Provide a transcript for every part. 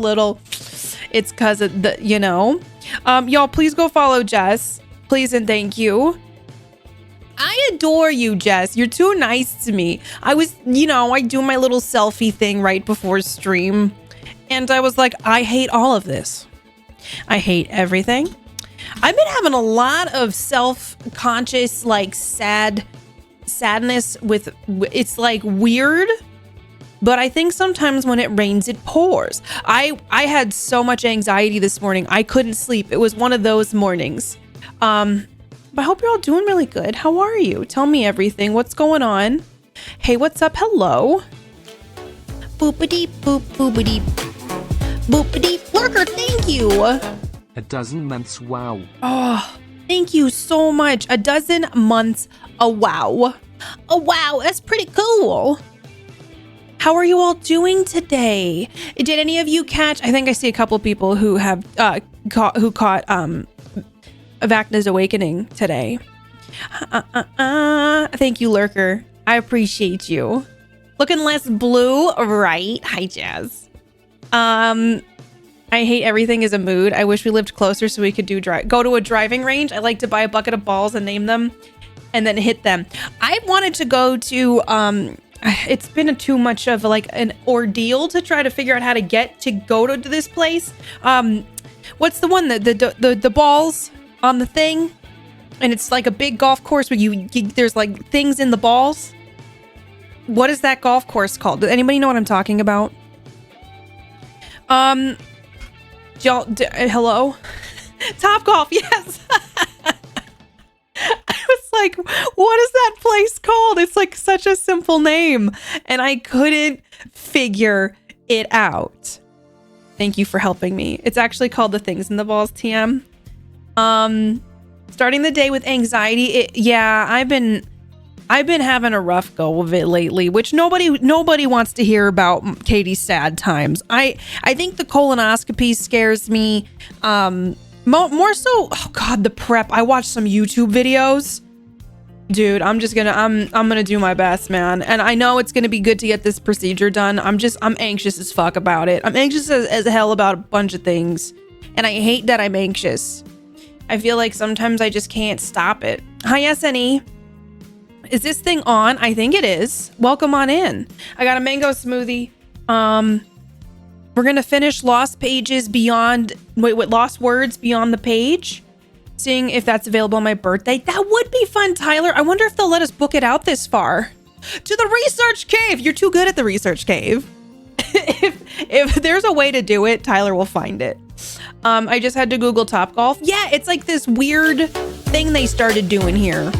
little, it's because of the, y'all please go follow Jess. Please and thank you. I adore you, Jess. You're too nice to me. I was, I do my little selfie thing right before stream. And I was like, I hate all of this. I hate everything. I've been having a lot of self-conscious, like sadness with, it's like weird. But I think sometimes when it rains, it pours. I had so much anxiety this morning. I couldn't sleep. It was one of those mornings. But I hope you're all doing really good. How are you? Tell me everything. What's going on? Hey, what's up? Hello. Boopity boop boopity. Boopity. Lurker, thank you. A dozen months, wow. Oh, thank you so much. A dozen months, a wow. A wow, that's pretty cool. How are you all doing today? Did any of you catch? I think I see a couple people who have caught Vacna's Awakening today. Thank you, Lurker. I appreciate you. Looking less blue, right? Hi, Jazz. I hate everything is a mood. I wish we lived closer so we could go to a driving range. I like to buy a bucket of balls and name them and then hit them. I wanted to go to it's been too much of like an ordeal to try to figure out how to go to this place. What's the one the balls on the thing, and it's like a big golf course where there's like things in the balls. What is that golf course called? Does anybody know what I'm talking about? Y'all, hello? Top Golf, yes. I was like, what is that place called? It's like such a simple name, and I couldn't figure it out. Thank you for helping me. It's actually called the Things in the Balls TM. Starting the day with anxiety. I've been having a rough go of it lately, which nobody wants to hear about Katie's sad times. I think the colonoscopy scares me. More so, oh God, the prep. I watched some YouTube videos. Dude, I'm gonna do my best, man. And I know it's gonna be good to get this procedure done. I'm anxious as fuck about it. I'm anxious as hell about a bunch of things. And I hate that I'm anxious. I feel like sometimes I just can't stop it. Hi, SNE. Is this thing on? I think it is. Welcome on in. I got a mango smoothie. We're gonna finish Lost Words Beyond the Page. Seeing if that's available on my birthday. That would be fun, Tyler. I wonder if they'll let us book it out this far. To the research cave. You're too good at the research cave. if there's a way to do it, Tyler will find it. I just had to Google Topgolf. Yeah, it's like this weird thing they started doing here.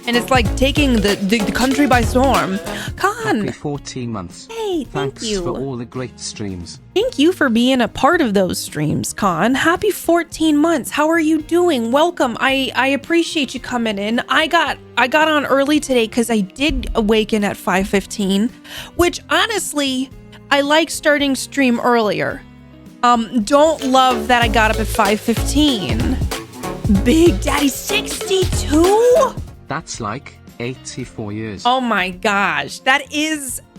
And it's like taking the country by storm. Khan. Happy 14 months. Hey, thank you. Thanks for all the great streams. Thank you for being a part of those streams, Khan. Happy 14 months. How are you doing? Welcome. I appreciate you coming in. I got on early today because I did awaken at 5:15, which honestly, I like starting stream earlier. Don't love that I got up at 5:15. Big Daddy 62? That's like 84 years. Oh my gosh.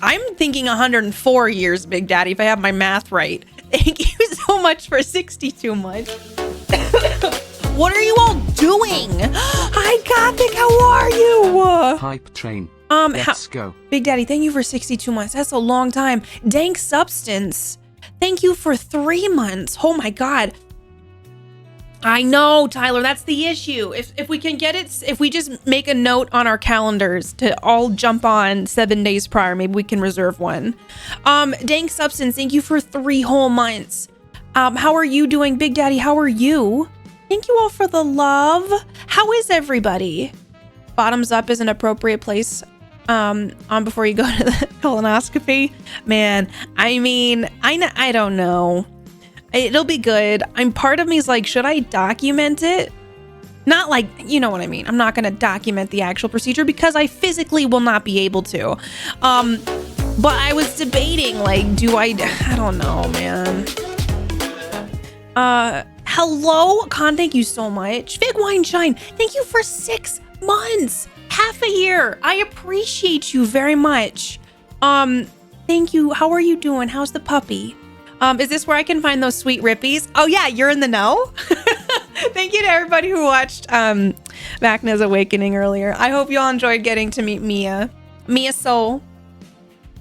I'm thinking 104 years, Big Daddy, if I have my math right. Thank you so much for 62 months. What are you all doing? Hi, Gothic, how are you? Hype train. Let's go. Big Daddy, thank you for 62 months. That's a long time. Dank Substance, thank you for 3 months. Oh my God. I know, Tyler, that's the issue. If we can get it, if we just make a note on our calendars to all jump on 7 days prior, maybe we can reserve one. Dank Substance, thank you for 3 whole months. How are you doing, Big Daddy? How are you? Thank you all for the love. How is everybody? Bottoms up is an appropriate place on before you go to the colonoscopy. Man, I mean, I don't know. It'll be good. Part of me is like, should I document it? Not like, you know what I mean. I'm not going to document the actual procedure because I physically will not be able to. But I was debating, like, I don't know, man. Hello, Con, thank you so much. Fig Wine Shine, thank you for 6 months. Half a year. I appreciate you very much. Thank you. How are you doing? How's the puppy? Is this where I can find those sweet rippies? Oh yeah, you're in the know. Thank you to everybody who watched Vacna's Awakening earlier. I hope you all enjoyed getting to meet Mia Soul.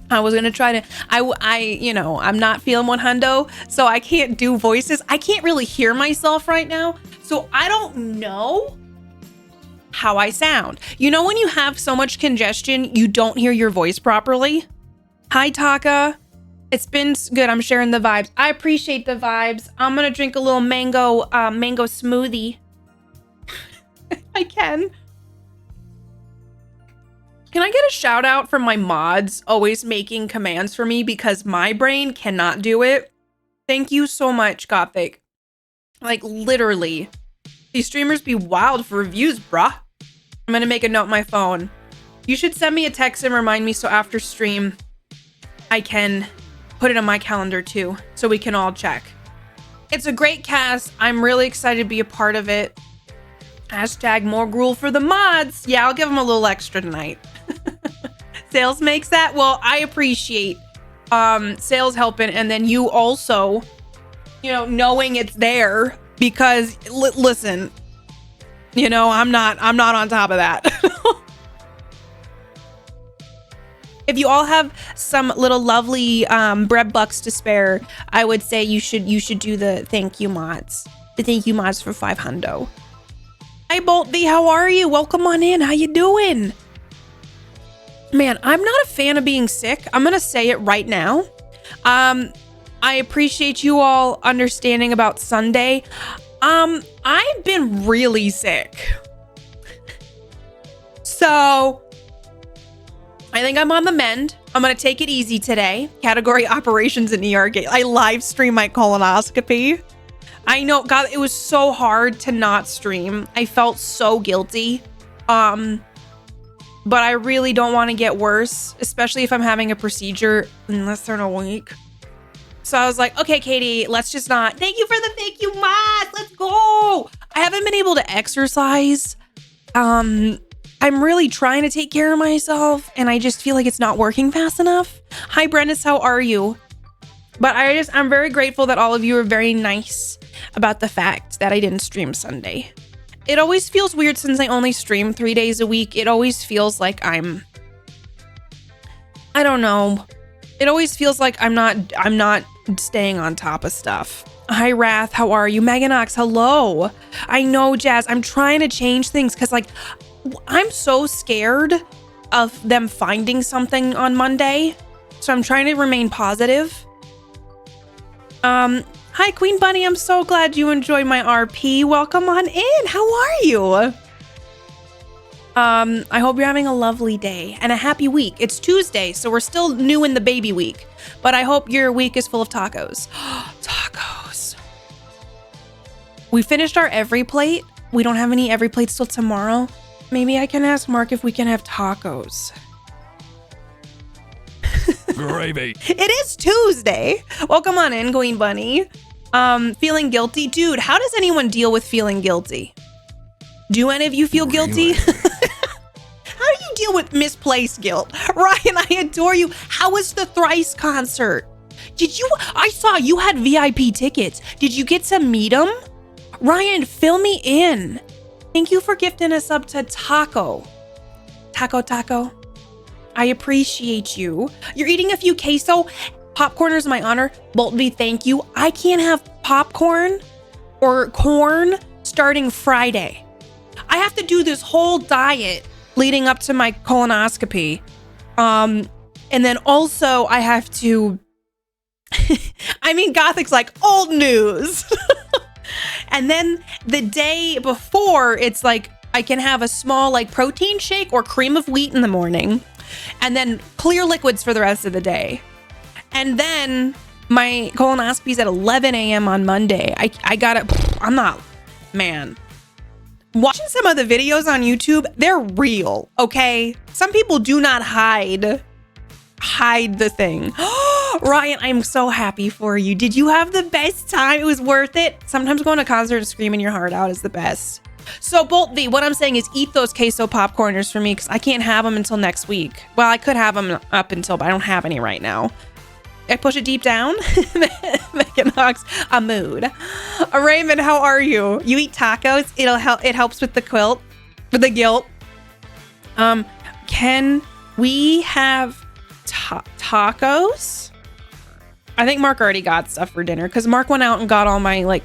I was gonna try to, I'm not feeling 100, so I can't do voices. I can't really hear myself right now, so I don't know how I sound. You know when you have so much congestion, you don't hear your voice properly? Hi, Taka. It's been good. I'm sharing the vibes. I appreciate the vibes. I'm gonna drink a little mango smoothie. I can. Can I get a shout out from my mods always making commands for me because my brain cannot do it? Thank you so much, Gothic. Like literally, these streamers be wild for reviews, bruh. I'm gonna make a note on my phone. You should send me a text and remind me so after stream I can put it on my calendar too, so we can all check. It's a great cast. I'm really excited to be a part of it. Hashtag more gruel for the mods. Yeah, I'll give them a little extra tonight. Sales makes that. Well, I appreciate sales helping, and then you also, knowing it's there because listen, I'm not on top of that. If you all have some little lovely bread bucks to spare, I would say you should do the thank you mods. The thank you mods for 500. Hi Bolt V, how are you? Welcome on in. How you doing? Man, I'm not a fan of being sick. I'm gonna say it right now. I appreciate you all understanding about Sunday. I've been really sick. So I think I'm on the mend. I'm going to take it easy today. Category operations in ER gate. I live stream my colonoscopy. I know, God, it was so hard to not stream. I felt so guilty. But I really don't want to get worse, especially if I'm having a procedure in less than a week. So I was like, okay, Katie, let's just not. Thank you for the thank you, Moss. Let's go. I haven't been able to exercise. I'm really trying to take care of myself, and I just feel like it's not working fast enough. Hi, Brendis, how are you? But I'm very grateful that all of you are very nice about the fact that I didn't stream Sunday. It always feels weird since I only stream 3 days a week. It always feels like I don't know. It always feels like I'm not staying on top of stuff. Hi, Wrath, how are you? Meganox, hello. I know, Jazz, I'm trying to change things because I'm so scared of them finding something on Monday. So I'm trying to remain positive. Hi, Queen Bunny. I'm so glad you enjoyed my RP. Welcome on in. How are you? I hope you're having a lovely day and a happy week. It's Tuesday, so we're still new in the baby week. But I hope your week is full of tacos. Tacos. We finished our every plate. We don't have any every plates till tomorrow. Maybe I can ask Mark if we can have tacos. Gravy. It is Tuesday. Welcome on in, Queen Bunny. Feeling guilty? Dude, how does anyone deal with feeling guilty? Do any of you feel guilty? How do you deal with misplaced guilt? Ryan, I adore you. How was the Thrice concert? I saw you had VIP tickets. Did you get to meet them? Ryan, fill me in. Thank you for gifting us up to Taco. Taco. I appreciate you. You're eating a few queso. Popcorn is my honor. Boltby, thank you. I can't have popcorn or corn starting Friday. I have to do this whole diet leading up to my colonoscopy. And then also I have to... Gothic's like old news. And then the day before, it's like I can have a small protein shake or cream of wheat in the morning, and then clear liquids for the rest of the day. And then my colonoscopy's at 11 a.m. on Monday. I'm not, man. Watching some of the videos on YouTube, they're real, okay? Some people do not hide the thing. Ryan, I'm so happy for you. Did you have the best time? It was worth it. Sometimes going to a concert and screaming your heart out is the best. So Bolt V, what I'm saying is eat those queso popcorners for me because I can't have them until next week. Well, I could have them up until, but I don't have any right now. I push it deep down. Megan Hawks, a mood. Raymond, how are you? You eat tacos? It helps with the guilt. Can we have tacos? I think Mark already got stuff for dinner because Mark went out and got all my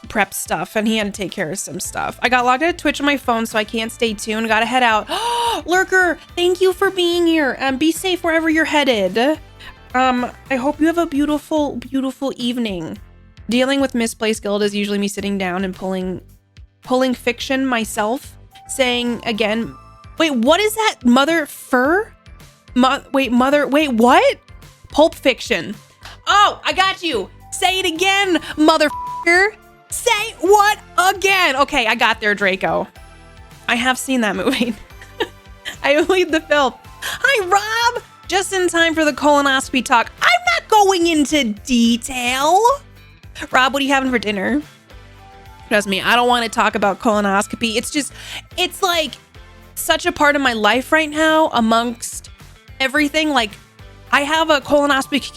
prep stuff and he had to take care of some stuff. I got logged out of Twitch on my phone, so I can't stay tuned. Gotta head out. Lurker, thank you for being here. Be safe wherever you're headed. I hope you have a beautiful, beautiful evening. Dealing with Misplaced Guild is usually me sitting down and pulling fiction myself, saying again, wait, what is that? Wait, what? Pulp Fiction. Oh, I got you. Say it again, motherfucker. Say what again? Okay, I got there, Draco. I have seen that movie. I lead the film. Hi, Rob. Just in time for the colonoscopy talk. I'm not going into detail. Rob, what are you having for dinner? Trust me, I don't want to talk about colonoscopy. It's like such a part of my life right now amongst everything. Like, I have a colonoscopy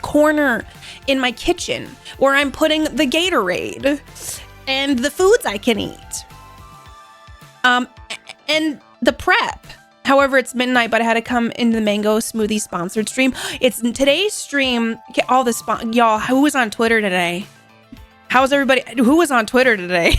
corner in my kitchen where I'm putting the Gatorade and the foods I can eat. And the prep. However, it's midnight, but I had to come into the mango smoothie sponsored stream. It's today's stream. All the y'all, who was on Twitter today? How's everybody? Who was on Twitter today?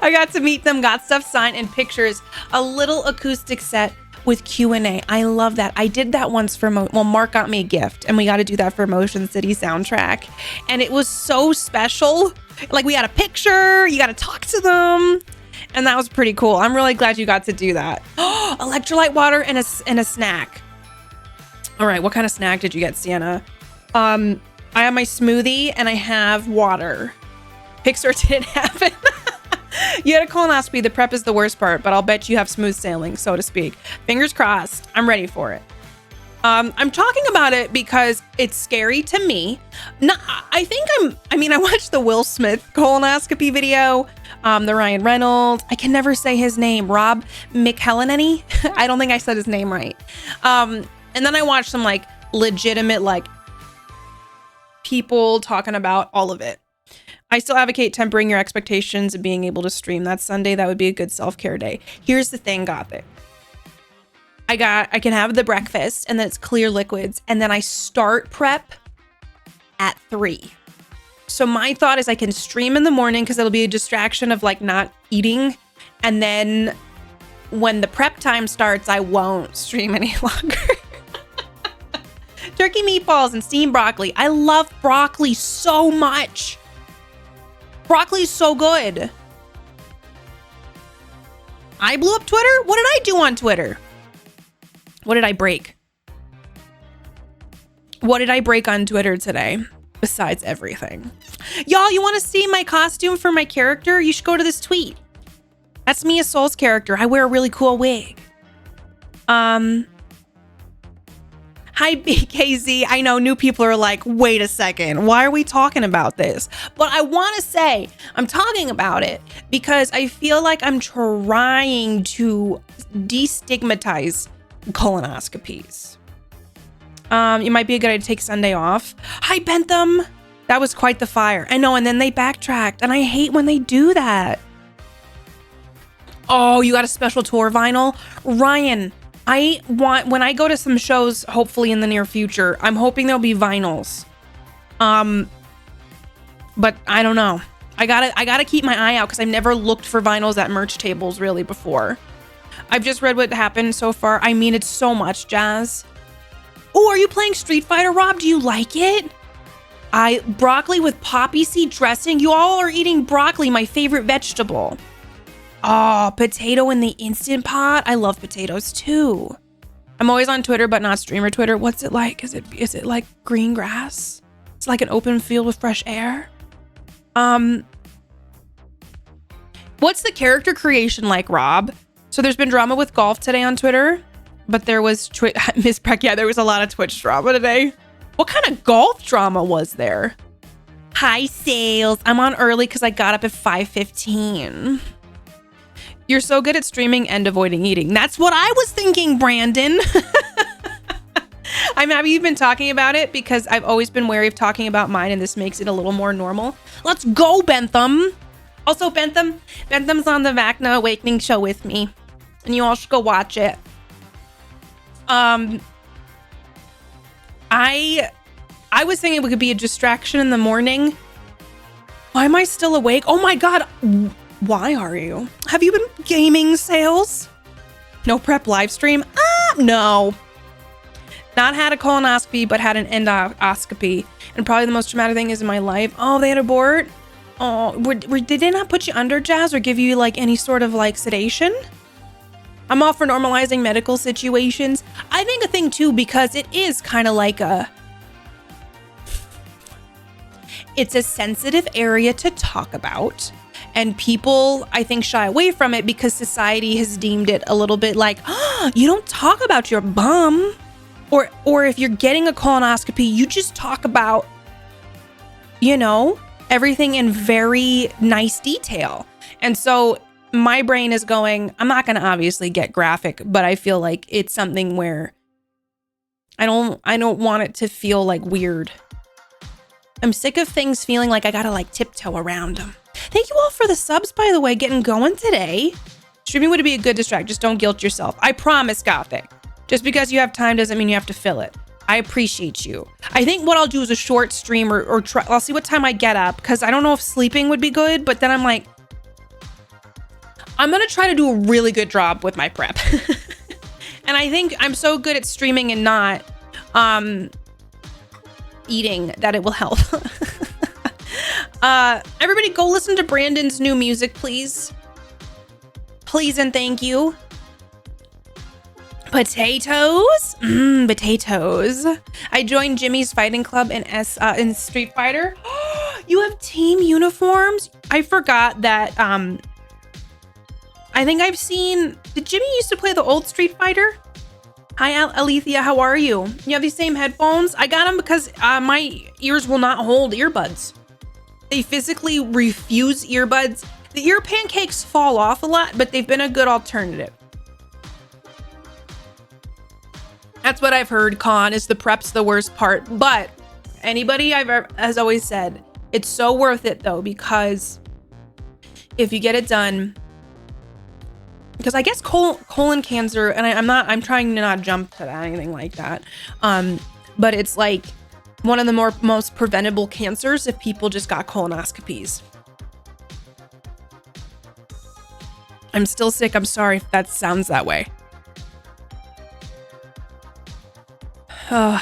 I got to meet them, got stuff signed and pictures, a little acoustic set with Q&A. I love that. I did that once for Mark got me a gift and we got to do that for Motion City soundtrack. And it was so special. Like, we had a picture, you got to talk to them. And that was pretty cool. I'm really glad you got to do that. Electrolyte water and a snack. All right, what kind of snack did you get, Sienna? I have my smoothie and I have water. Pixar didn't happen. You had a colonoscopy. The prep is the worst part, but I'll bet you have smooth sailing, so to speak. Fingers crossed. I'm ready for it. I'm talking about it because it's scary to me. I watched the Will Smith colonoscopy video, the Ryan Reynolds. I can never say his name. Rob McHellenany. I don't think I said his name right. And then I watched some legitimate people talking about all of it. I still advocate tempering your expectations and being able to stream that Sunday. That would be a good self-care day. Here's the thing, Gothic. I can have the breakfast and then it's clear liquids. And then I start prep at 3. So my thought is I can stream in the morning because it'll be a distraction of not eating. And then when the prep time starts, I won't stream any longer. Turkey meatballs and steamed broccoli. I love broccoli so much. Broccoli's so good. I blew up Twitter? What did I do on Twitter? What did I break? What did I break on Twitter today? Besides everything. Y'all, you want to see my costume for my character? You should go to this tweet. That's me as Soul's character. I wear a really cool wig. Hi, BKZ. I know new people are like, wait a second. Why are we talking about this? But I want to say I'm talking about it because I feel like I'm trying to destigmatize colonoscopies. It might be a good idea to take Sunday off. Hi, Bentham. That was quite the fire. I know. And then they backtracked and I hate when they do that. Oh, you got a special tour vinyl? Ryan, when I go to some shows, hopefully in the near future, I'm hoping there'll be vinyls. But I don't know. I gotta keep my eye out because I've never looked for vinyls at merch tables really before. I've just read what happened so far. I mean, it's so much, Jazz. Oh, are you playing Street Fighter, Rob? Do you like it? Broccoli with poppy seed dressing. You all are eating broccoli, my favorite vegetable. Oh, potato in the Instant Pot. I love potatoes too. I'm always on Twitter, but not streamer Twitter. What's it like? Is it like green grass? It's like an open field with fresh air. What's the character creation like, Rob? So there's been drama with golf today on Twitter, but there was Miss Breck. Yeah, there was a lot of Twitch drama today. What kind of golf drama was there? Hi, Sales. I'm on early because I got up at 5:15. You're so good at streaming and avoiding eating. That's what I was thinking, Brandon. I'm happy you've been talking about it because I've always been wary of talking about mine, and this makes it a little more normal. Let's go, Bentham. Also, Bentham's on the Vacna Awakening show with me, and you all should go watch it. I was thinking it could be a distraction in the morning. Why am I still awake? Oh my God. Why are you? Have you been gaming, Sales? No prep live stream? No. Not had a colonoscopy, but had an endoscopy. And probably the most traumatic thing is in my life. Oh, they had abort? Oh, did they not put you under, Jazz, or give you like any sort of like sedation? I'm all for normalizing medical situations. I think a thing too, because it is kind of like it's a sensitive area to talk about. And people, I think, shy away from it because society has deemed it a little bit like, oh, you don't talk about your bum. Or if you're getting a colonoscopy, you just talk about, you know, everything in very nice detail. And so my brain is going, I'm not going to obviously get graphic, but I feel like it's something where I don't want it to feel like weird. I'm sick of things feeling like I got to like tiptoe around them. Thank you all for the subs, by the way, getting going today. Streaming would be a good distract. Just don't guilt yourself. I promise, Gothic. Just because you have time doesn't mean you have to fill it. I appreciate you. I think what I'll do is a short stream or try. I'll see what time I get up because I don't know if sleeping would be good, but then I'm like, I'm going to try to do a really good job with my prep. And I think I'm so good at streaming and not eating that it will help. Everybody go listen to Brandon's new music, please. Please and thank you. Potatoes? Potatoes. I joined Jimmy's fighting club in Street Fighter. You have team uniforms? I forgot that, I think I've seen, did Jimmy used to play the old Street Fighter? Hi, Alethea, how are you? You have these same headphones? I got them because my ears will not hold earbuds. They physically refuse earbuds. The ear pancakes fall off a lot, but they've been a good alternative. That's what I've heard, Con, is the prep's the worst part. But anybody has always said, it's so worth it though, because if you get it done, because I guess colon cancer, and I'm trying to not jump to that, anything like that. But it's like one of the most preventable cancers if people just got colonoscopies. I'm still sick. I'm sorry if that sounds that way. My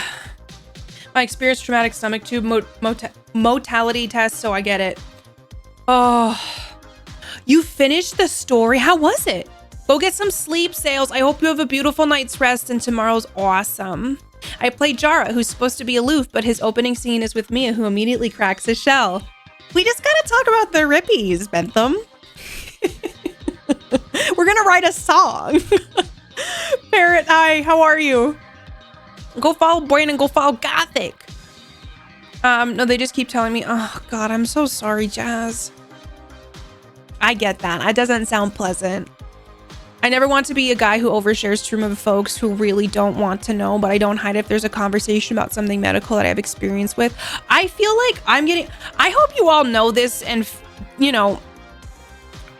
experience traumatic stomach tube motility test, so I get it. Oh, you finished the story? How was it? Go get some sleep, Sales. I hope you have a beautiful night's rest and tomorrow's awesome. I play Jara, who's supposed to be aloof, but his opening scene is with Mia, who immediately cracks his shell. We just gotta talk about the rippies, Bentham. We're gonna write a song. Parrot, hi, how are you? Go follow Brandon, go follow Gothic. No, they just keep telling me, oh God, I'm so sorry, Jazz. I get that. That doesn't sound pleasant. I never want to be a guy who overshares trauma with folks who really don't want to know, but I don't hide if there's a conversation about something medical that I have experience with. I feel like I hope you all know this, and you know,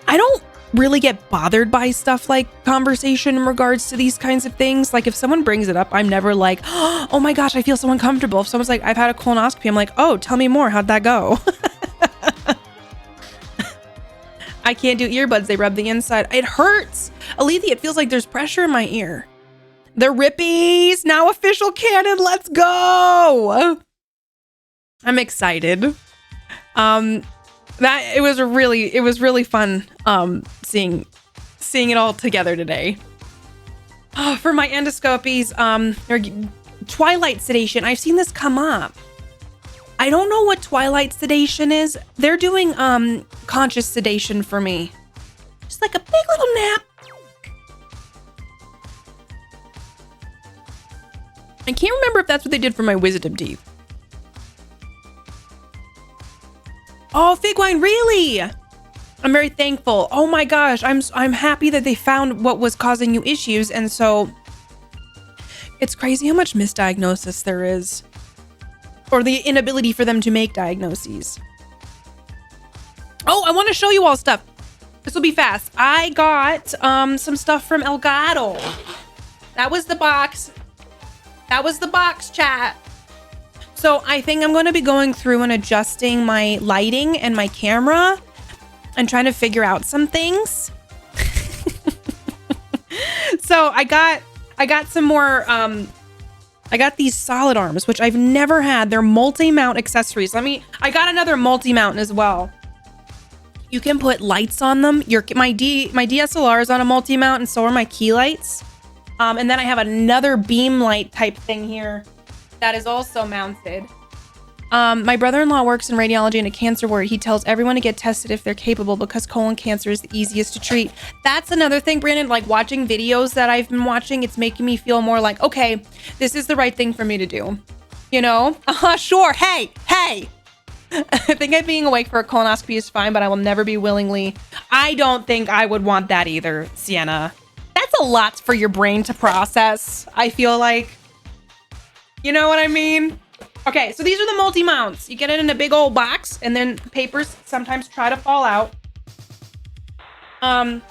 I don't really get bothered by stuff like conversation in regards to these kinds of things. Like if someone brings it up, I'm never like, oh my gosh, I feel so uncomfortable. If someone's like, I've had a colonoscopy, I'm like, oh, tell me more. How'd that go? I can't do earbuds. They rub the inside. It hurts. Alethea, it feels like there's pressure in my ear. The rippies, now official canon. Let's go. I'm excited. It was really fun seeing it all together today. Oh, for my endoscopies, twilight sedation. I've seen this come up. I don't know what twilight sedation is. They're doing conscious sedation for me. Just like a big little nap. I can't remember if that's what they did for my wisdom teeth. Oh, fig wine, really? I'm very thankful. Oh my gosh, I'm happy that they found what was causing you issues. And so it's crazy how much misdiagnosis there is, or the inability for them to make diagnoses. Oh, I want to show you all stuff. This will be fast. I got some stuff from Elgato. That was the box. That was the box, chat. So I think I'm going to be going through and adjusting my lighting and my camera and trying to figure out some things. So I got some more, I got these solid arms, which I've never had. They're multi-mount accessories. I got another multi-mount as well. You can put lights on them. My DSLR is on a multi-mount, and so are my key lights. And then I have another beam light type thing here that is also mounted. My brother-in-law works in radiology in a cancer ward. He tells everyone to get tested if they're capable because colon cancer is the easiest to treat. That's another thing, Brandon, like watching videos that I've been watching, it's making me feel more like, okay, this is the right thing for me to do. You know? Sure. Hey. I think being awake for a colonoscopy is fine, but I will never be willingly. I don't think I would want that either, Sienna. That's a lot for your brain to process, I feel like. You know what I mean? Okay, so these are the multi-mounts. You get it in a big old box, and then papers sometimes try to fall out. But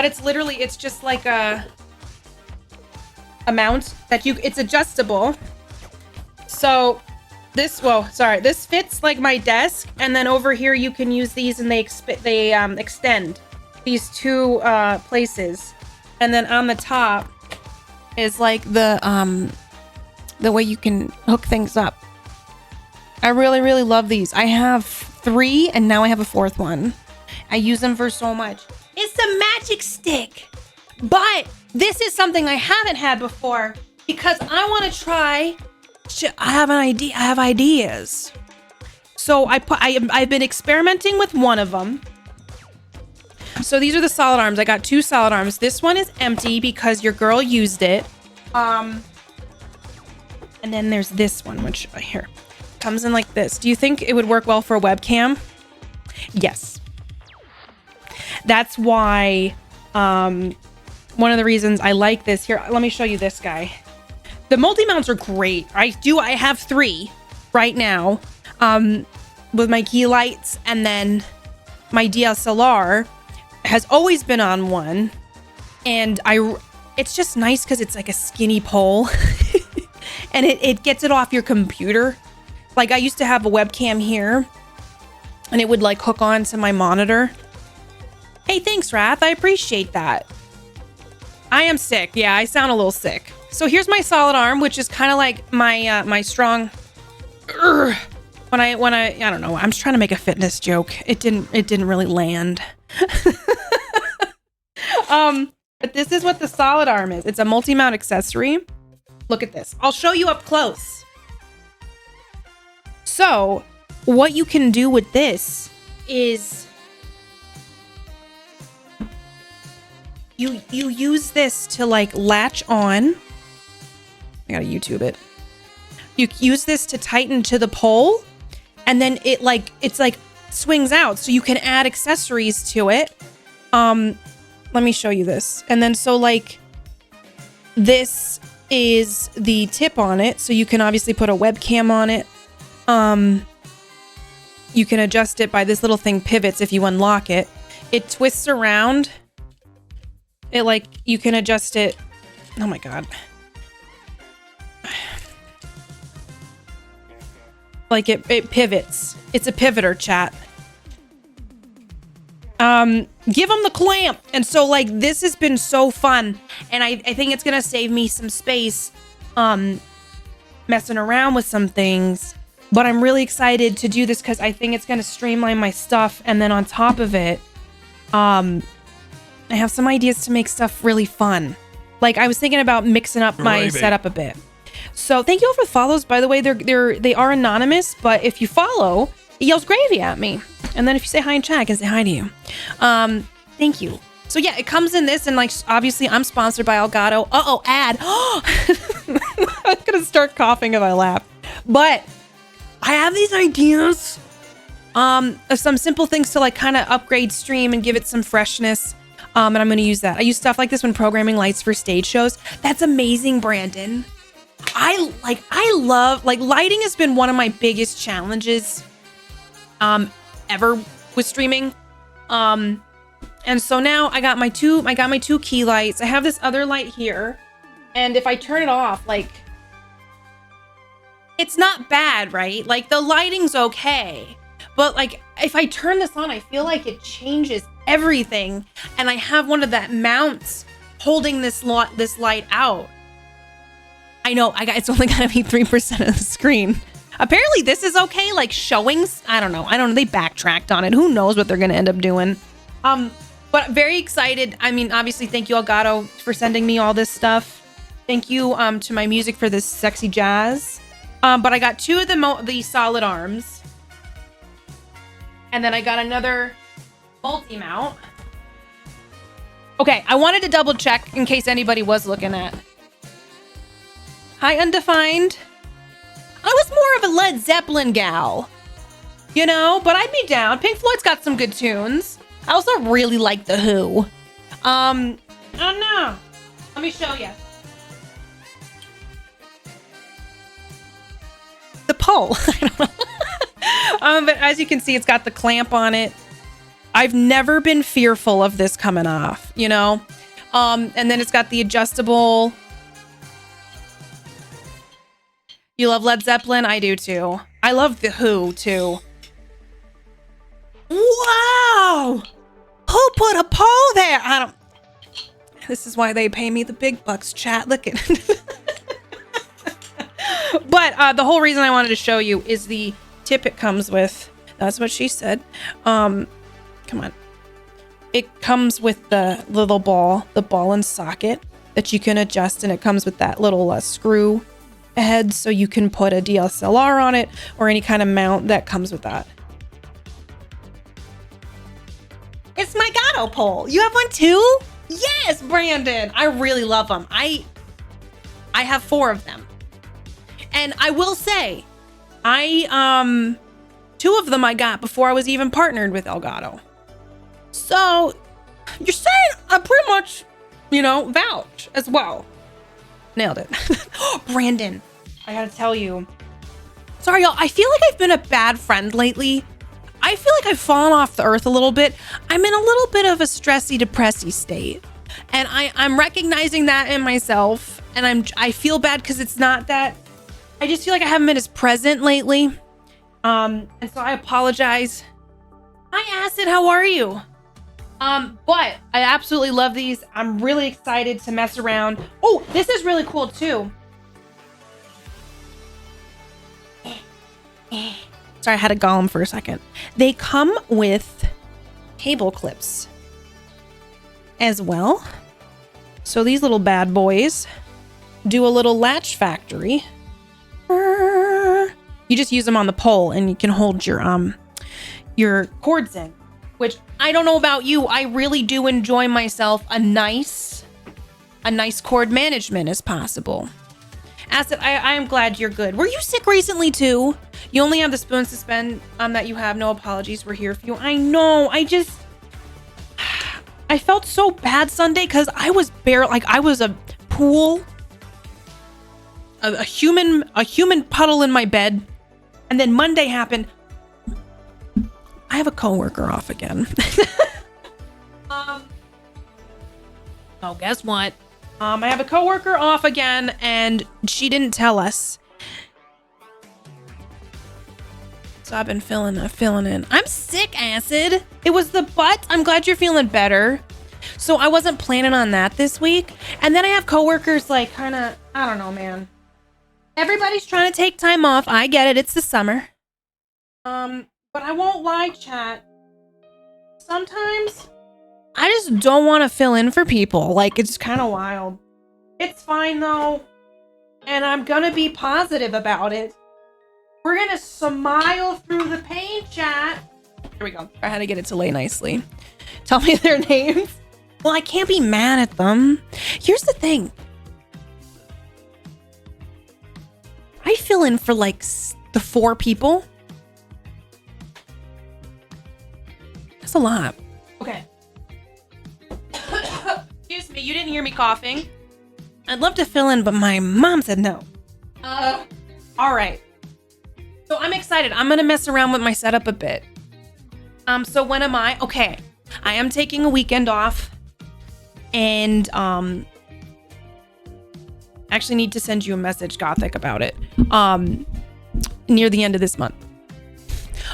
it's just like a mount that it's adjustable. So this fits like my desk, and then over here you can use these, and they extend these two places, and then on the top is like the way you can hook things up. I really, really love these. I have 3, and now I have a 4th one. I use them for so much. It's a magic stick, but this is something I haven't had before because I want to try. I have an idea. I have ideas. So I've been experimenting with one of them. So these are the solid arms. I got 2 solid arms. This one is empty because your girl used it. And then there's this one, which here comes in like this. Do you think it would work well for a webcam? Yes. That's why one of the reasons I like this. Here, let me show you this guy. The multi-mounts are great. I have 3 right now with my key lights, and then my DSLR has always been on one. And it's just nice because it's like a skinny pole and it gets it off your computer. Like I used to have a webcam here and it would like hook on to my monitor. Hey, thanks, Wrath. I appreciate that. I am sick. Yeah, I sound a little sick. So here's my solid arm, which is kind of like my strong. When I don't know. I'm just trying to make a fitness joke. It didn't really land. But this is what the solid arm is. It's a multi-mount accessory. Look at this. I'll show you up close. So what you can do with this is you use this to like latch on. I gotta YouTube it. You use this to tighten to the pole, and then it's like swings out, so you can add accessories to it. Let me show you this. And then so like this is the tip on it, so you can obviously put a webcam on it. You can adjust it by this little thing pivots if you unlock it. It twists around. It like you can adjust it. Oh my god. Like it pivots. It's a pivoter, chat. Give them the clamp. And so like this has been so fun, and I think it's gonna save me some space messing around with some things. But I'm really excited to do this because I think it's gonna streamline my stuff. And then on top of it, I have some ideas to make stuff really fun. Like I was thinking about mixing up my setup a bit. So thank you all for the follows. By the way, they are anonymous, but if you follow, it yells gravy at me. And then if you say hi in chat, I can say hi to you. Thank you. So yeah, it comes in this, and like obviously I'm sponsored by Elgato. Uh-oh, ad. I'm gonna start coughing if I laugh. But I have these ideas Some simple things to like kind of upgrade stream and give it some freshness. And I'm going to use that. I use stuff like this when programming lights for stage shows. That's amazing, Brandon. I love lighting has been one of my biggest challenges ever with streaming. And so now I got my two key lights. I have this other light here. And if I turn it off, like, it's not bad, right? Like, the lighting's okay. But like, if I turn this on, I feel like it changes everything. And I have one of that mounts holding this light out. I know, it's only gonna be 3% of the screen. Apparently this is okay, like showing, I don't know. They backtracked on it. Who knows what they're gonna end up doing. But very excited. I mean, obviously, thank you, Elgato, for sending me all this stuff. Thank you to my music for this sexy jazz. But I got two of the solid arms. And then I got another multi-mount. Okay, I wanted to double check in case anybody was looking at. Hi, Undefined. I was more of a Led Zeppelin gal, you know, but I'd be down. Pink Floyd's got some good tunes. I also really like The Who. I don't know. Let me show you. The pole. I don't know. But as you can see, it's got the clamp on it. I've never been fearful of this coming off, you know? And then it's got the adjustable. You love Led Zeppelin? I do too. I love The Who too. Wow! Who put a pole there? This is why they pay me the big bucks, chat. Look at it. But the whole reason I wanted to show you is the tip it comes with. That's what she said. Come on. It comes with the little ball and socket that you can adjust, and it comes with that little screw head so you can put a DSLR on it or any kind of mount that comes with that. It's my Gato pole. You have one too? Yes, Brandon. I really love them. I have 4 of them. And I will say, 2 of them I got before I was even partnered with Elgato. So you're saying I pretty much, vouch as well. Nailed it. Brandon, I gotta tell you. Sorry, y'all. I feel like I've been a bad friend lately. I feel like I've fallen off the earth a little bit. I'm in a little bit of a stressy, depressy state. And I'm recognizing that in myself. And I feel bad because it's not that. I just feel like I haven't been as present lately. And so I apologize. Hi, Acid. How are you? But I absolutely love these. I'm really excited to mess around. Oh, this is really cool too. Sorry, I had a golem for a second. They come with cable clips as well. So these little bad boys do a little latch factory. You just use them on the pole and you can hold your cords in, which I don't know about you. I really do enjoy myself a nice cord management as possible. Acid, I am glad you're good. Were you sick recently too? You only have the spoon suspend that you have. No apologies. We're here for you. I know. I felt so bad Sunday because I was I was a pool, a human puddle in my bed. And then Monday happened. I have a coworker off again. Oh, guess what? I have a coworker off again, and she didn't tell us. So I've been filling in. I'm sick, Acid. It was the butt. I'm glad you're feeling better. So I wasn't planning on that this week. And then I have coworkers kind of, I don't know, man. Everybody's trying to take time off. I get it. It's the summer. But I won't lie, chat. Sometimes I just don't want to fill in for people. It's kind of wild. It's fine though. And I'm going to be positive about it. We're going to smile through the pain, chat. Here we go. I had to get it to lay nicely. Tell me their names. Well, I can't be mad at them. Here's the thing. I fill in for the 4 people. coughs a lot. Okay. Excuse me, you didn't hear me coughing. I'd love to fill in, but my mom said no. All right. So I'm excited. I'm going to mess around with my setup a bit. So when am I? Okay. I am taking a weekend off and, actually need to send you a message, Gothic, about it, near the end of this month.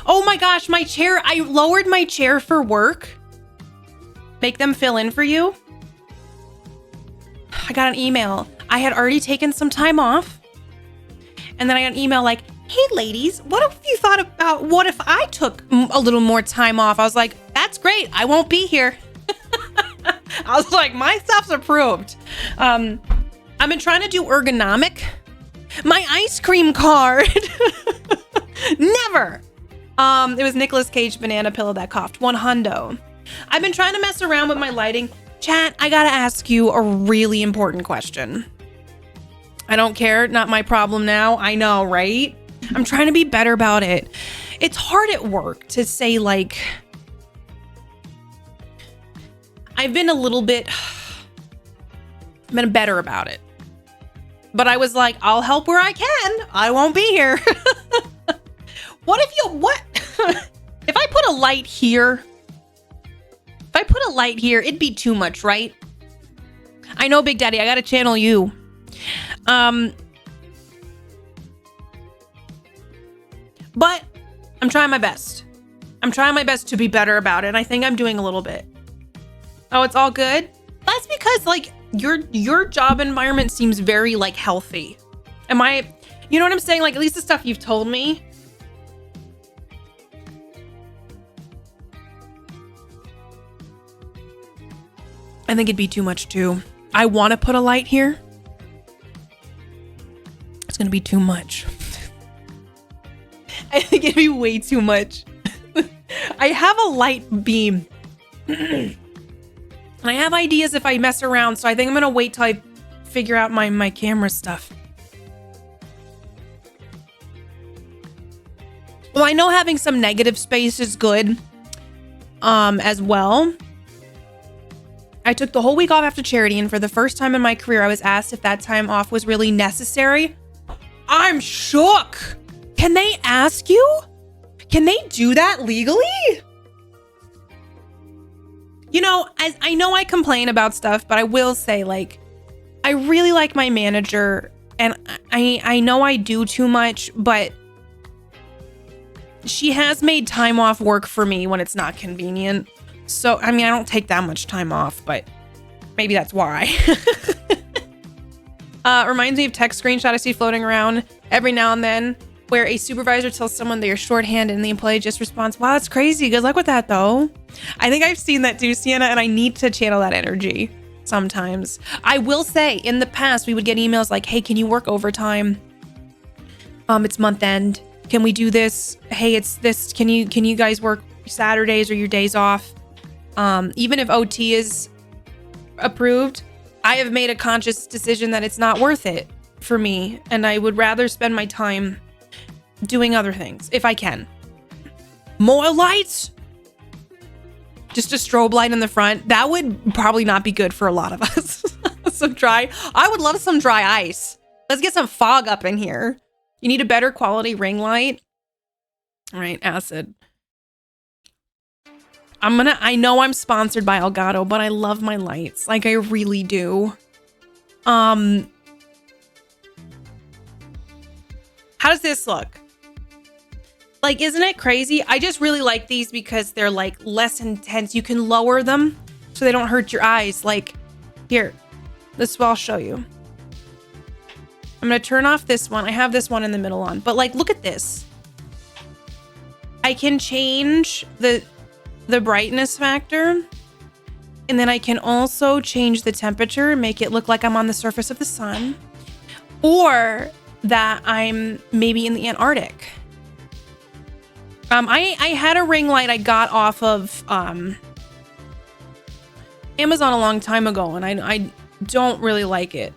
Oh my gosh, my chair. I lowered my chair for work. Make them fill in for you. I got an email. I had already taken some time off. And then I got an email like, hey ladies, what have you thought about what if I took a little more time off? I was like, that's great. I won't be here. I was like, my stuff's approved. I've been trying to do ergonomic. My ice cream card. Never. It was Nicolas Cage banana pillow that coughed. $100. I've been trying to mess around with my lighting. Chat, I gotta ask you a really important question. I don't care. Not my problem now. I know, right? I'm trying to be better about it. It's hard at work to say like, I've been a little bit, been better about it. But I was like, I'll help where I can. I won't be here. What if I put a light here? If I put a light here, it'd be too much, right? I know, Big Daddy, I gotta channel you. But I'm trying my best. I'm trying my best to be better about it. I think I'm doing a little bit. Oh, it's all good? That's because like your job environment seems very like healthy. You know what I'm saying? Like at least the stuff you've told me. I think it'd be too much too. I want to put a light here. It's going to be too much. I think it'd be way too much. I have a light beam. And I have ideas if I mess around, so I think I'm going to wait till I figure out my camera stuff. Well, I know having some negative space is good as well. I took the whole week off after charity, and for the first time in my career, I was asked if that time off was really necessary. I'm shook. Can they ask you? Can they do that legally? You know, I know I complain about stuff, but I will say, like, I really like my manager, and I know I do too much, but she has made time off work for me when it's not convenient. So, I mean, I don't take that much time off, but maybe that's why. Reminds me of text screenshot I see floating around every now and then where a supervisor tells someone they're shorthanded and the employee just responds, wow, that's crazy. Good luck with that, though. I think I've seen that too, Sienna, and I need to channel that energy sometimes. I will say, in the past, we would get emails like, hey, can you work overtime? It's month end. Can we do this? Hey, it's this. Can you guys work Saturdays or your days off? Even if OT is approved, I have made a conscious decision that it's not worth it for me. And I would rather spend my time doing other things if I can. More lights? Just a strobe light in the front. That would probably not be good for a lot of us. I would love some dry ice. Let's get some fog up in here. You need a better quality ring light. All right, acid. I know I'm sponsored by Elgato, but I love my lights. Like I really do. How does this look? Like, isn't it crazy? I just really like these because they're like less intense. You can lower them so they don't hurt your eyes. Like here, this I'll show you. I'm going to turn off this one. I have this one in the middle on, but like, look at this. I can change the brightness factor, and then I can also change the temperature, make it look like I'm on the surface of the sun, or that I'm maybe in the Antarctic. I had a ring light I got off of Amazon a long time ago, and I don't really like it.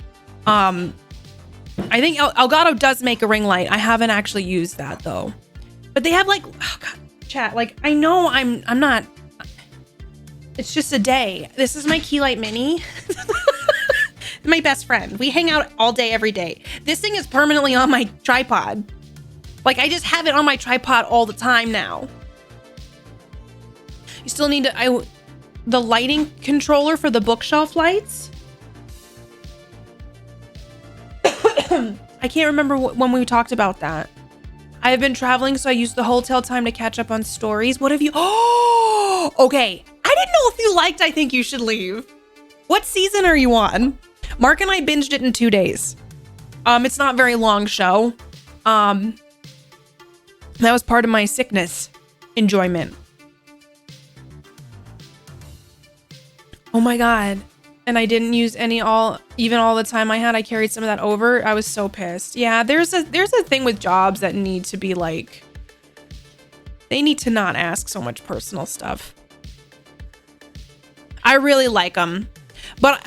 I think Elgato does make a ring light. I haven't actually used that though. But they have like, oh God, chat, like I know I'm not, It's just a day. This is my Key Light Mini. My best friend. We hang out all day, every day. This thing is permanently on my tripod. Like, I just have it on my tripod all the time now. You still need to... the lighting controller for the bookshelf lights. I can't remember when we talked about that. I have been traveling, so I used the hotel time to catch up on stories. What have you... Oh, okay. I didn't know if you liked I Think You Should Leave. What season are you on? Mark and I binged it in 2 days. It's not a very long show. That was part of my sickness enjoyment. Oh my God. And I didn't use even all the time I had. I carried some of that over. I was so pissed. Yeah, there's a thing with jobs that need to be like, they need to not ask so much personal stuff. I really like them. But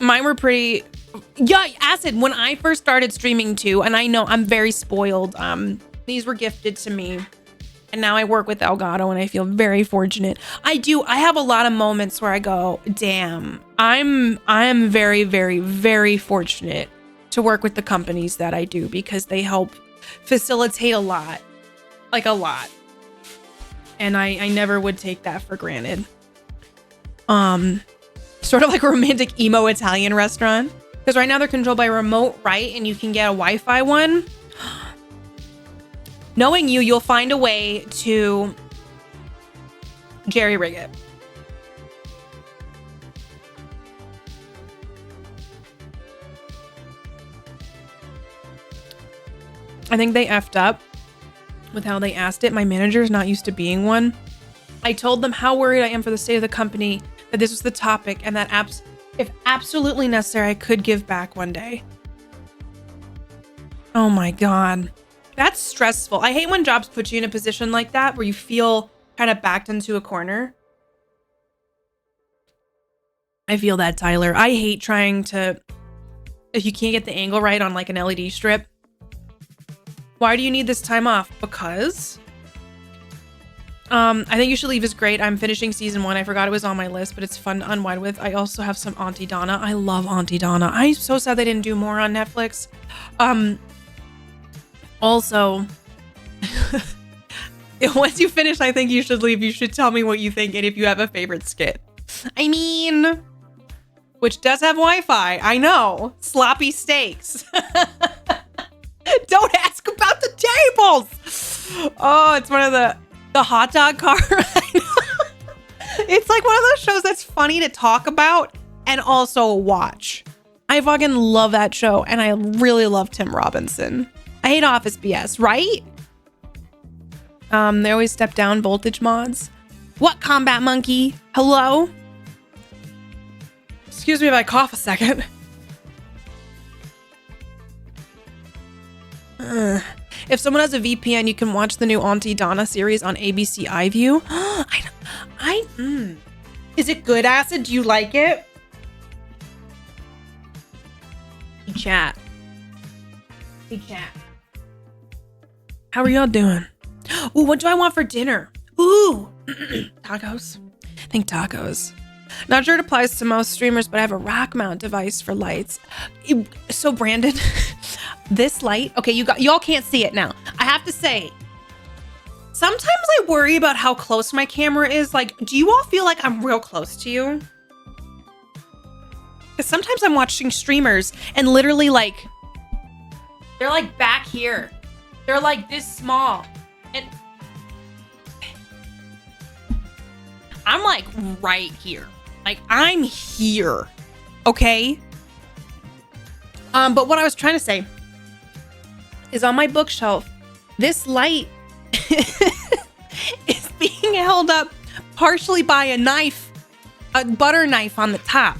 mine were pretty... Yeah, Acid, when I first started streaming too, and I know I'm very spoiled. These were gifted to me. And now I work with Elgato and I feel very fortunate. I have a lot of moments where I go, damn, I am very, very, very fortunate to work with the companies that I do because they help facilitate a lot. Like a lot. And I never would take that for granted. Sort of like a romantic emo Italian restaurant. Because right now they're controlled by remote, right? And you can get a Wi-Fi one. Knowing you, you'll find a way to jerry-rig it. I think they effed up with how they asked it. My manager's not used to being one. I told them how worried I am for the state of the company, that this was the topic, and that if absolutely necessary, I could give back one day. Oh my God. That's stressful. I hate when jobs put you in a position like that where you feel kind of backed into a corner. I feel that, Tyler. I hate trying to... If you can't get the angle right on like an LED strip. Why do you need this time off? Because... I Think You Should Leave is great. I'm finishing season 1. I forgot it was on my list, but it's fun to unwind with. I also have some Auntie Donna. I love Auntie Donna. I'm so sad they didn't do more on Netflix. Also, once you finish I Think You Should Leave, you should tell me what you think and if you have a favorite skit. I mean, which does have Wi-Fi. I know. Sloppy steaks. Don't ask about the tables. Oh, it's one of the hot dog car. It's like one of those shows that's funny to talk about and also watch. I fucking love that show, and I really love Tim Robinson. I hate Office BS, right? They always step down voltage mods. What, Combat Monkey? Hello? Excuse me if I cough a second. If someone has a VPN, you can watch the new Auntie Donna series on ABC iView. Is it good, Acid? Do you like it? Hey, chat. Hey, chat. How are y'all doing? Ooh, what do I want for dinner? Ooh, tacos. I think tacos. Not sure it applies to most streamers, but I have a rack mount device for lights. So Brandon, this light, okay, y'all can't see it now. I have to say, sometimes I worry about how close my camera is. Like, do you all feel like I'm real close to you? Because sometimes I'm watching streamers and literally like, they're like back here. They're like this small. And I'm like right here. Like I'm here. Okay. But what I was trying to say is on my bookshelf, this light is being held up partially by a knife, a butter knife on the top.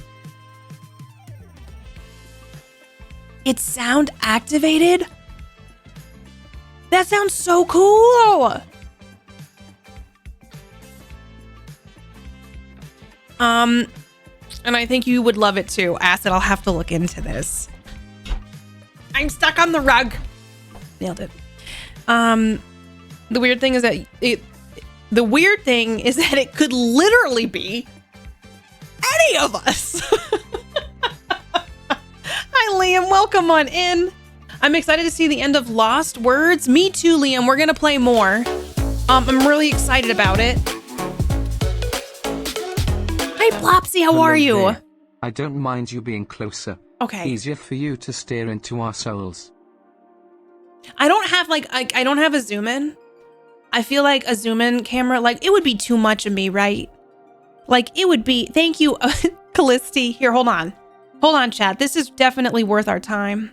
It's sound activated. That sounds so cool. And I think you would love it too. Acid, I'll have to look into this. I'm stuck on the rug. Nailed it. The weird thing is that The weird thing is that it could literally be any of us. Hi, Liam. Welcome on in. I'm excited to see the end of Lost Words. Me too, Liam. We're going to play more. I'm really excited about it. Hi, Plopsy. How are you? There. I don't mind you being closer. Okay. Easier for you to stare into our souls. I don't have I don't have a zoom in. I feel like a zoom in camera, like it would be too much of me, right? Like it would be, thank you, Callisti. Here, hold on. Hold on, chat. This is definitely worth our time.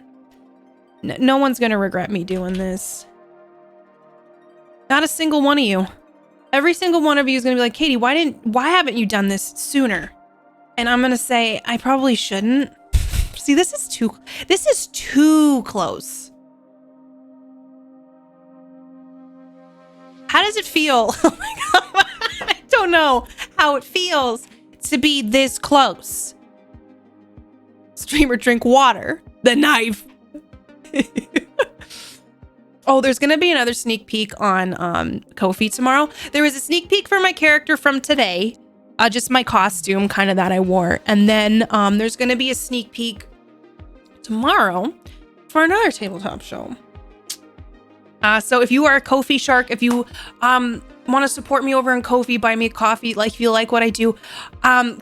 No one's going to regret me doing this. Not a single one of you. Every single one of you is going to be like, Katie, why haven't you done this sooner? And I'm going to say, I probably shouldn't. See, this is too close. How does it feel? Oh my God. I don't know how it feels to be this close. Streamer, drink water. The knife. Oh, there's going to be another sneak peek on Ko-fi tomorrow. There was a sneak peek for my character from today. Just my costume, kind of that I wore. And then there's going to be a sneak peek tomorrow for another tabletop show. So if you are a Ko-fi shark, if you want to support me over in Ko-fi, buy me a coffee, like if you like what I do.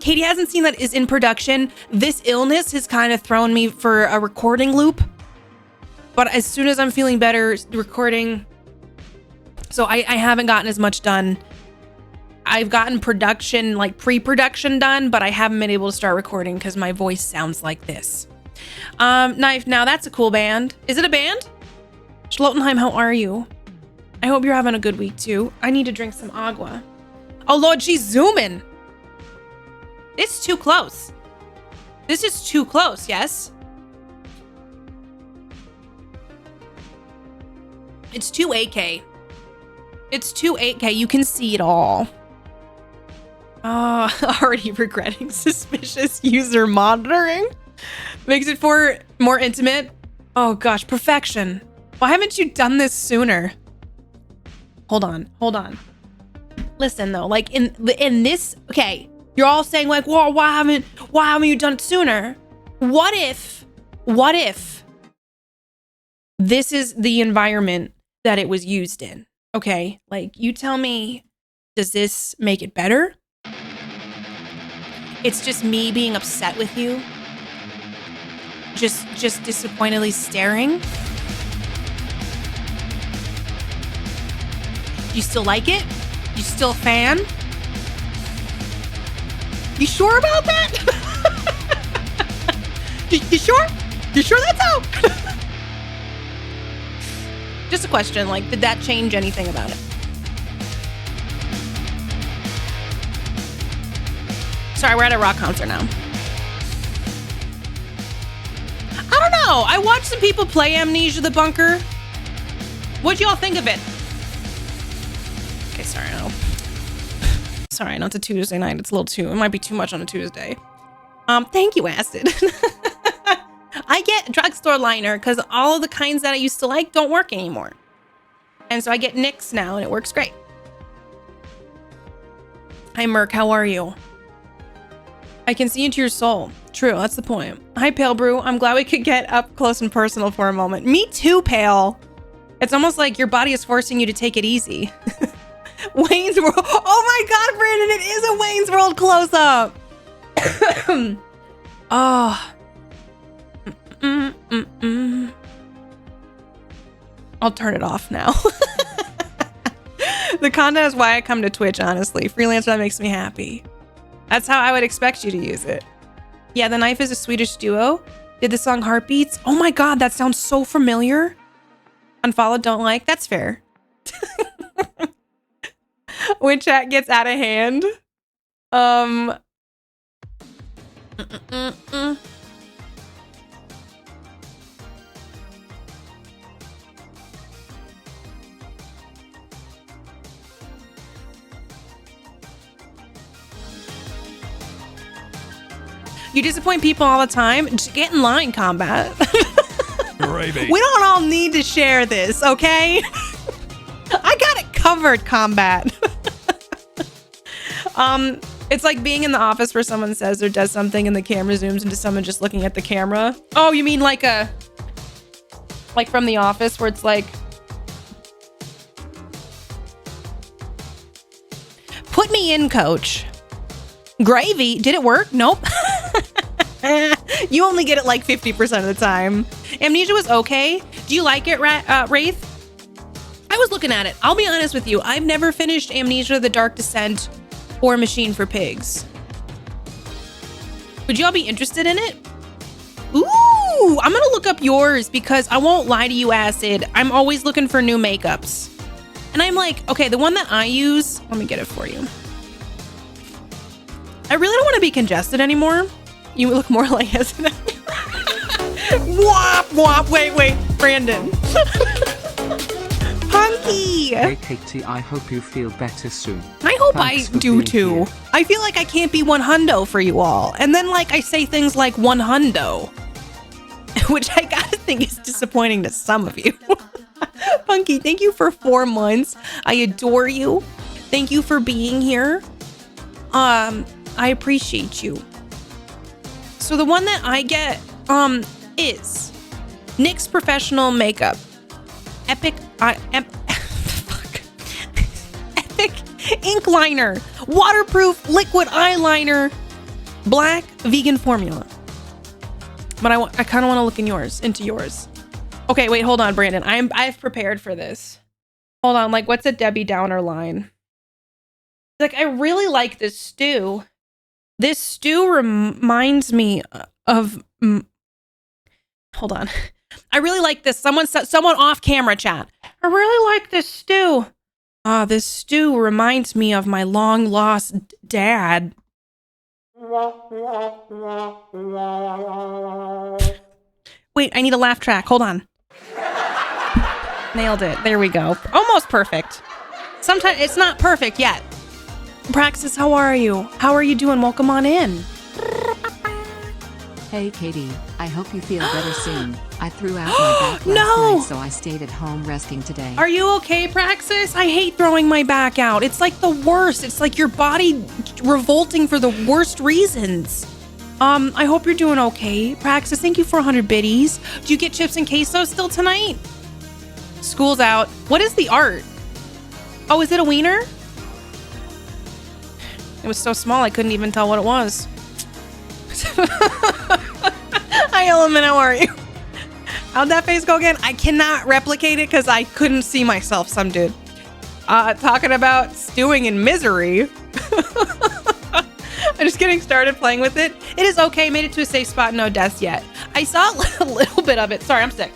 Katie hasn't seen that is in production. This illness has kind of thrown me for a recording loop. But as soon as I'm feeling better recording, so I haven't gotten as much done. I've gotten production, like pre-production done, but I haven't been able to start recording because my voice sounds like this. Knife, now that's a cool band. Is it a band? Schlotenheim, how are you? I hope you're having a good week too. I need to drink some agua. Oh Lord, she's zooming. It's too close. This is too close, yes? It's too 8K. It's too 8K. You can see it all. Already regretting suspicious user monitoring. Makes it for more intimate. Oh gosh, perfection. Why haven't you done this sooner? Hold on. Listen though, like in this, okay, you're all saying like, well, why haven't you done it sooner? What if this is the environment that it was used in? Okay, like you tell me, does this make it better? It's just me being upset with you. Just disappointedly staring. You still like it? You still a fan? You sure about that? You sure? You sure that's out? Just a question, like, did that change anything about it? Sorry, we're at a rock concert now. I don't know. I watched some people play Amnesia the Bunker. What'd y'all think of it? Okay, sorry, I know it's a Tuesday night. It's a little too, it might be too much on a Tuesday. Thank you, Acid. I get drugstore liner because all of the kinds that I used to like don't work anymore. And so I get NYX now and it works great. Hi, Merc, how are you? I can see into your soul. True, that's the point. Hi, Pale Brew. I'm glad we could get up close and personal for a moment. Me too, Pale. It's almost like your body is forcing you to take it easy. Wayne's World. Oh my God, Brandon, it is a Wayne's World close-up. Oh. I'll turn it off now. The content is why I come to Twitch, honestly. Freelancer, that makes me happy. That's how I would expect you to use it. Yeah, The Knife is a Swedish duo. Did the song Heartbeats? Oh my God, that sounds so familiar. Unfollowed, don't like. That's fair. When chat gets out of hand. You disappoint people all the time. Just get in line, Combat. Gravy. We don't all need to share this, okay? I got it covered, Combat. It's like being in the office where someone says or does something and the camera zooms into someone just looking at the camera. Oh, you mean like from The Office where it's like, put me in, coach. Gravy. Did it work? Nope. You only get it like 50% of the time. Amnesia was okay. Do you like it, Wraith? I was looking at it. I'll be honest with you. I've never finished Amnesia: The Dark Descent or Machine for Pigs. Would y'all be interested in it? Ooh, I'm gonna look up yours because I won't lie to you, Acid. I'm always looking for new makeups. And I'm like, okay, the one that I use, let me get it for you. I really don't want to be congested anymore. You look more like Acid. Wop, wop, wait, Brandon. Punky. Hey Katie, I hope you feel better soon. I hope Thanks I for do being too. here. I feel like I can't be one hundo for you all. And then like I say things like one hundo, which I gotta think is disappointing to some of you. Punky, thank you for 4 months. I adore you. Thank you for being here. I appreciate you. So the one that I get is NYX Professional Makeup. Epic ink liner, waterproof liquid eyeliner, black vegan formula. But I kind of want to look into yours. Okay, wait, hold on, Brandon. I've prepared for this. Hold on, like what's a Debbie Downer line? Like I really like this stew. This stew reminds me of. Hold on. I really like this. Someone off camera chat. I really like this stew. This stew reminds me of my long lost dad. Wait, I need a laugh track. Hold on. Nailed it. There we go. Almost perfect. Sometimes it's not perfect yet. Praxis, how are you? How are you doing? Welcome on in. Hey Katie, I hope you feel better soon. I threw out my back last night, so I stayed at home resting today. Are you okay, Praxis? I hate throwing my back out. It's like the worst. It's like your body revolting for the worst reasons. I hope you're doing okay. Praxis, thank you for 100 biddies. Do you get chips and queso still tonight? School's out. What is the art? Oh, is it a wiener? It was so small I couldn't even tell what it was. Hi, Element, how are you? How'd that face go again? I cannot replicate it because I couldn't see myself, some dude. Talking about stewing in misery. I'm just getting started playing with it. It is okay, made it to a safe spot, no deaths yet. I saw a little bit of it. Sorry, I'm sick.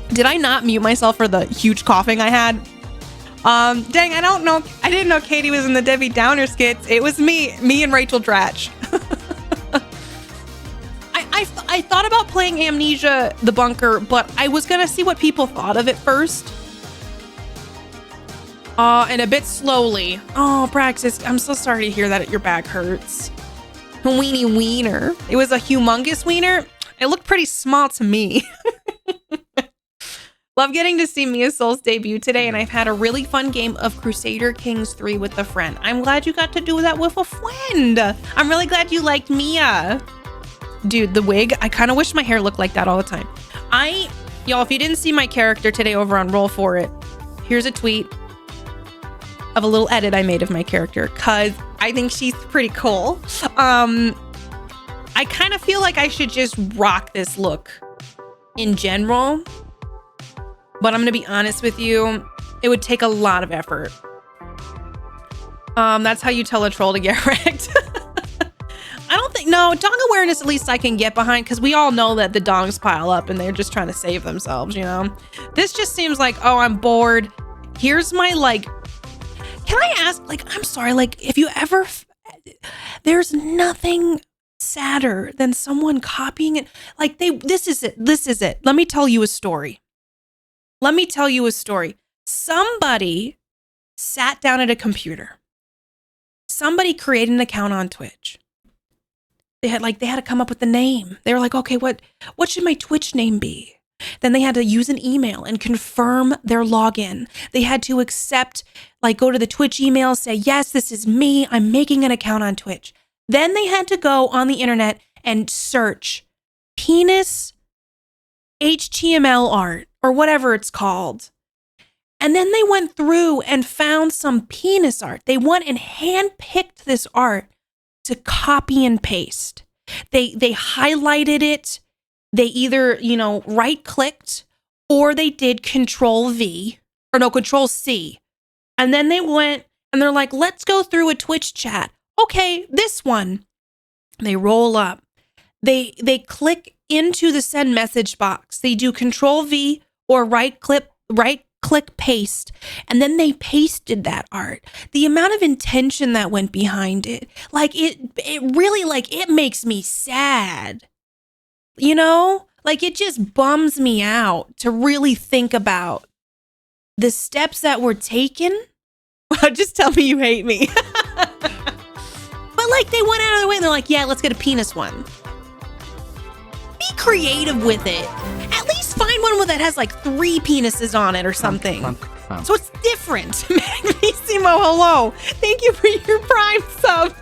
Did I not mute myself for the huge coughing I had? Dang, I don't know. I didn't know Katie was in the Debbie Downer skits. It was me and Rachel Dratch. I thought about playing Amnesia: The Bunker, but I was gonna see what people thought of it first. And a bit slowly. Oh, Praxis, I'm so sorry to hear that your back hurts. Weenie wiener. It was a humongous wiener. It looked pretty small to me. Love getting to see Mia Soul's debut today, and I've had a really fun game of Crusader Kings 3 with a friend. I'm glad you got to do that with a friend. I'm really glad you liked Mia. Dude, the wig, I kind of wish my hair looked like that all the time. Y'all, if you didn't see my character today over on Roll For It, here's a tweet of a little edit I made of my character, because I think she's pretty cool. I kind of feel like I should just rock this look in general. But I'm going to be honest with you, it would take a lot of effort. That's how you tell a troll to get wrecked. No, dong awareness at least I can get behind, because we all know that the dongs pile up and they're just trying to save themselves, you know? This just seems like, oh, I'm bored. Here's my, can I ask, I'm sorry, if you ever, there's nothing sadder than someone copying it. This is it. Let me tell you a story. Somebody sat down at a computer. Somebody created an account on Twitch. They had to come up with the name. They were like, okay, what should my Twitch name be? Then they had to use an email and confirm their login. They had to accept, like go to the Twitch email, say, yes, this is me. I'm making an account on Twitch. Then they had to go on the internet and search penis HTML art or whatever it's called. And then they went through and found some penis art. They went and handpicked this art to copy and paste. They highlighted it. They either, right clicked or they did Control C. And then they went and they're like, let's go through a Twitch chat. Okay, this one. They roll up. They click into the send message box. They do Control V or right click paste, and then they pasted that art. The amount of intention that went behind it, like it really, like, it makes me sad. Like, it just bums me out to really think about the steps that were taken. Just tell me you hate me. But like, they went out of their way and they're like, yeah, let's get a penis one. Be creative with it. At least find one that has like 3 penises on it or something. So it's different. Magnissimo, hello. Thank you for your Prime sub.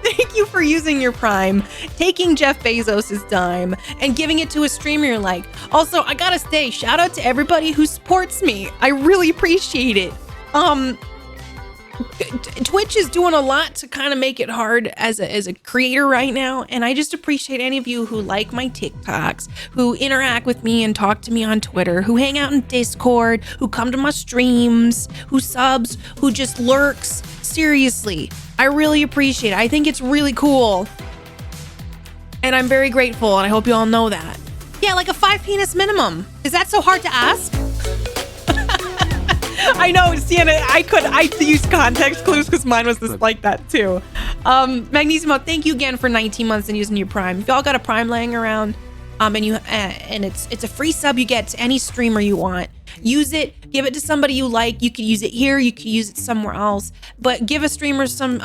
Thank you for using your Prime, taking Jeff Bezos' dime, and giving it to a streamer you like. Also, I gotta say, shout out to everybody who supports me. I really appreciate it. Twitch is doing a lot to kind of make it hard as a creator right now, and I just appreciate any of you who like my TikToks, who interact with me and talk to me on Twitter, who hang out in Discord, who come to my streams, who subs, who just lurks. Seriously, I really appreciate it. I think it's really cool, and I'm very grateful, and I hope you all know that. Yeah, like a 5 penis minimum. Is that so hard to ask? I know, Sienna, I used context clues because mine was just like that too. Magnissimo, thank you again for 19 months and using your Prime. If y'all got a Prime laying around, and it's a free sub you get to any streamer you want. Use it, give it to somebody you like. You could use it here, you could use it somewhere else, but give a streamer some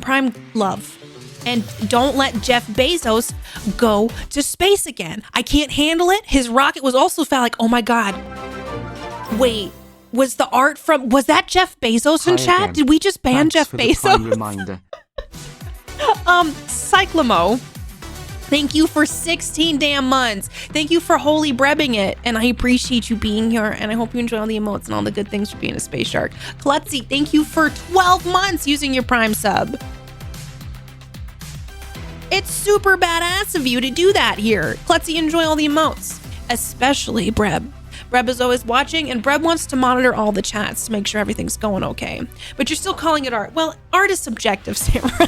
Prime love. And don't let Jeff Bezos go to space again. I can't handle it. His rocket was also phallic. Oh my God. Wait. Was the art was that Jeff Bezos in chat? Again. Did we just ban Thanks Jeff for the fun Bezos? reminder. Cyclamo, thank you for 16 damn months. Thank you for holy brebbing it. And I appreciate you being here. And I hope you enjoy all the emotes and all the good things for being a space shark. Klutzy, thank you for 12 months using your Prime sub. It's super badass of you to do that here. Klutzy, enjoy all the emotes, especially Breb. Breb is always watching, and Breb wants to monitor all the chats to make sure everything's going okay. But you're still calling it art. Well, art is subjective, Samurai.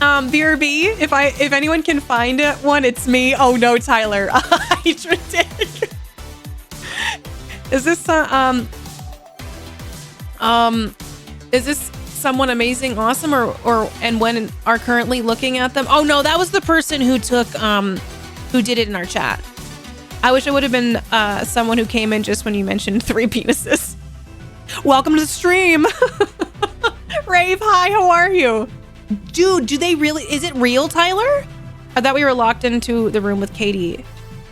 BRB, if anyone can find one, it's me. Oh no, Tyler. Is this someone amazing, awesome, or when are currently looking at them? Oh no, that was the person who took who did it in our chat. I wish it would have been someone who came in just when you mentioned 3 penises. Welcome to the stream. Rave, hi, how are you? Dude, do they really, is it real, Tyler? I thought we were locked into the room with Katie.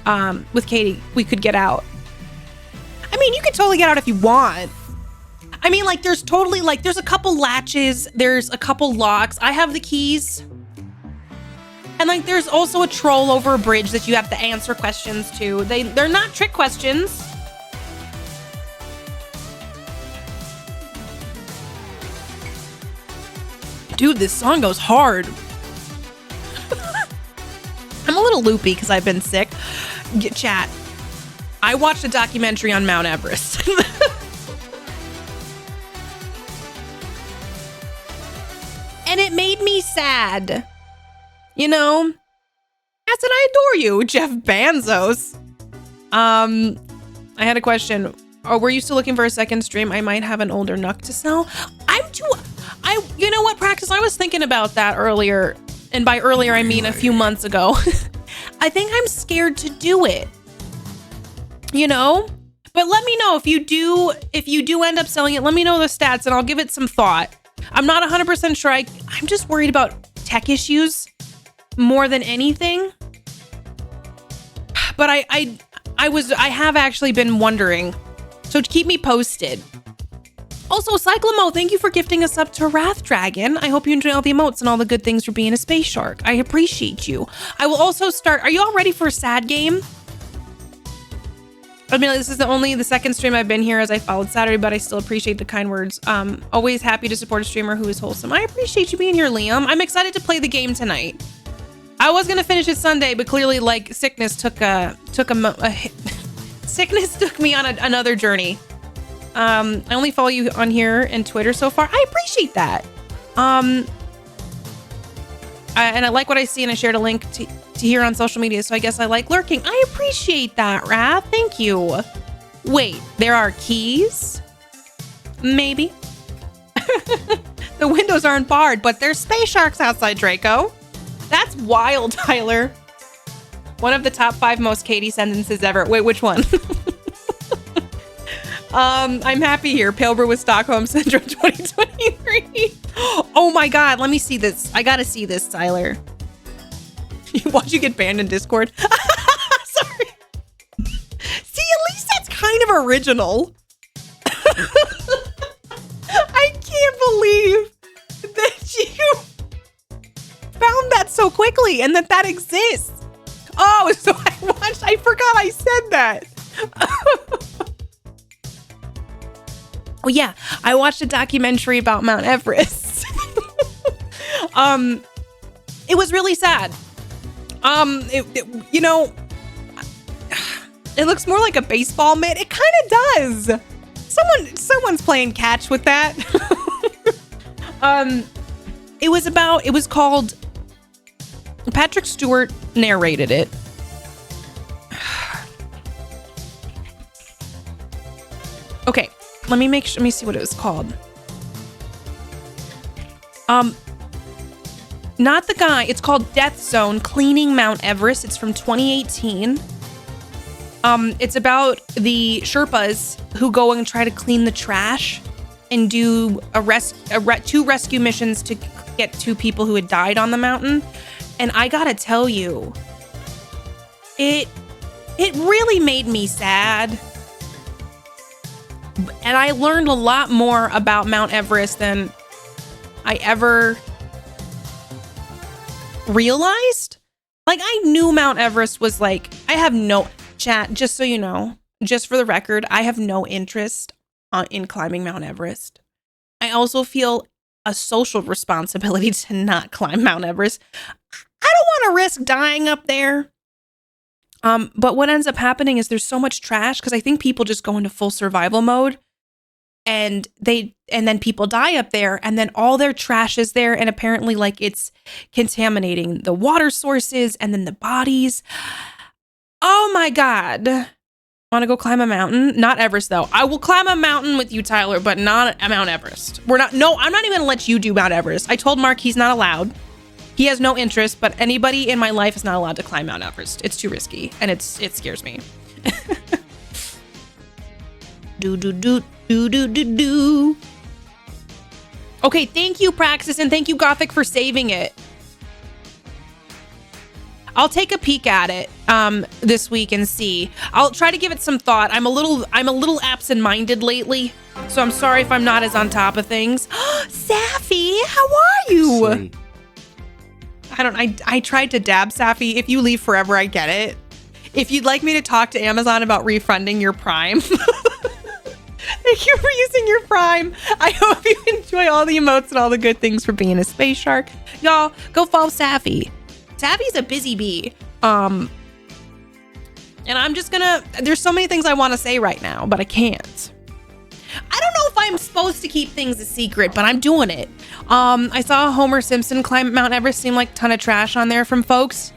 We could get out. I mean, you can totally get out if you want. I mean, like, there's a couple latches, there's a couple locks. I have the keys. And like, there's also a troll over a bridge that you have to answer questions to. They're not trick questions. Dude, this song goes hard. I'm a little loopy because I've been sick. Chat. I watched a documentary on Mount Everest. And it made me sad. You know, I said, I adore you, Jeff Bezos. I had a question. Oh, were you still looking for a second stream? I might have an older Nuck to sell. You know what, Practice? I was thinking about that earlier. And by earlier, I mean a few months ago. I think I'm scared to do it. You know? But let me know if you do end up selling it. Let me know the stats and I'll give it some thought. I'm not 100% sure. I'm just worried about tech issues. more than anything. But I have actually been wondering. So to keep me posted. Also, Cyclamo, thank you for gifting us up to Wrath Dragon. I hope you enjoy all the emotes and all the good things for being a space shark. I appreciate you. I will also start. Are you all ready for a sad game? I mean, this is the second stream I've been here as I followed Saturday, but I still appreciate the kind words. Always happy to support a streamer who is wholesome. I appreciate you being here, Liam. I'm excited to play the game tonight. I was gonna finish it Sunday, but clearly, like, sickness took sickness took me on another journey. I only follow you on here and Twitter so far. I appreciate that. And I like what I see, and I shared a link to here on social media, so I guess I like lurking. I appreciate that, Wrath. Thank you. Wait, there are keys? Maybe. The windows aren't barred, but there's space sharks outside, Draco. That's wild, Tyler. One of the top 5 most Katie sentences ever. Wait, which one? I'm happy here. Pale Brew with Stockholm Syndrome 2023. Oh my God, let me see this. I gotta see this, Tyler. Watch you get banned in Discord. Sorry. See, at least that's kind of original. I can't believe that you found that so quickly and that exists. Oh, so I forgot I said that. Oh yeah, I watched a documentary about Mount Everest. It was really sad. You know, it looks more like a baseball mitt. It kind of does. Someone's playing catch with that. It was called, Patrick Stewart narrated it. Okay, let me see what it was called. Not the guy. It's called Death Zone: Cleaning Mount Everest. It's from 2018. It's about the Sherpas who go and try to clean the trash and do two rescue missions to get 2 people who had died on the mountain. And I gotta tell you, it really made me sad. And I learned a lot more about Mount Everest than I ever realized. Like, I knew Mount Everest was like, I have no chat, just so you know, just for the record, I have no interest in climbing Mount Everest. I also feel a social responsibility to not climb Mount Everest. I don't want to risk dying up there. But what ends up happening is there's so much trash, because I think people just go into full survival mode, and then people die up there, and then all their trash is there, and apparently, like, it's contaminating the water sources and then the bodies. Oh my God. Want to go climb a mountain? Not Everest, though. I will climb a mountain with you, Tyler, but not a Mount Everest. I'm not even gonna let you do Mount Everest. I told Mark he's not allowed. He has no interest, but anybody in my life is not allowed to climb Mount Everest. It's too risky, and it scares me. Do. Okay, thank you, Praxis, and thank you, Gothic, for saving it. I'll take a peek at it this week and see. I'll try to give it some thought. I'm a little absent-minded lately, so I'm sorry if I'm not as on top of things. Safi, how are you? Sweet. I tried to dab Safi. If you leave forever, I get it. If you'd like me to talk to Amazon about refunding your Prime. Thank you for using your Prime. I hope you enjoy all the emotes and all the good things for being a space shark. Y'all, go follow Safi. Safi's a busy bee. And I'm just there's so many things I want to say right now, but I can't. I don't know if I'm supposed to keep things a secret, but I'm doing it. I saw Homer Simpson climb Mount Everest. Seemed like a ton of trash on there from folks.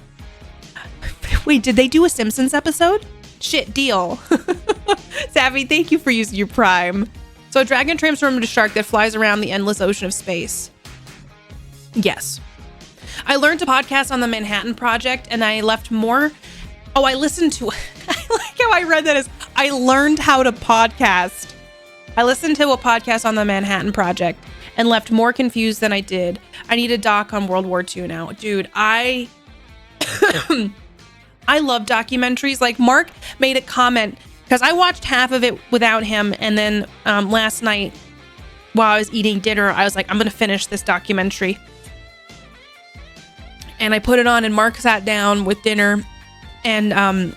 Wait, did they do a Simpsons episode? Shit, deal. Savvy, thank you for using your Prime. So a dragon transformed into a shark that flies around the endless ocean of space. Yes. I learned to podcast on the Manhattan Project, and I left more. Oh, I listened to. I like how I read that as I learned how to podcast. I listened to a podcast on the Manhattan Project and left more confused than I did. I need a doc on World War II now. Dude, I I love documentaries. Like Mark made a comment because I watched half of it without him. And then last night while I was eating dinner, I was like, I'm going to finish this documentary. And I put it on and Mark sat down with dinner and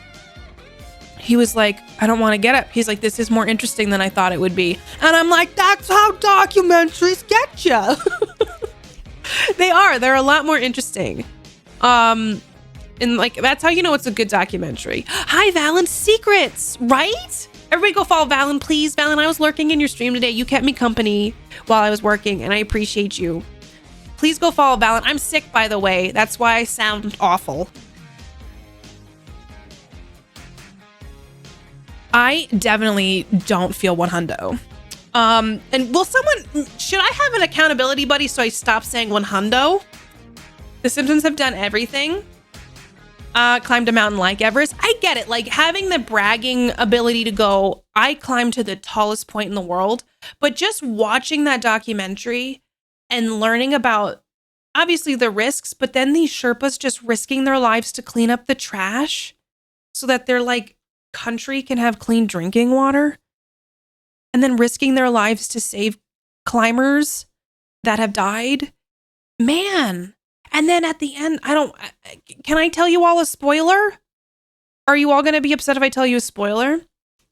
he was like, I don't want to get up. He's like, this is more interesting than I thought it would be. And I'm like, that's how documentaries get you. They're a lot more interesting. And like, that's how you know it's a good documentary. Hi, Valen Secrets, right? Everybody go follow Valen, please. Valen, I was lurking in your stream today. You kept me company while I was working, and I appreciate you. Please go follow Valen. I'm sick, by the way. That's why I sound awful. I definitely don't feel 100. And will someone, should I have an accountability buddy so I stop saying 100? The Simpsons have done everything. Climbed a mountain like Everest. I get it. Like having the bragging ability to go, I climbed to the tallest point in the world. But just watching that documentary and learning about obviously the risks, but then these Sherpas just risking their lives to clean up the trash so that their like country can have clean drinking water. And then risking their lives to save climbers that have died. Man. And then at the end, can I tell you all a spoiler? Are you all going to be upset if I tell you a spoiler?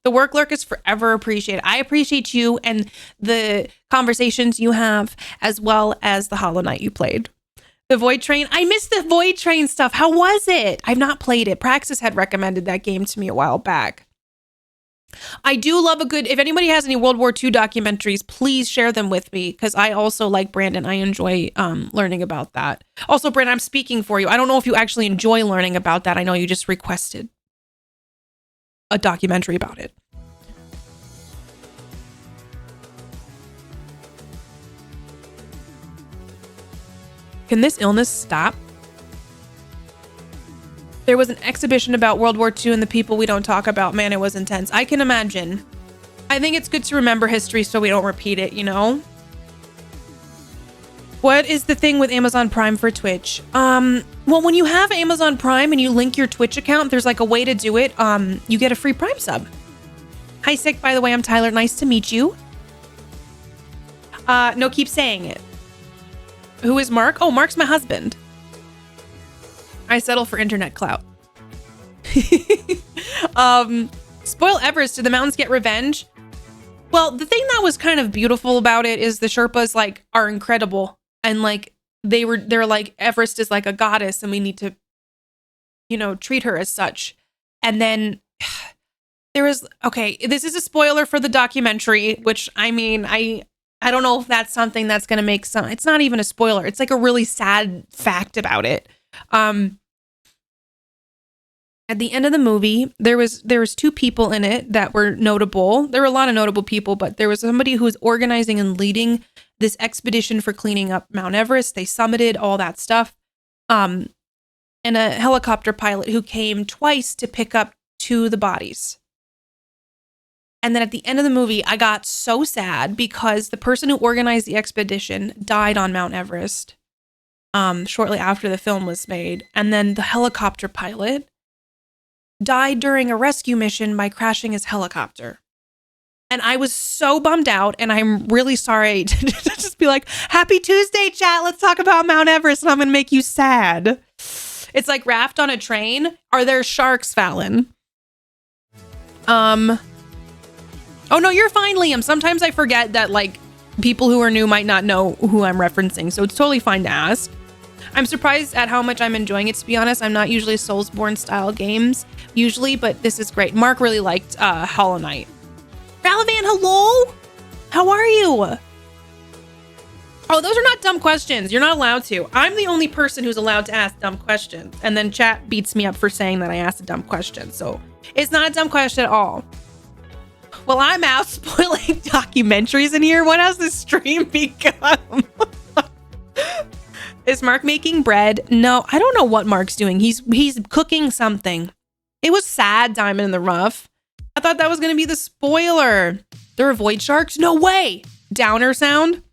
The work lurk is forever appreciated. I appreciate you and the conversations you have, as well as the Hollow Knight you played. The Void Train, I missed the Void Train stuff. How was it? I've not played it. Praxis had recommended that game to me a while back. I do love if anybody has any World War II documentaries, please share them with me because I also, like Brandon, I enjoy learning about that. Also, Brandon, I'm speaking for you. I don't know if you actually enjoy learning about that. I know you just requested a documentary about it. Can this illness stop? There was an exhibition about World War II and the people we don't talk about. Man, it was intense. I can imagine. I think it's good to remember history so we don't repeat it, you know? What is the thing with Amazon Prime for Twitch? Well, when you have Amazon Prime and you link your Twitch account, there's like a way to do it. You get a free Prime sub. Hi, Sick. By the way, I'm Tyler. Nice to meet you. No, keep saying it. Who is Mark? Oh, Mark's my husband. I settle for internet clout. Spoil Everest. Did the mountains get revenge? Well, the thing that was kind of beautiful about it is the Sherpas like are incredible. And like they're like, Everest is like a goddess and we need to, treat her as such. And then this is a spoiler for the documentary, which I mean, I don't know if that's something that's going to make it's not even a spoiler. It's like a really sad fact about it. At the end of the movie, there was two people in it that were notable. There were a lot of notable people, but there was somebody who was organizing and leading this expedition for cleaning up Mount Everest. They summited all that stuff. And a helicopter pilot who came twice to pick up two of the bodies. And then at the end of the movie, I got so sad because the person who organized the expedition died on Mount Everest shortly after the film was made. And then the helicopter pilot died during a rescue mission by crashing his helicopter. And I was so bummed out, and I'm really sorry to just be like, happy Tuesday, chat. Let's talk about Mount Everest, and I'm going to make you sad. It's like Raft on a Train. Are there sharks, Fallon? Oh, no, you're fine, Liam. Sometimes I forget that, like, people who are new might not know who I'm referencing, so it's totally fine to ask. I'm surprised at how much I'm enjoying it, to be honest. I'm not usually Soulsborne style games, but this is great. Mark really liked Hollow Knight. Ralavan, hello? How are you? Oh, those are not dumb questions. You're not allowed to. I'm the only person who's allowed to ask dumb questions. And then chat beats me up for saying that I asked a dumb question. So it's not a dumb question at all. Well, I'm out spoiling documentaries in here. What has this stream become? Is Mark making bread? No, I don't know what Mark's doing. He's cooking something. It was sad, Diamond in the Rough. I thought that was going to be the spoiler. There are void sharks? No way. Downer sound.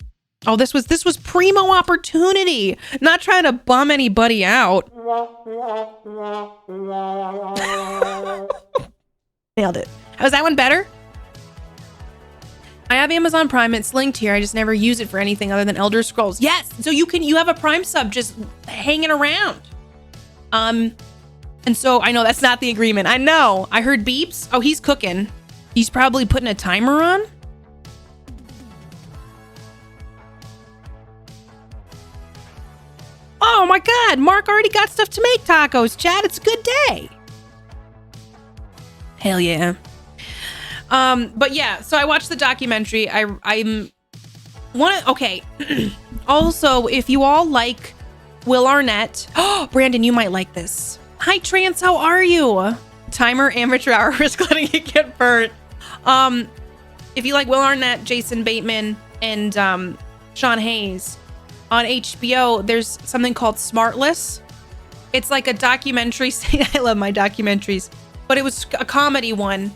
Oh, this was primo opportunity. Not trying to bum anybody out. Nailed it. Was that one better? I have Amazon Prime. It's linked here. I just never use it for anything other than Elder Scrolls. Yes. So you have a Prime sub just hanging around. And so I know that's not the agreement. I know. I heard beeps. Oh, he's cooking. He's probably putting a timer on. Oh my God. Mark already got stuff to make tacos, Chad. It's a good day. Hell yeah. But yeah, so I watched the documentary. Okay. Also, if you all like Will Arnett, Brandon, you might like this. Hi, Trance, how are you? Timer, amateur hour, risk letting it get burnt. If you like Will Arnett, Jason Bateman, and Sean Hayes, on HBO, there's something called Smartless. It's like a documentary. I love my documentaries, but it was a comedy one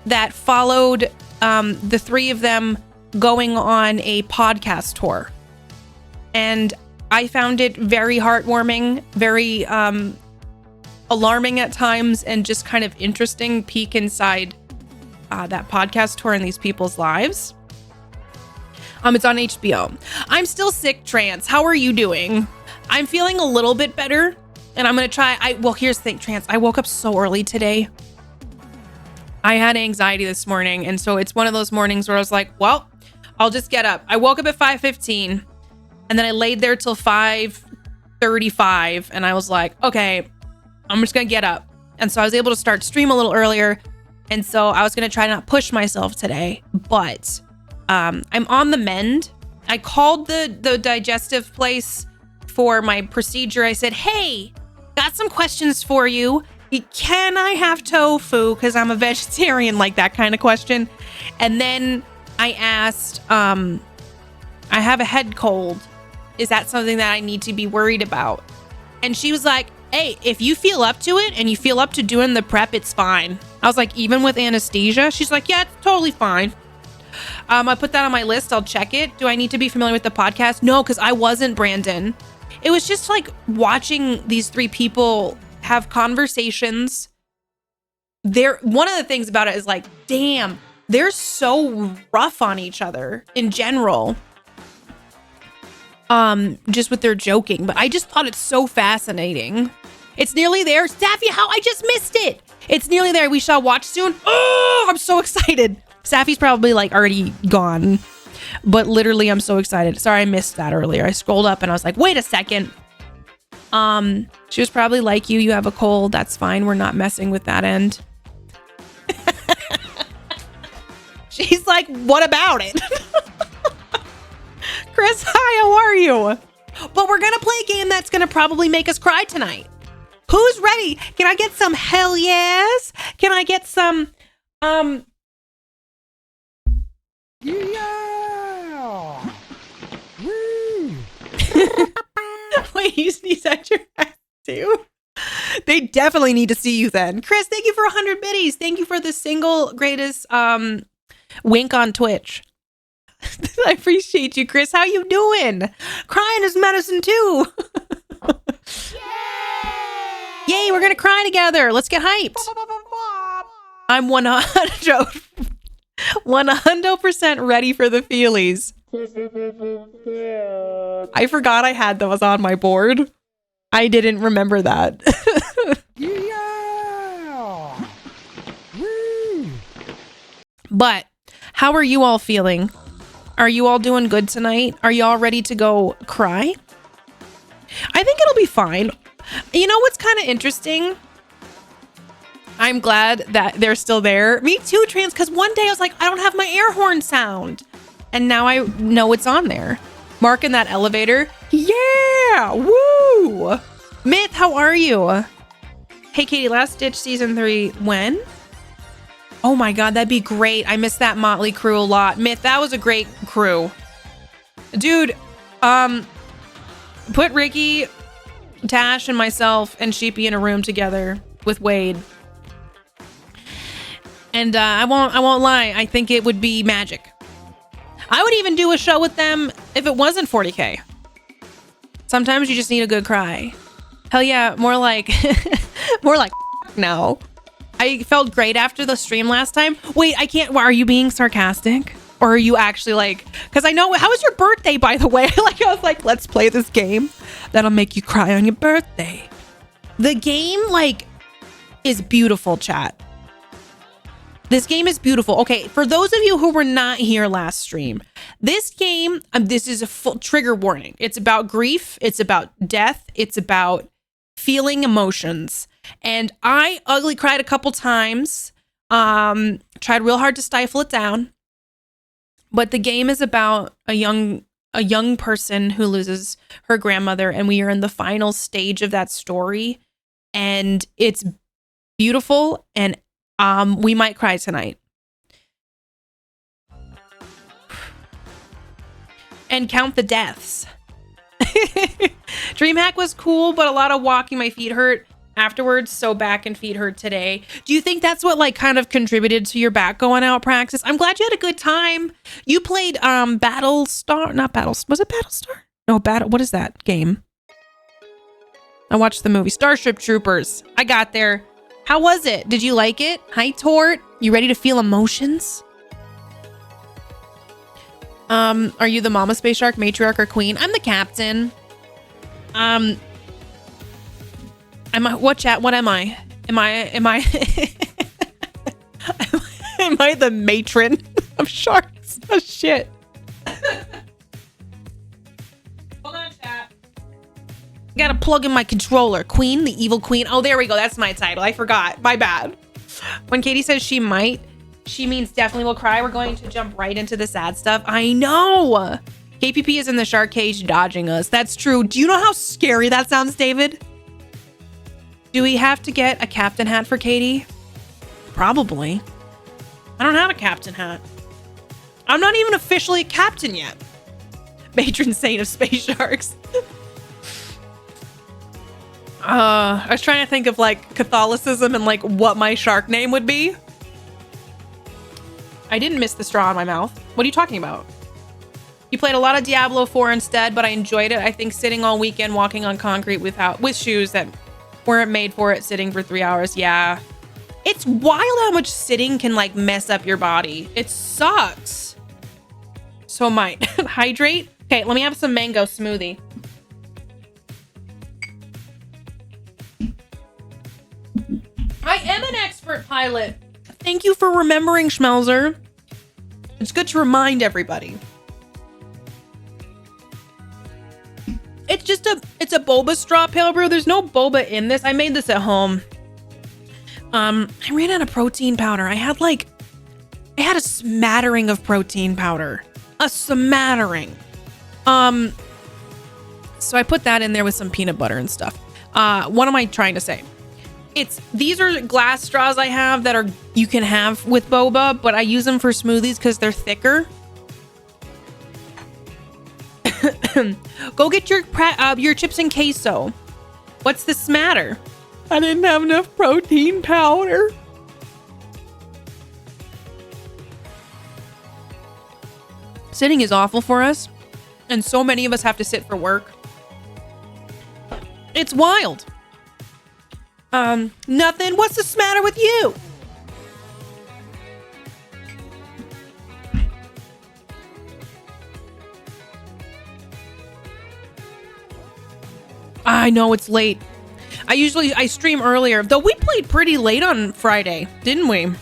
that followed the three of them going on a podcast tour. And I found it very heartwarming, very alarming at times, and just kind of interesting peek inside that podcast tour and these people's lives. It's on HBO. I'm still sick, Trance. How are you doing? I'm feeling a little bit better, and I'm going to try. Well, here's the thing, Trance. I woke up so early today. I had anxiety this morning, and so it's one of those mornings where I was like, well, I'll just get up. I woke up at 5:15, and then I laid there till 5:35, and I was like, okay, I'm just going to get up. And so I was able to start stream a little earlier, and so I was going to try not push myself today, but I'm on the mend. I called the digestive place for my procedure. I said, hey, got some questions for you. Can I have tofu? Because I'm a vegetarian, like that kind of question. And then I asked, I have a head cold. Is that something that I need to be worried about? And she was like, hey, if you feel up to it and you feel up to doing the prep, it's fine. I was like, even with anesthesia? She's like, yeah, it's totally fine. I put that on my list. I'll check it. Do I need to be familiar with the podcast? No, because I wasn't, Brandon. It was just like watching these three people have conversations. One of the things about it is like, damn, they're so rough on each other in general. Just with their joking, but I just thought it's so fascinating. It's nearly there. Staffy, how I just missed it. It's nearly there. We shall watch soon. Oh, I'm so excited. Staffy's probably like already gone, but literally I'm so excited. Sorry, I missed that earlier. I scrolled up and I was like, wait a second. She was probably like you have a cold. That's fine. We're not messing with that end. She's like, what about it? Chris, hi, how are you? But we're going to play a game that's going to probably make us cry tonight. Who's ready? Can I get some hell yes? Can I get some, Yeah! Woo! Wait, you sneeze at your ass too? They definitely need to see you then. Chris, thank you for 100 biddies. Thank you for the single greatest wink on Twitch. I appreciate you, Chris. How you doing? Crying is medicine too. Yay, we're gonna cry together. Let's get hyped. I'm 100% ready for the feelies. I forgot I had those on my board. I didn't remember that. Yeah! Woo! But how are you all feeling? Are you all doing good tonight? Are you all ready to go cry? I think it'll be fine. You know what's kind of interesting? I'm glad that they're still there. Me too, Trans, because one day I was like, I don't have my air horn sound. And now I know it's on there. Mark in that elevator. Yeah! Woo! Myth, how are you? Hey, Katie, Last Ditch Season 3, when? Oh my God, that'd be great. I miss that Motley crew a lot. Myth, that was a great crew. Dude, put Ricky, Tash, and myself and Sheepy in a room together with Wade. And I won't lie, I think it would be magic. I would even do a show with them if it wasn't 40K. Sometimes you just need a good cry. Hell yeah, more like more like no. I felt great after the stream last time. Wait, I can't. Are you being sarcastic? Or are you actually like, because I know, how was your birthday, by the way? Like, I was like, let's play this game that'll make you cry on your birthday. The game, like, is beautiful, chat. This game is beautiful. Okay, for those of you who were not here last stream, this game, this is a full trigger warning. It's about grief. It's about death. It's about feeling emotions. And I ugly cried a couple times. Tried real hard to stifle it down. But the game is about a young person who loses her grandmother, and we are in the final stage of that story, and it's beautiful, and we might cry tonight. And count the deaths. DreamHack was cool, but a lot of walking. My feet hurt afterwards, so back and feet hurt today. Do you think that's what like kind of contributed to your back going out, Praxis? I'm glad you had a good time. You played Battlestar, not Battlestar. Was it Battlestar? No, what is that game? I watched the movie Starship Troopers. I got there. How was it? Did you like it? Hi, Tort. You ready to feel emotions? Are you the Mama Space Shark, matriarch, or queen? I'm the captain. What chat? What am I? Am I am I the matron of sharks? Oh shit. Hold on, chat. Gotta plug in my controller. Queen, the evil queen. Oh, there we go. That's my title. I forgot. My bad. When Katie says she might, she means definitely will cry. We're going to jump right into the sad stuff. I know. KPP is in the shark cage dodging us. That's true. Do you know how scary that sounds, David? Do we have to get a captain hat for Katie? Probably. I don't have a captain hat. I'm not even officially a captain yet. Matron saint of space sharks. I was trying to think of like Catholicism and like what my shark name would be. I didn't miss the straw in my mouth. What are you talking about? You played a lot of Diablo 4 instead, but I enjoyed it. I think sitting all weekend walking on concrete with shoes that weren't made for it, sitting for 3 hours. Yeah. It's wild how much sitting can like mess up your body. It sucks. So might hydrate. Okay, let me have some mango smoothie. I am an expert pilot. Thank you for remembering, Schmelzer. It's good to remind everybody. It's a boba straw pale brew. There's no boba in this. I made this at home. I ran out of protein powder. I had a smattering of protein powder. A smattering. So I put that in there with some peanut butter and stuff. What am I trying to say? These are glass straws I have that you can have with boba, but I use them for smoothies because they're thicker. Go get your chips and queso. What's this matter? I didn't have enough protein powder. Sitting is awful for us, and so many of us have to sit for work. It's wild. Nothing. What's the matter with you? I know it's late. I stream earlier, though we played pretty late on Friday, didn't we?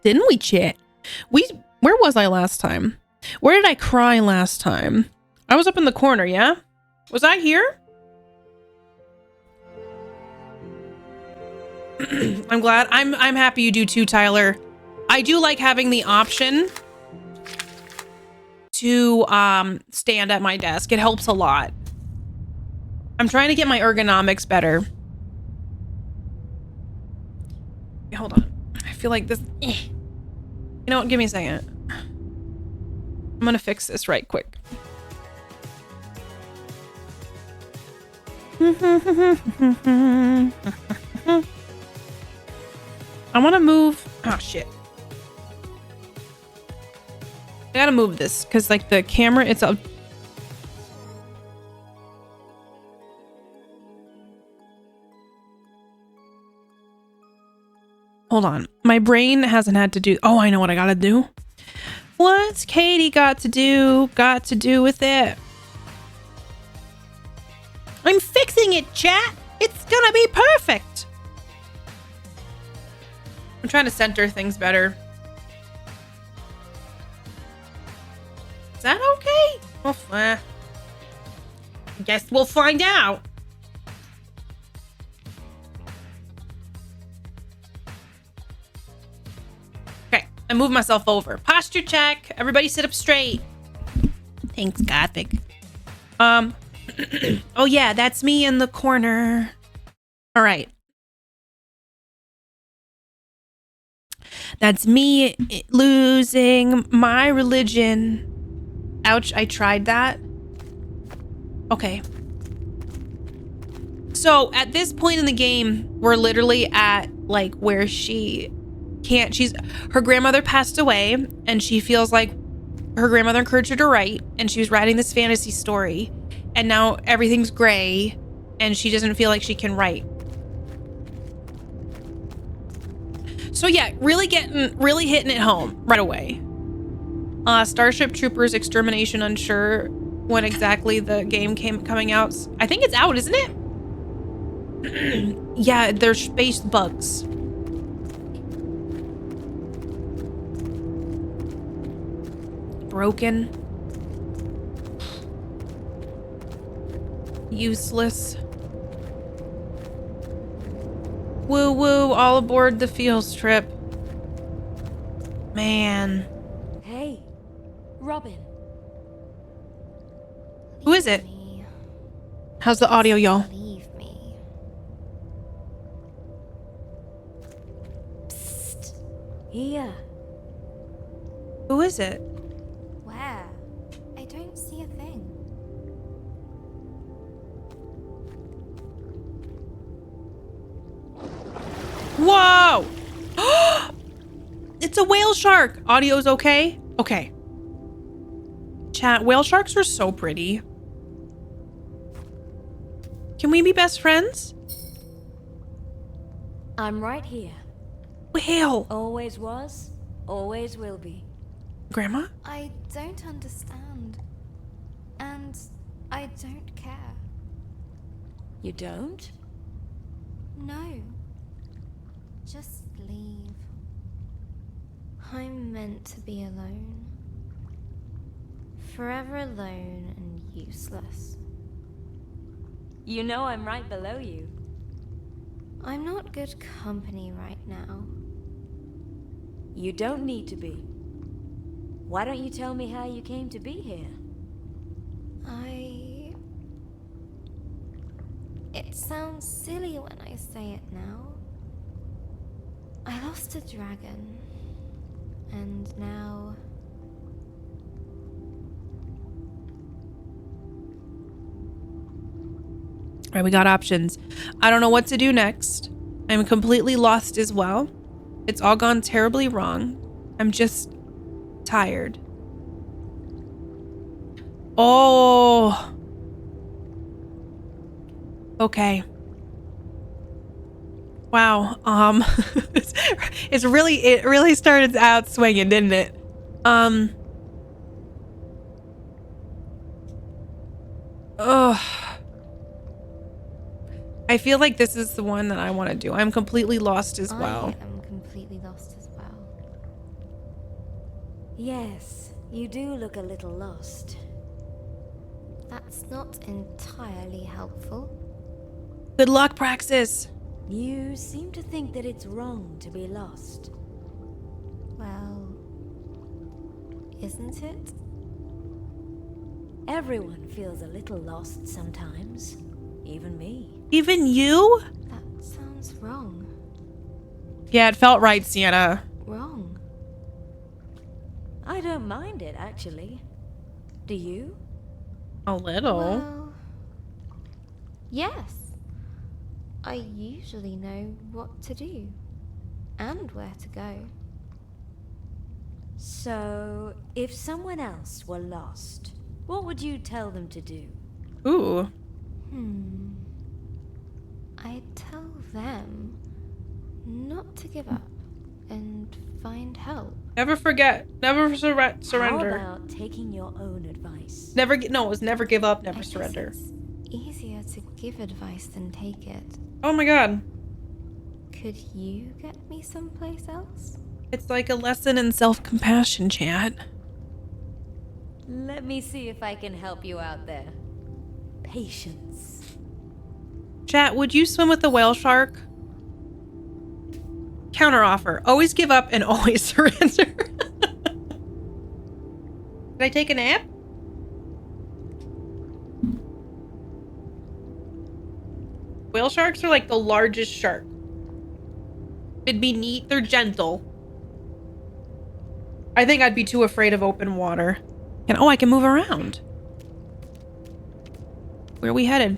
Didn't we, Chit? Where was I last time? Where did I cry last time? I was up in the corner, yeah? Was I here? I'm glad. I'm happy you do too, Tyler. I do like having the option to stand at my desk. It helps a lot. I'm trying to get my ergonomics better. Okay, hold on. I feel like this. You know what? Give me a second. I'm gonna fix this right quick. I want to move. Oh shit. I gotta move this because like the camera, it's a. Hold on. My brain hasn't had to do. Oh, I know what I gotta do. What's Katie got to do with it? I'm fixing it, chat. It's gonna be perfect. I'm trying to center things better. Is that okay? Well, I guess we'll find out. Okay, I moved myself over. Posture check. Everybody sit up straight. Thanks, Gothic. Oh yeah, that's me in the corner. All right. That's me losing my religion. Ouch, I tried that. Okay. So at this point in the game, we're literally at like where she can't, her grandmother passed away and she feels like her grandmother encouraged her to write and she was writing this fantasy story and now everything's gray and she doesn't feel like she can write. So yeah, really hitting it home right away. Starship Troopers Extermination unsure when exactly the game coming out. I think it's out, isn't it? Yeah, they're space bugs. Broken. Useless. Woo woo, all aboard the field trip. Man. Hey, Robin. Who is it? How's the audio, y'all? Leave me. Psst. Here. Who is it? Where? I don't see a thing. Whoa! It's a whale shark. Audio's okay? Okay. Chat, whale sharks are so pretty. Can we be best friends? I'm right here. Whale. Always was, always will be. Grandma? I don't understand. And I don't care. You don't? No. Just leave. I'm meant to be alone. Forever alone and useless. You know I'm right below you. I'm not good company right now. You don't need to be. Why don't you tell me how you came to be here? It sounds silly when I say it now. I lost a dragon. And now... All right, we got options. I don't know what to do next. I'm completely lost as well. It's all gone terribly wrong. I'm just tired. Oh. Okay. Wow. It really started out swinging, didn't it? Ugh. I feel like this is the one that I want to do. I'm completely lost as well. I am completely lost as well. Yes, you do look a little lost. That's not entirely helpful. Good luck, Praxis. You seem to think that it's wrong to be lost. Well, isn't it? Everyone feels a little lost sometimes. Even me. Even you? That sounds wrong. Yeah, it felt right, Sienna. Wrong. I don't mind it, actually. Do you? A little. Well, yes. I usually know what to do and where to go. So, if someone else were lost, what would you tell them to do? Ooh. I'd tell them not to give up and find help. Never forget. Never How surrender. about taking your own advice? No, it was never give up, I never guess surrender. it's easier to give advice than take it. Oh my god. Could you get me someplace else? It's like a lesson in self-compassion, chat. Let me see if I can help you out there. Patience. Chat, would you swim with the whale shark? Counteroffer. Always give up and always surrender. Did I take a nap? Whale sharks are like the largest shark. It'd be neat. They're gentle. I think I'd be too afraid of open water. And oh, I can move around. Where are we headed?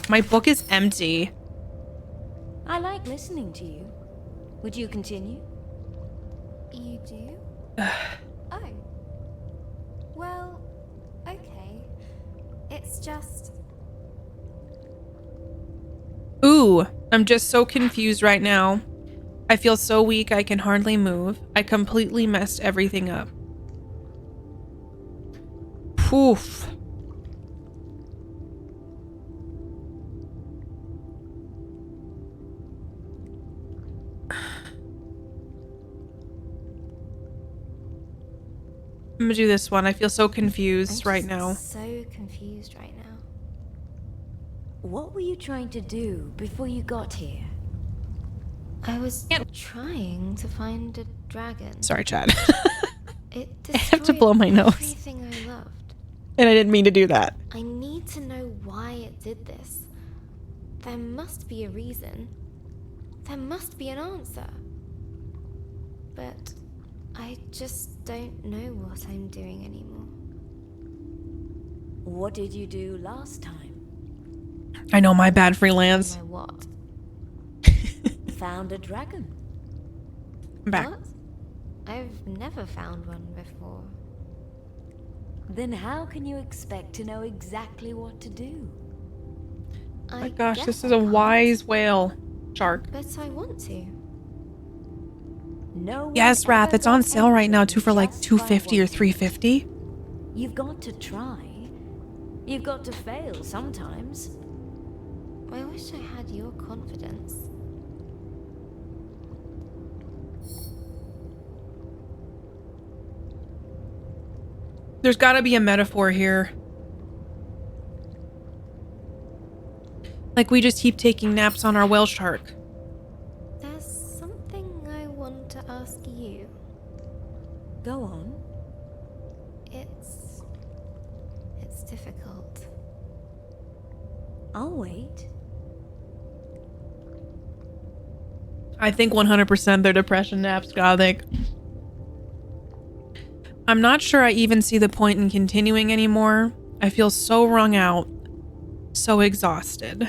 My book is empty. I like listening to you. Would you continue? You do? Oh. Well, okay. It's just... Ooh, I'm just so confused right now. I feel so weak I can hardly move. I completely messed everything up. Poof. I'm gonna do this one. I feel so confused right now. so confused right now. What were you trying to do before you got here? I was trying to find a dragon. Sorry, Chad. It I have to destroyed blow my nose. everything I loved. And I didn't mean to do that. I need to know why it did this. There must be a reason. There must be an answer. But I just don't know what I'm doing anymore. What did you do last time? I know, my bad, freelance. My what? Found a dragon. I'm back. What? I've never found one before. Then how can you expect to know exactly what to do? Oh my gosh, this is a wise whale shark. But I want to. No one Yes, Wrath, ever it's on got sale right now anything too for like just by $250 or wanting. $350. You've got to try. You've got to fail sometimes. I wish I had your confidence. There's gotta be a metaphor here. Like we just keep taking naps on our whale shark. There's something I want to ask you. Go on. It's difficult. I'll wait. I think 100% they're depression naps, Gothic. I'm not sure I even see the point in continuing anymore. I feel so wrung out, so exhausted.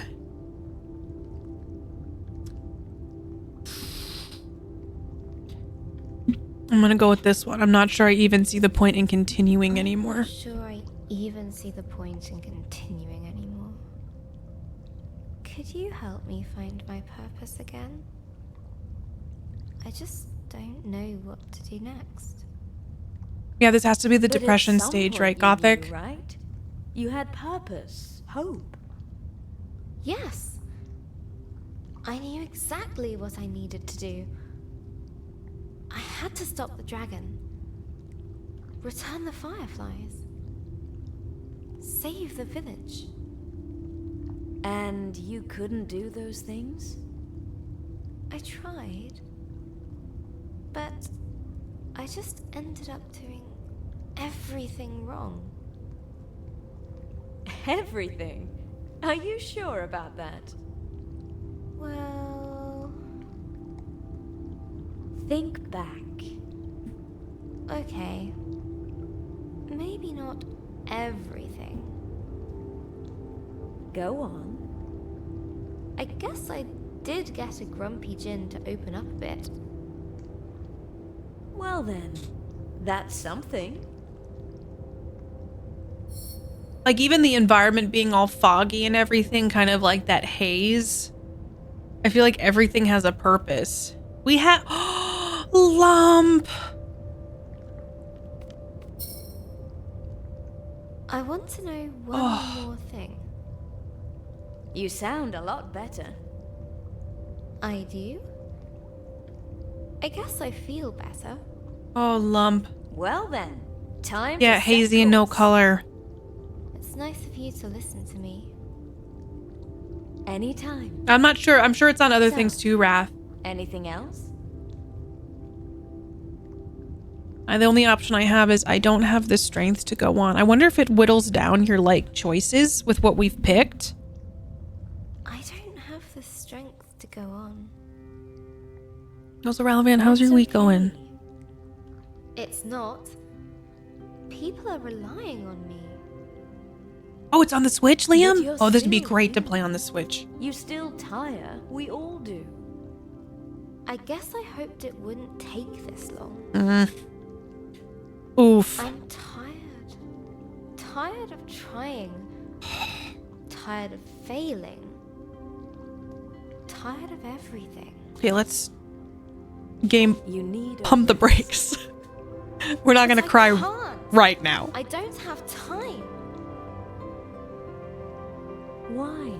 I'm gonna go with this one. I'm not sure I even see the point in continuing anymore. I'm not sure I even see the point in continuing anymore. Could you help me find my purpose again? I just don't know what to do next. Yeah, this has to be the But at depression some stage, point right, you knew, Gothic? right? You had purpose, hope. Yes. I knew exactly what I needed to do. I had to stop the dragon. Return the fireflies. Save the village. And you couldn't do those things? I tried. But I just ended up doing everything wrong. Everything? Are you sure about that? Well, Think back. okay. Maybe not everything. Go on. I guess I did get a grumpy Jinn to open up a bit. Well then, that's something. Like even the environment being all foggy and everything, kind of like that haze. I feel like everything has a purpose. We have lump. I want to know one more thing. You sound a lot better. I do? I guess I feel better. Oh, lump. Well then, time Yeah, to set hazy and no course. color. It's nice of you to listen to me. Anytime. I'm not sure. I'm sure it's on other So- things too, Wrath. Anything else? The only option I have is I don't have the strength to go on. I wonder if it whittles down your like choices with what we've picked. I don't have the strength to go on. How's irrelevant? How's your That's week okay. going? It's not. People are relying on me. Oh, it's on the Switch, But Liam? you're Oh, this would be still great to human. play on the Switch. You still tire. We all do. I guess I hoped it wouldn't take this long. Oof. I'm tired. Tired of trying. Tired of failing. Tired of everything. Okay, let's game You need a pump the brakes. We're not gonna But I cry can't. right now. I don't have time. Why?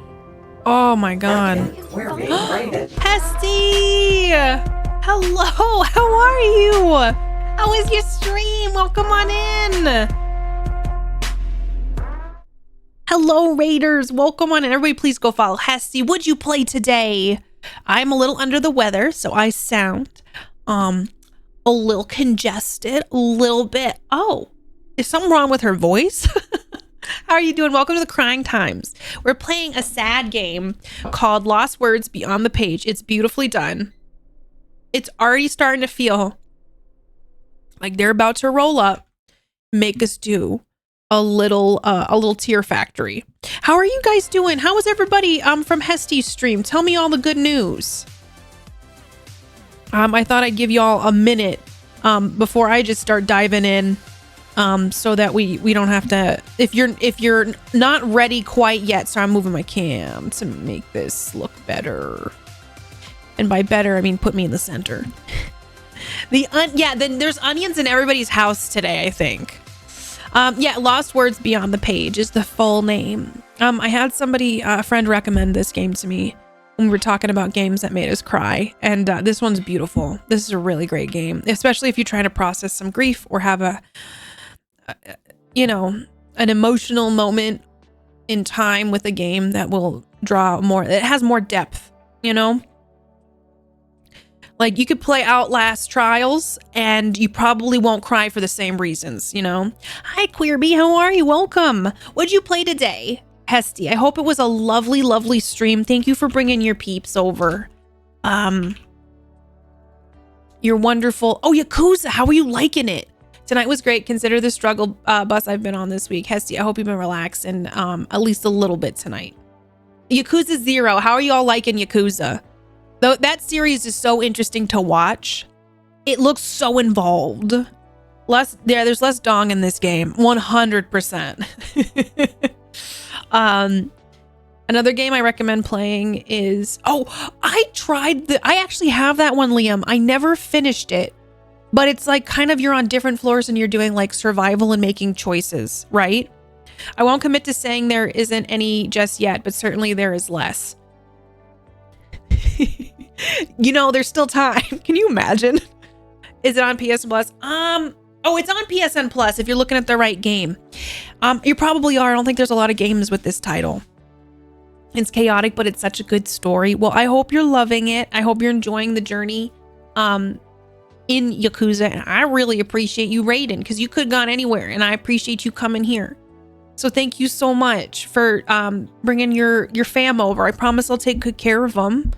Oh my god. We're being raided. Hesty! Hello, how are you? How is your stream? Welcome on in. Hello, Raiders. Welcome on in. Everybody, please go follow Hesty. What'd you play today? I'm a little under the weather, so I sound a little congested, a little bit. Oh, is something wrong with her voice? How are you doing? Welcome to the Crying Times. We're playing a sad game called Lost Words Beyond the Page. It's beautifully done. It's already starting to feel like they're about to roll up, make us do a little tear factory. How are you guys doing? How is everybody from Hesty's stream? Tell me all the good news. I thought I'd give y'all a minute before I just start diving in. So that we don't have to, if you're not ready quite yet, so I'm moving my cam to make this look better. And by better, I mean put me in the center. Then there's onions in everybody's house today, I think. Lost Words Beyond the Page is the full name. I had somebody, a friend, recommend this game to me when we were talking about games that made us cry, and this one's beautiful. This is a really great game, especially if you're trying to process some grief or have an emotional moment in time with a game that will draw more. It has more depth, Like you could play Outlast Trials and you probably won't cry for the same reasons, Hi, Queerbee. How are you? Welcome. What'd you play today, Hesty? I hope it was a lovely, lovely stream. Thank you for bringing your peeps over. You're wonderful. Oh, Yakuza. How are you liking it? Tonight was great. Consider the struggle bus I've been on this week. Hesty, I hope you've been relaxing at least a little bit tonight. Yakuza 0. How are you all liking Yakuza? Though that series is so interesting to watch. It looks so involved. There's less dong in this game. 100%. Another game I recommend playing is, I actually have that one, Liam. I never finished it. But it's like kind of you're on different floors and you're doing like survival and making choices, right? I won't commit to saying there isn't any just yet, but certainly there is less. There's still time. Can you imagine? Is it on PS Plus? It's on PSN Plus if you're looking at the right game. You probably are. I don't think there's a lot of games with this title. It's chaotic, but it's such a good story. Well, I hope you're loving it. I hope you're enjoying the journey. In Yakuza, and I really appreciate you raiding because you could have gone anywhere, and I appreciate you coming here. So thank you so much for bringing your fam over. I promise I'll take good care of them.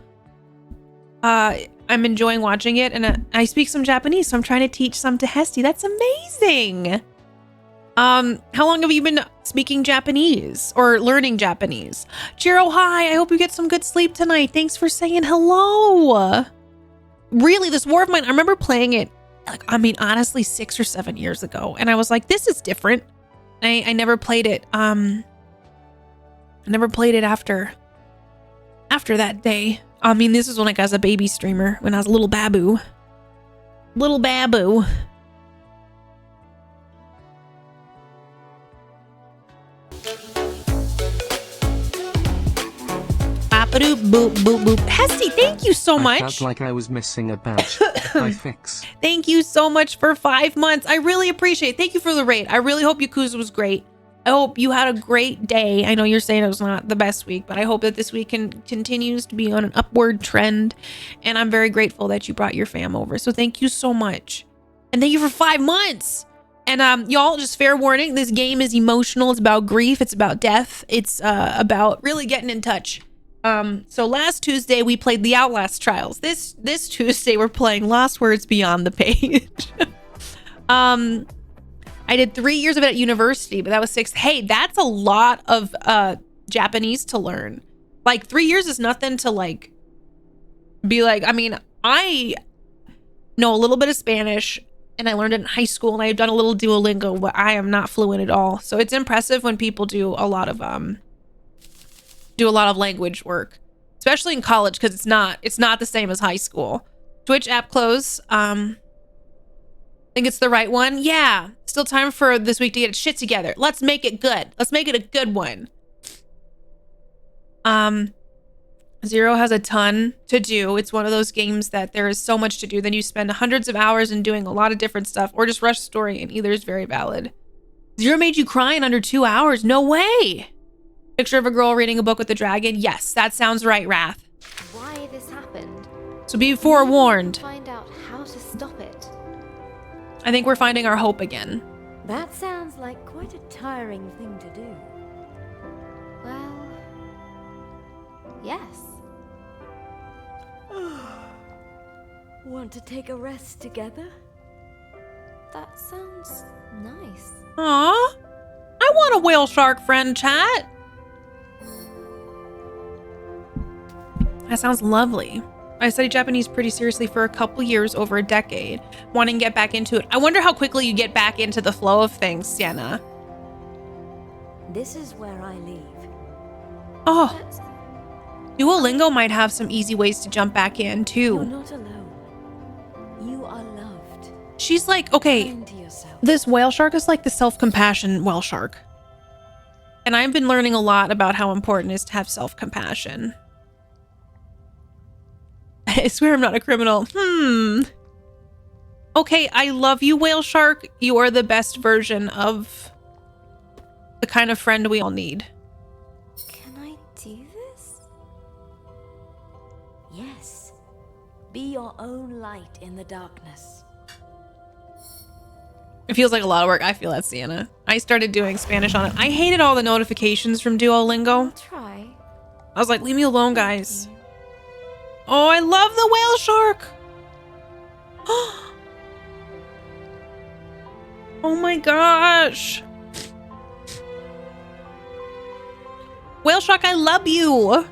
I'm enjoying watching it, and I speak some Japanese, so I'm trying to teach some to Hesty. That's amazing. How long have you been speaking Japanese or learning Japanese? Jiro, hi. I hope you get some good sleep tonight. Thanks for saying hello. Really, this War of Mine, I remember playing it like, I mean, honestly, 6 or 7 years ago. And I was like, this is different. I never played it. I never played it after that day. I mean, this is when I was a baby streamer, when I was a little babu. Little babu. Boop, boop, boop, boop. Hesty, thank you so much. I felt like I was missing a badge. I fix. Thank you so much for 5 months. I really appreciate it. Thank you for the raid. I really hope Yakuza was great. I hope you had a great day. I know you're saying it was not the best week, but I hope that this week continues to be on an upward trend. And I'm very grateful that you brought your fam over. So thank you so much. And thank you for 5 months. And y'all, just fair warning, this game is emotional. It's about grief. It's about death. It's about really getting in touch. So last Tuesday we played the Outlast Trials. This Tuesday we're playing Lost Words Beyond the Page. I did 3 years of it at university, but that was 6. Hey, that's a lot of Japanese to learn. Like 3 years is nothing to like be like, I mean, I know a little bit of Spanish and I learned it in high school and I've done a little Duolingo, but I am not fluent at all. So it's impressive when people do a lot of language work, especially in college, because it's not the same as high school. Twitch app close. Think it's the right one? Yeah. Still time for this week to get its shit together. Let's make it good. Let's make it a good one. Zero has a ton to do. It's one of those games that there is so much to do. Then you spend hundreds of hours in doing a lot of different stuff, or just rush story, and either is very valid. Zero made you cry in under 2 hours? No way. Picture of a girl reading a book with a dragon? Yes, that sounds right, Wrath. Why this happened? So be forewarned. Find out how to stop it. I think we're finding our hope again. That sounds like quite a tiring thing to do. Well, yes. Want to take a rest together? That sounds nice. Aw, I want a whale shark friend, chat. That sounds lovely. I studied Japanese pretty seriously for a couple years, over a decade, wanting to get back into it. I wonder how quickly you get back into the flow of things, Sienna. This is where I leave. Oh, Duolingo might have some easy ways to jump back in, You're too. not alone. You are loved. She's like, okay, Kind to yourself. this whale shark is like the self-compassion whale shark. And I've been learning a lot about how important it is to have self-compassion. I swear I'm not a criminal. Okay, I love you, whale shark. You are the best version of the kind of friend we all need. Can I do this? Yes. Be your own light in the darkness. It feels like a lot of work. I feel that, Sienna. I started doing Spanish on it. I hated all the notifications from Duolingo. I'll try. I was like, leave me alone, guys. Oh, I love the whale shark. Oh my gosh. Whale shark, I love you.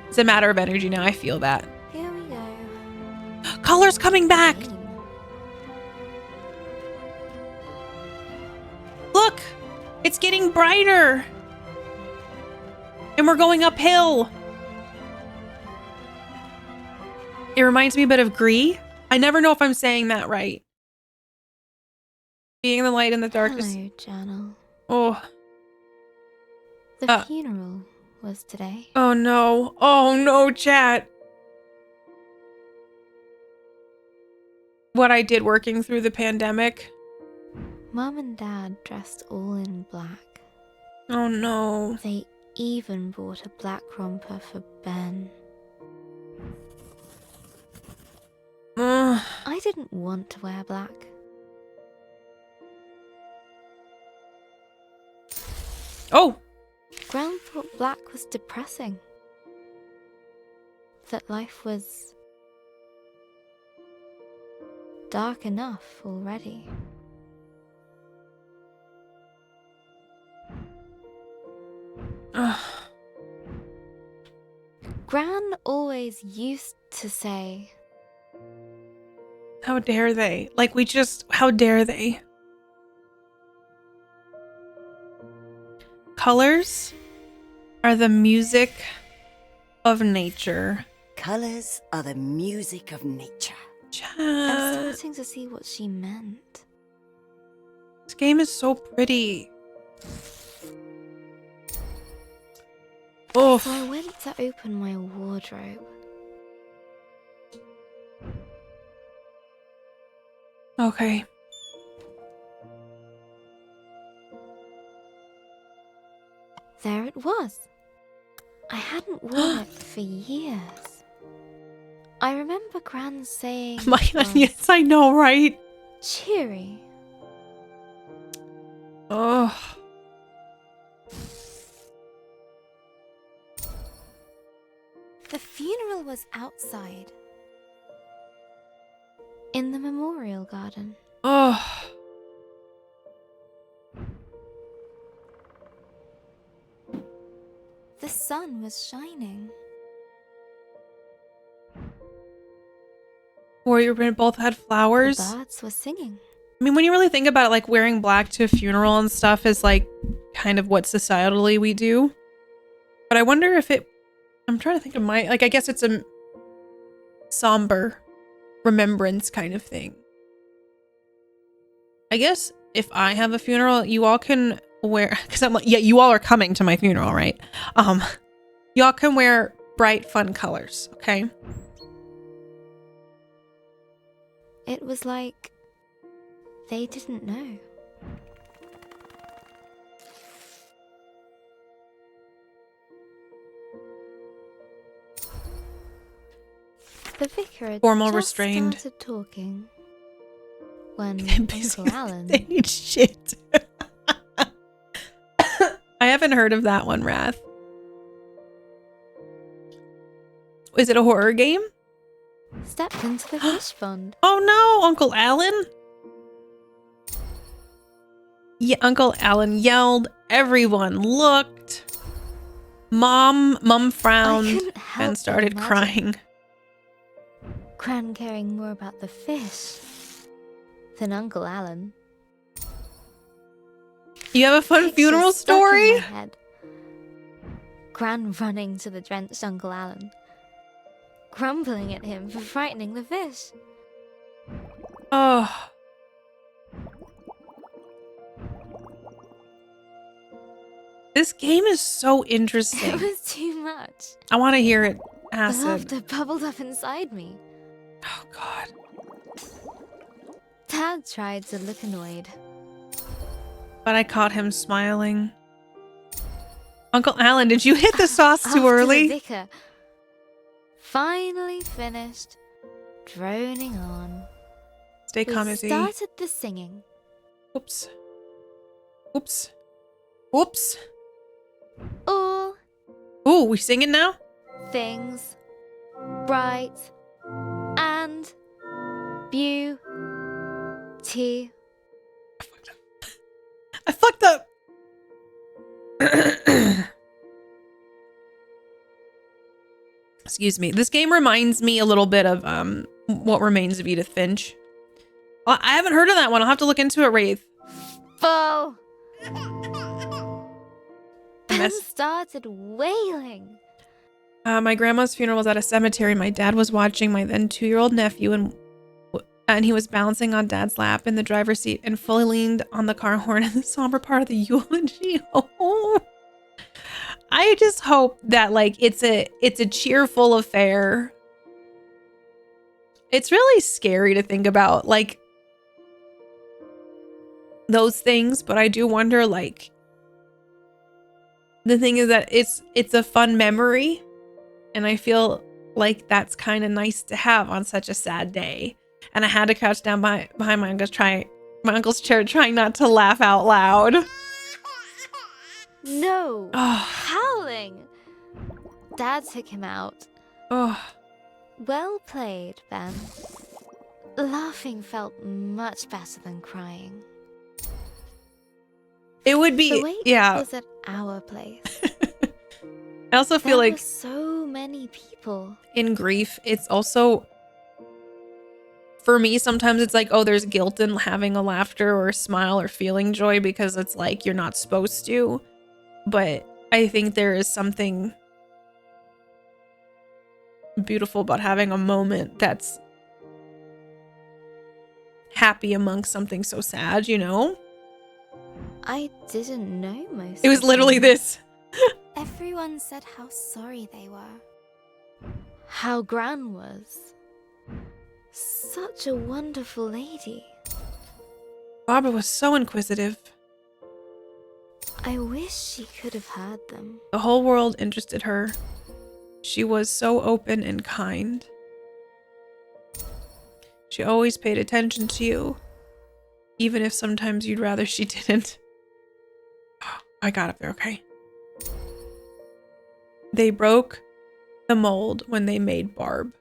It's a matter of energy now. I feel that. Here we go. Color's coming back. Green. Look, it's getting brighter. And we're going uphill. It reminds me a bit of Gree. I never know if I'm saying that right. Being the light in the darkness. Hello, Journal. Oh. The funeral was today. Oh no. Oh no, chat. What I did working through the pandemic. Mum and Dad dressed all in black. Oh no. They even bought a black romper for Ben. I didn't want to wear black. Oh. Gran thought black was depressing. That life was dark enough already. Gran always used to say, How dare they? Like, how dare they? Colors are the music of nature. Colors are the music of nature. I'm starting to see what she meant. This game is so pretty. Oh. So I went to open my wardrobe. Okay. There it was. I hadn't worn it for years. I remember Gran saying My it was yes, I know, right? cheery. Oh. The funeral was outside. In the memorial garden. Oh. The sun was shining. Warrior Brand both had flowers. The birds were singing. I mean, when you really think about it, like wearing black to a funeral and stuff is like kind of what societally we do. But I wonder if I'm trying to think of I guess it's a somber remembrance kind of thing. I guess if I have a funeral, you all can wear, because I'm like, yeah, you all are coming to my funeral, right? Y'all can wear bright, fun colors, okay? It was like they didn't know. The vicar had Formal just restrained. started talking when Busy Uncle Alan. They need shit. I haven't heard of that one, Wrath. Is it a horror game? stepped into the fish pond. Oh no, Uncle Alan. Yeah, Uncle Alan yelled. Everyone looked. Mom frowned couldn't help and but started imagine. crying. Gran caring more about the fish than Uncle Alan. You have a fun Pictures funeral stuck in story? my head. Gran running to the drenched Uncle Alan, grumbling at him for frightening the fish. Oh. This game is so It interesting. was too much. I want to hear it. The Acid. laughter bubbled up inside me. Oh God. Dad tried to look annoyed. But I caught him smiling. Uncle Alan, did you hit the sauce too After early? The vicar finally finished droning on. Stay We calm, Izzy. started the singing. Whoops. Whoops. Whoops. All Ooh, we singing now? things bright and beauty. I fucked up. Excuse me. This game reminds me a little bit of What Remains of Edith Finch. I haven't heard of that one. I'll have to look into it, Wraith. Full. Ben Mess- started wailing. My grandma's funeral was at a cemetery. My dad was watching my then 2-year-old nephew, and he was bouncing on Dad's lap in the driver's seat and fully leaned on the car horn in the somber part of the eulogy. Oh. I just hope that it's a cheerful affair. It's really scary to think about those things, but I do wonder the thing is that it's a fun memory, and I feel like that's kind of nice to have on such a sad day. And I had to crouch down behind my uncle's chair, trying not to laugh out loud. No. Oh, Howling. Dad took him out. oh. Well played, Ben. Laughing felt much better than crying. It would The be, wait yeah. was at our place. I also feel There like were so many people. in grief, it's also for me, sometimes it's like, oh, there's guilt in having a laughter or a smile or feeling joy because it's like you're not supposed to. But I think there is something beautiful about having a moment that's happy amongst something so sad, you know? I didn't know most. It was of literally them. this. Everyone said how sorry they were. How Gran was. Such a wonderful lady. Barbara was so inquisitive. I wish she could have heard them. The whole world interested her. She was so open and kind. She always paid attention to you, even if sometimes you'd rather she didn't. I got up there, okay. They broke the mold when they made Barb.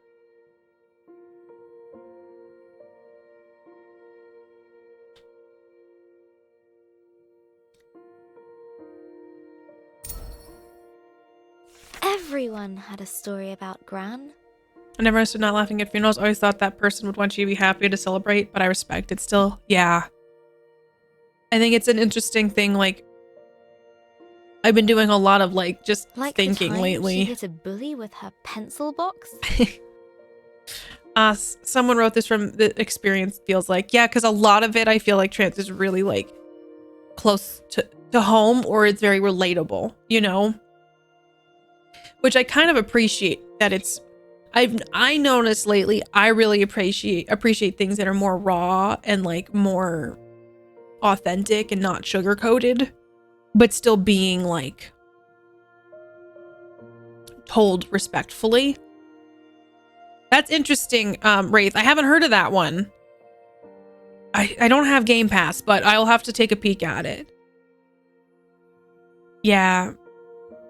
Everyone had a story about Gran. I never understood not laughing at funerals. I always thought that person would want you to be happy to celebrate, but I respect it still. Yeah. I think it's an interesting thing, like, I've been doing a lot of, like, just Like thinking the time lately. she hit a bully with her pencil box. Someone wrote this from the experience, feels like. Yeah, because a lot of it, I feel like trans is really, like, close to home, or it's very relatable, you know? Which I kind of appreciate that it's... I noticed lately, I really appreciate things that are more raw and, like, more authentic and not sugar-coated, but still being, like, told respectfully. That's interesting, Wraith. I haven't heard of that one. I don't have Game Pass, but I'll have to take a peek at it. Yeah.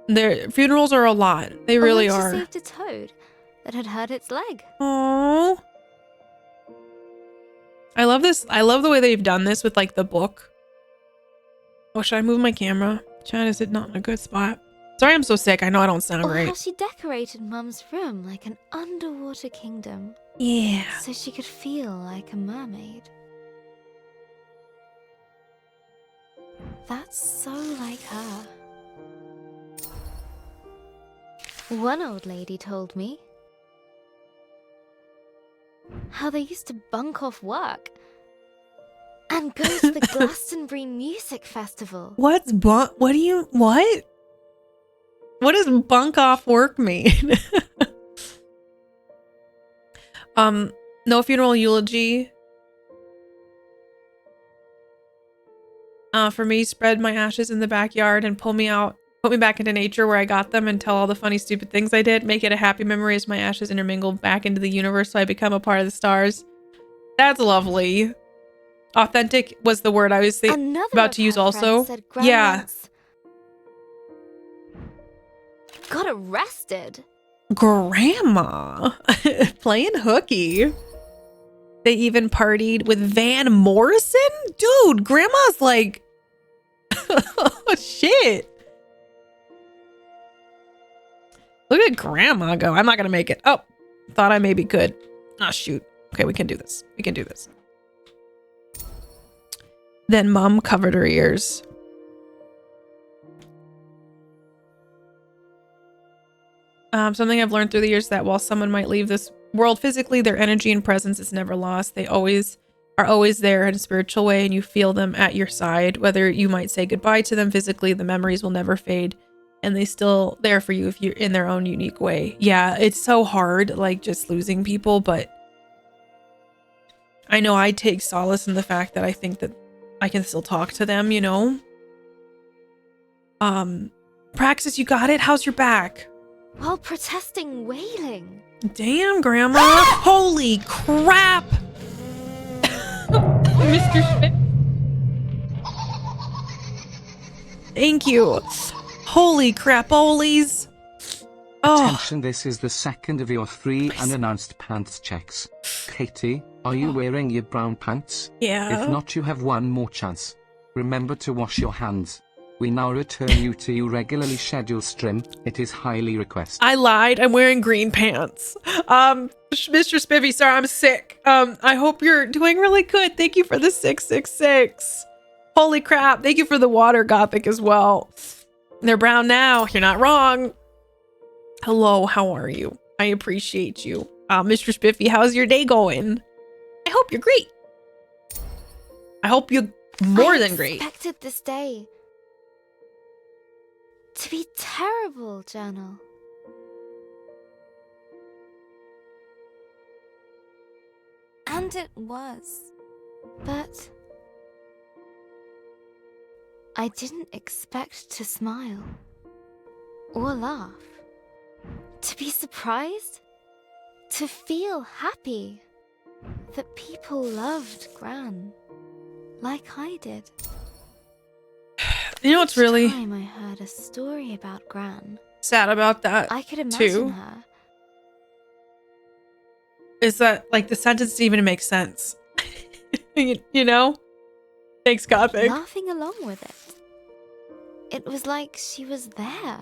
Their funerals are a lot. They really are. She saved a toad that had hurt its leg. Oh. I love this. I love the way they've done this with, like, the book. Oh, should I move my camera? Chad, is it not in a good spot? Sorry, I'm so sick. I know I don't sound Or great. how she decorated Mum's room like an underwater kingdom. Yeah. So she could feel like a mermaid. That's so like her. One old lady told me how they used to bunk off work and go to the Glastonbury Music Festival. What does bunk off work mean? No funeral eulogy. For me, spread my ashes in the backyard and put me back into nature where I got them, and tell all the funny, stupid things I did. Make it a happy memory as my ashes intermingle back into the universe so I become a part of the stars. That's lovely. Authentic was the word I was about to use also. Yeah. Got arrested. Grandma playing hooky. They even partied with Van Morrison? Dude, grandma's like, oh, shit. Look at grandma go. I'm not going to make it. Oh, thought I maybe could. Oh, shoot. Okay, we can do this. We can do this. Then Mom covered her ears. Something I've learned through the years is that while someone might leave this world physically, their energy and presence is never lost. They are always there in a spiritual way, and you feel them at your side. Whether you might say goodbye to them physically, the memories will never fade, and they still there for you if you're in their own unique way. Yeah, it's so hard, like, just losing people, but I know I take solace in the fact that I think that I can still talk to them, you know? Praxis, you got it? How's your back? While protesting whaling. Damn, Grandma. Holy crap. Mr. Smith. Thank you. Holy crap-olies. Oh. Attention, this is the second of your 3 unannounced pants checks. Katie, are you wearing your brown pants? Yeah. If not, you have one more chance. Remember to wash your hands. We now return you to your regularly scheduled stream. It is highly requested. I lied. I'm wearing green pants. Mr. Spiffy, sorry, I'm sick. I hope you're doing really good. Thank you for the 666. Holy crap. Thank you for the water gothic as well. They're brown now. You're not wrong. Hello, how are you? I appreciate you. Mr. Spiffy, how's your day going? I hope you're great. I hope you're more than great. I expected this day to be terrible, Journal. And it was. But I didn't expect to smile or laugh. To be surprised. To feel happy that people loved Gran like I did. You know what's really Each time I heard a story about Gran, sad about that I could imagine too her. is that like the sentence didn't even make sense. you know? Thanks, Gothic. Laughing along with it. It was like she was there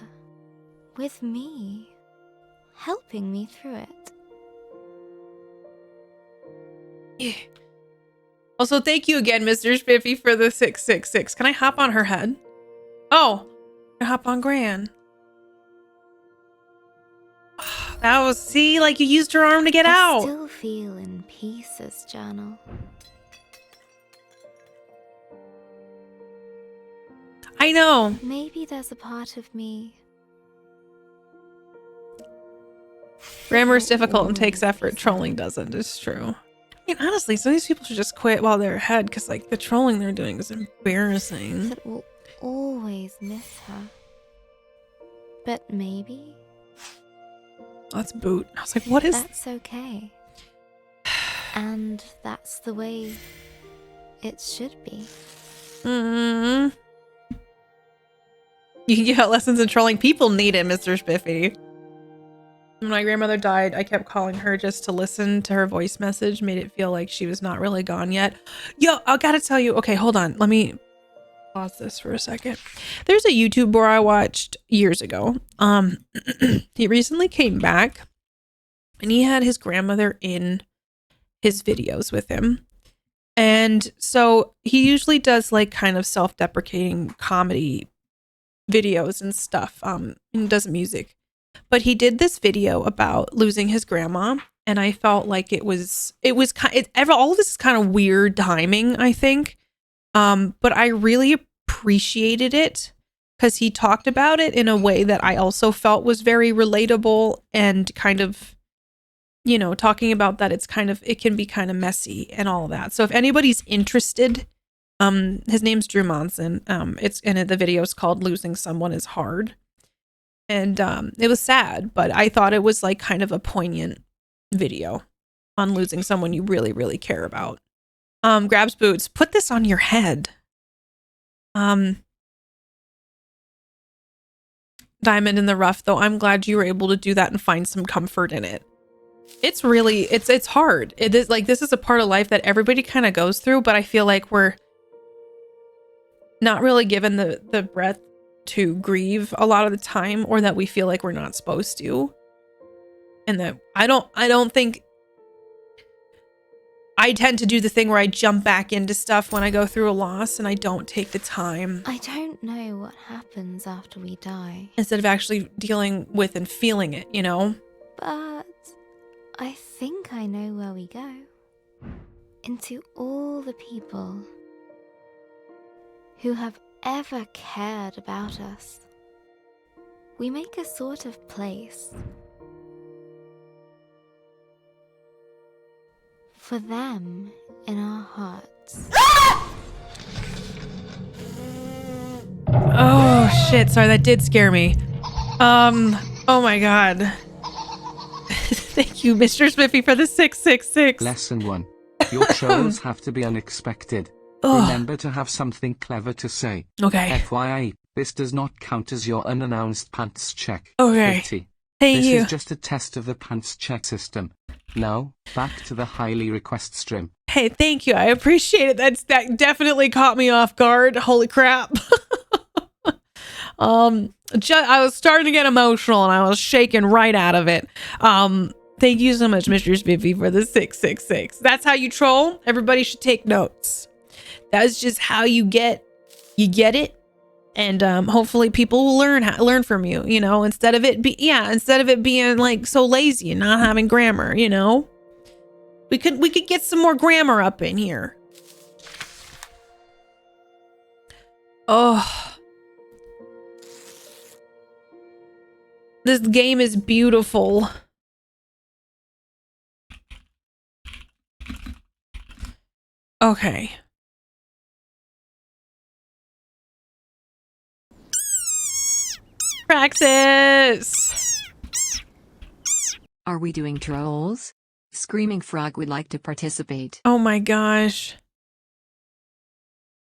with me, helping me through it. Yeah. Also, thank you again, Mr. Spiffy, for the 666. Can I hop on her head? Oh, I hop on Gran. That was, see, like you used her arm to get I out. still feel in pieces, Journal. I know. Maybe there's a part of me. Grammar is difficult and takes effort. Trolling doesn't. It's true. I mean, honestly, some of these people should just quit while they're ahead because, like, the trolling they're doing is embarrassing. That will always miss her. But maybe Let's boot. I was like, what is... that's okay. And that's the way it should be. You can give out lessons in trolling. People need it, Mr. Spiffy. When my grandmother died, I kept calling her just to listen to her voice message. Made it feel like she was not really gone yet. Yo, I gotta tell you. Okay, hold on. Let me pause this for a second. There's a YouTuber I watched years ago. He recently came back and he had his grandmother in his videos with him. And so he usually does like kind of self-deprecating comedy videos and stuff, and does music. But he did this video about losing his grandma, and I felt like it was kind of, all of this is kind of weird timing, I think. But I really appreciated it because he talked about it in a way that I also felt was very relatable and kind of, you know, talking about that it can be kind of messy and all of that. So if anybody's interested, his name's Drew Monson. The video is called "Losing Someone is Hard." And it was sad, but I thought it was like kind of a poignant video on losing someone you really, really care about. Grabs Boots, put this on your head. Diamond in the rough, though. I'm glad you were able to do that and find some comfort in it. It's really, it's hard. It is like, this is a part of life that everybody kind of goes through, but I feel like we're not really given the breath to grieve a lot of the time, or that we feel like we're not supposed to. And that I don't think I tend to do the thing where I jump back into stuff when I go through a loss and I don't take the time. I don't know what happens after we die. Instead of actually dealing with and feeling it, you know? But I think I know where we go. Into all the people who have ever cared about us. We make a sort of place for them in our hearts. Oh shit, sorry, that did scare me. Oh my god. Thank you, Mr. Spiffy, for the 666. Lesson 1. Your trolls have to be unexpected. Remember to have something clever to say. Okay. FYI, this does not count as your unannounced pants check. Okay. Katie. Thank This you. is just a test of the pants check system. Now, back to the highly request stream. Hey, thank you. I appreciate it. That definitely caught me off guard. Holy crap. I was starting to get emotional and I was shaking right out of it. Thank you so much, Mr. Spiffy, for the 666. That's how you troll. Everybody should take notes. That's just how you get it. And hopefully people will learn from you, you know, instead of it being like so lazy and not having grammar, you know. We could get some more grammar up in here. Oh. This game is beautiful. Okay. Praxis! Are we doing trolls? Screaming Frog would like to participate. Oh my gosh.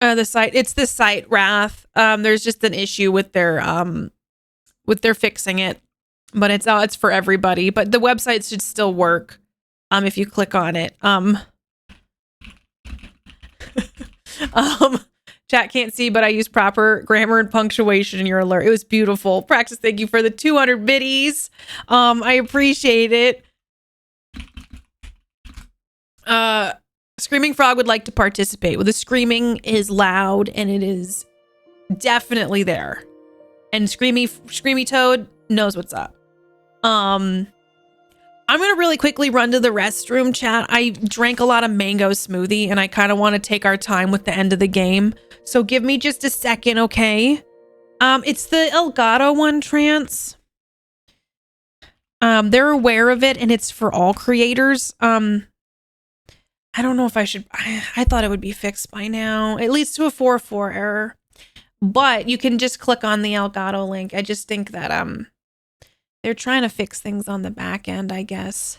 It's the site Wrath. There's just an issue with their fixing it. But it's for everybody. But the website should still work. If you click on it. Chat can't see, but I use proper grammar and punctuation in your alert. It was beautiful. Praxis, thank you for the 200 biddies. I appreciate it. Screaming Frog would like to participate. Well, the screaming is loud and it is definitely there. And Screamy Toad knows what's up. I'm gonna really quickly run to the restroom, chat. I drank a lot of mango smoothie and I kind of want to take our time with the end of the game. So give me just a second, okay? It's the Elgato one, Trance. They're aware of it and it's for all creators. I don't know if I should. I thought it would be fixed by now. It leads to a 404 error, but you can just click on the Elgato link. I just think that they're trying to fix things on the back end, I guess.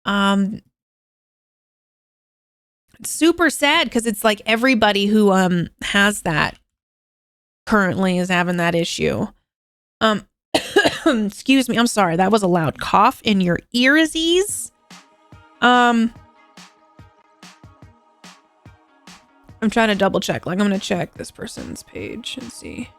It's super sad because it's like everybody who has that currently is having that issue. Excuse me. I'm sorry. That was a loud cough in your earsies. I'm trying to double check. Like, I'm going to check this person's page and see.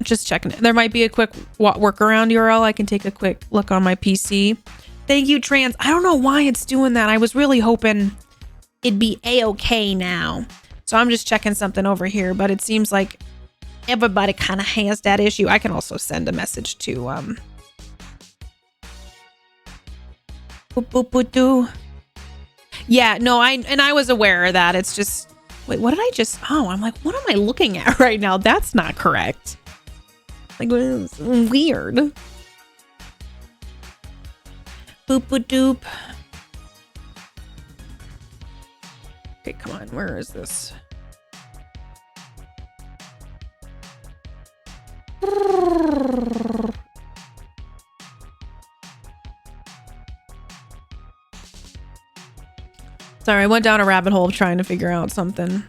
Just checking it. There might be a quick workaround URL. I can take a quick look on my PC. Thank you, Trans. I don't know why it's doing that. I was really hoping it'd be a-okay now. So I'm just checking something over here, but it seems like everybody kind of has that issue. I can also send a message to boop, boop, boop, doo. Yeah, no, I was aware of that. It's just, wait, what did I just, I'm like, what am I looking at right now? That's not correct. Like, it's weird. Boop, boop, doop. Okay, come on. Where is this? Sorry, I went down a rabbit hole trying to figure out something.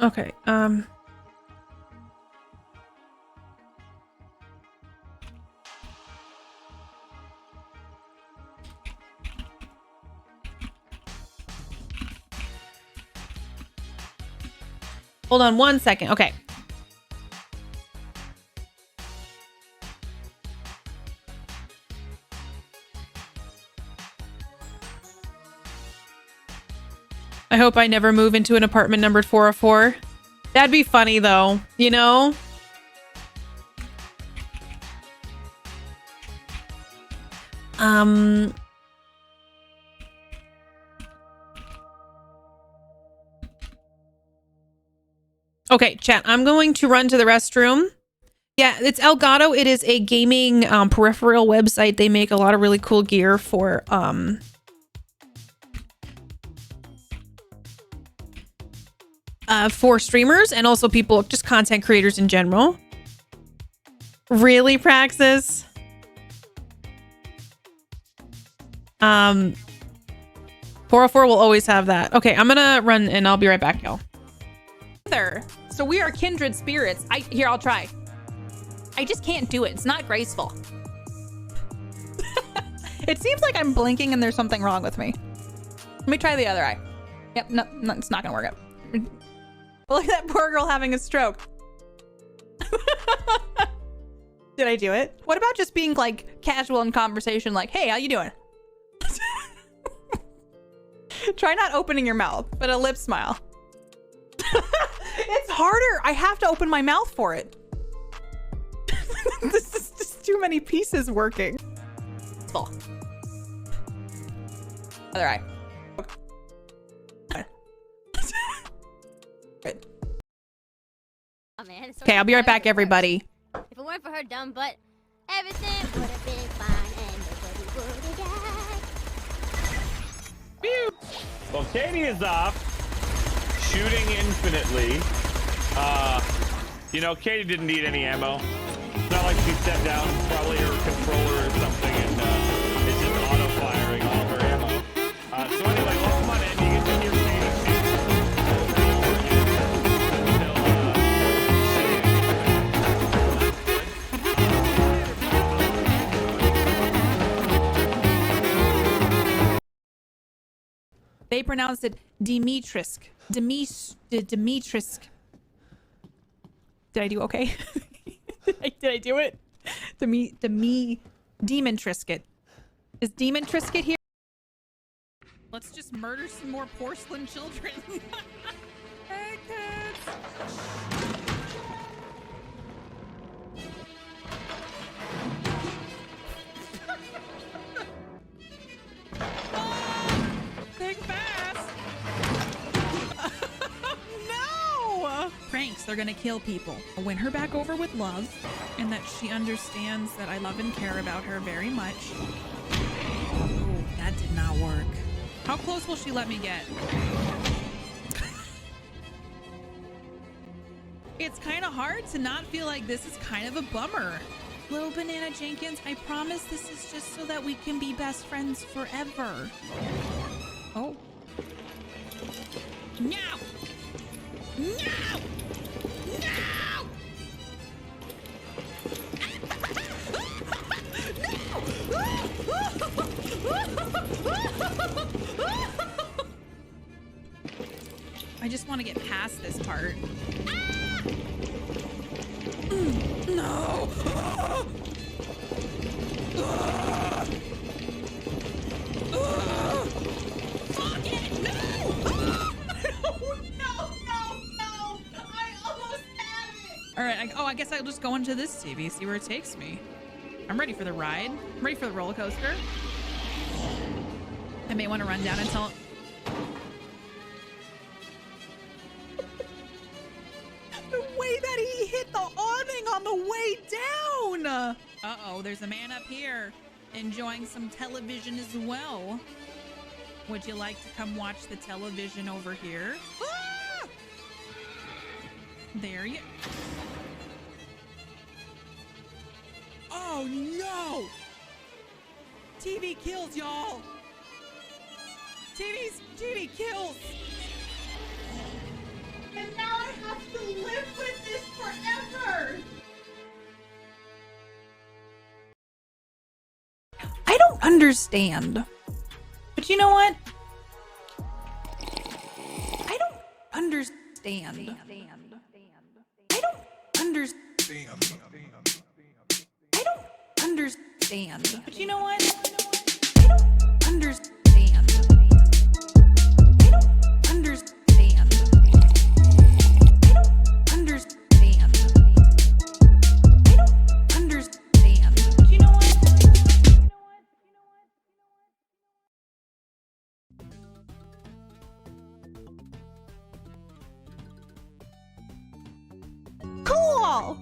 Okay, hold on one second. Okay. I hope I never move into an apartment numbered 404. That'd be funny though, you know? Okay, chat, I'm going to run to the restroom. Yeah, it's Elgato. It is a gaming peripheral website. They make a lot of really cool gear for streamers and also people, just content creators in general. Really, Praxis? 404 will always have that. Okay, I'm gonna run and I'll be right back, y'all. So we are kindred spirits. Here, I'll try. I just can't do it. It's not graceful. It seems like I'm blinking and there's something wrong with me. Let me try the other eye. Yep, no, it's not gonna work out. Look at that poor girl having a stroke. Did I do it? What about just being like casual in conversation, like, hey, how you doing? Try not opening your mouth, but a lip smile. It's harder. I have to open my mouth for it. This is just too many pieces working. It's full. Other eye. Good. Oh, man, it's so Okay, I'll be right back, everybody. If it weren't for her dumb butt, everything would have been fine and nobody would have died. Well, Katie is off shooting infinitely. You know, Katie didn't need any ammo. It's not like she set down probably her controller or something and it's just auto firing all her ammo. So anyway, welcome on in. You get to hear They pronounced it Dimitrisk. Dimitrisk. Did I do okay? Did I do it? Demon Trisket. Is Demon Trisket here? Let's just murder some more porcelain children. Hey, kids. Think fast. No! Pranks, they're gonna kill people. I'll win her back over with love, and that she understands that I love and care about her very much. Oh, that did not work. How close will she let me get? It's kind of hard to not feel like this is kind of a bummer. Little Banana Jenkins, I promise this is just so that we can be best friends forever. Oh. No! No! No! I just want to get past this part. No! Fuck it! No! No! I almost had it! Alright, I guess I'll just go into this TV, see where it takes me. I'm ready for the ride. I'm ready for the roller coaster. I may want to run down and tell... The way that he hit the awning on the way down! Uh-oh, there's a man up here enjoying some television as well. Would you like to come watch the television over here? Ah! There you... Oh no! TV kills, y'all! TV kills! And now I have to live with this forever! I don't understand. But you know what? I don't understand. I don't understand. I don't understand. But you know what? I don't understand. I don't understand. I don't understand. I don't understand. But you know what? Cool!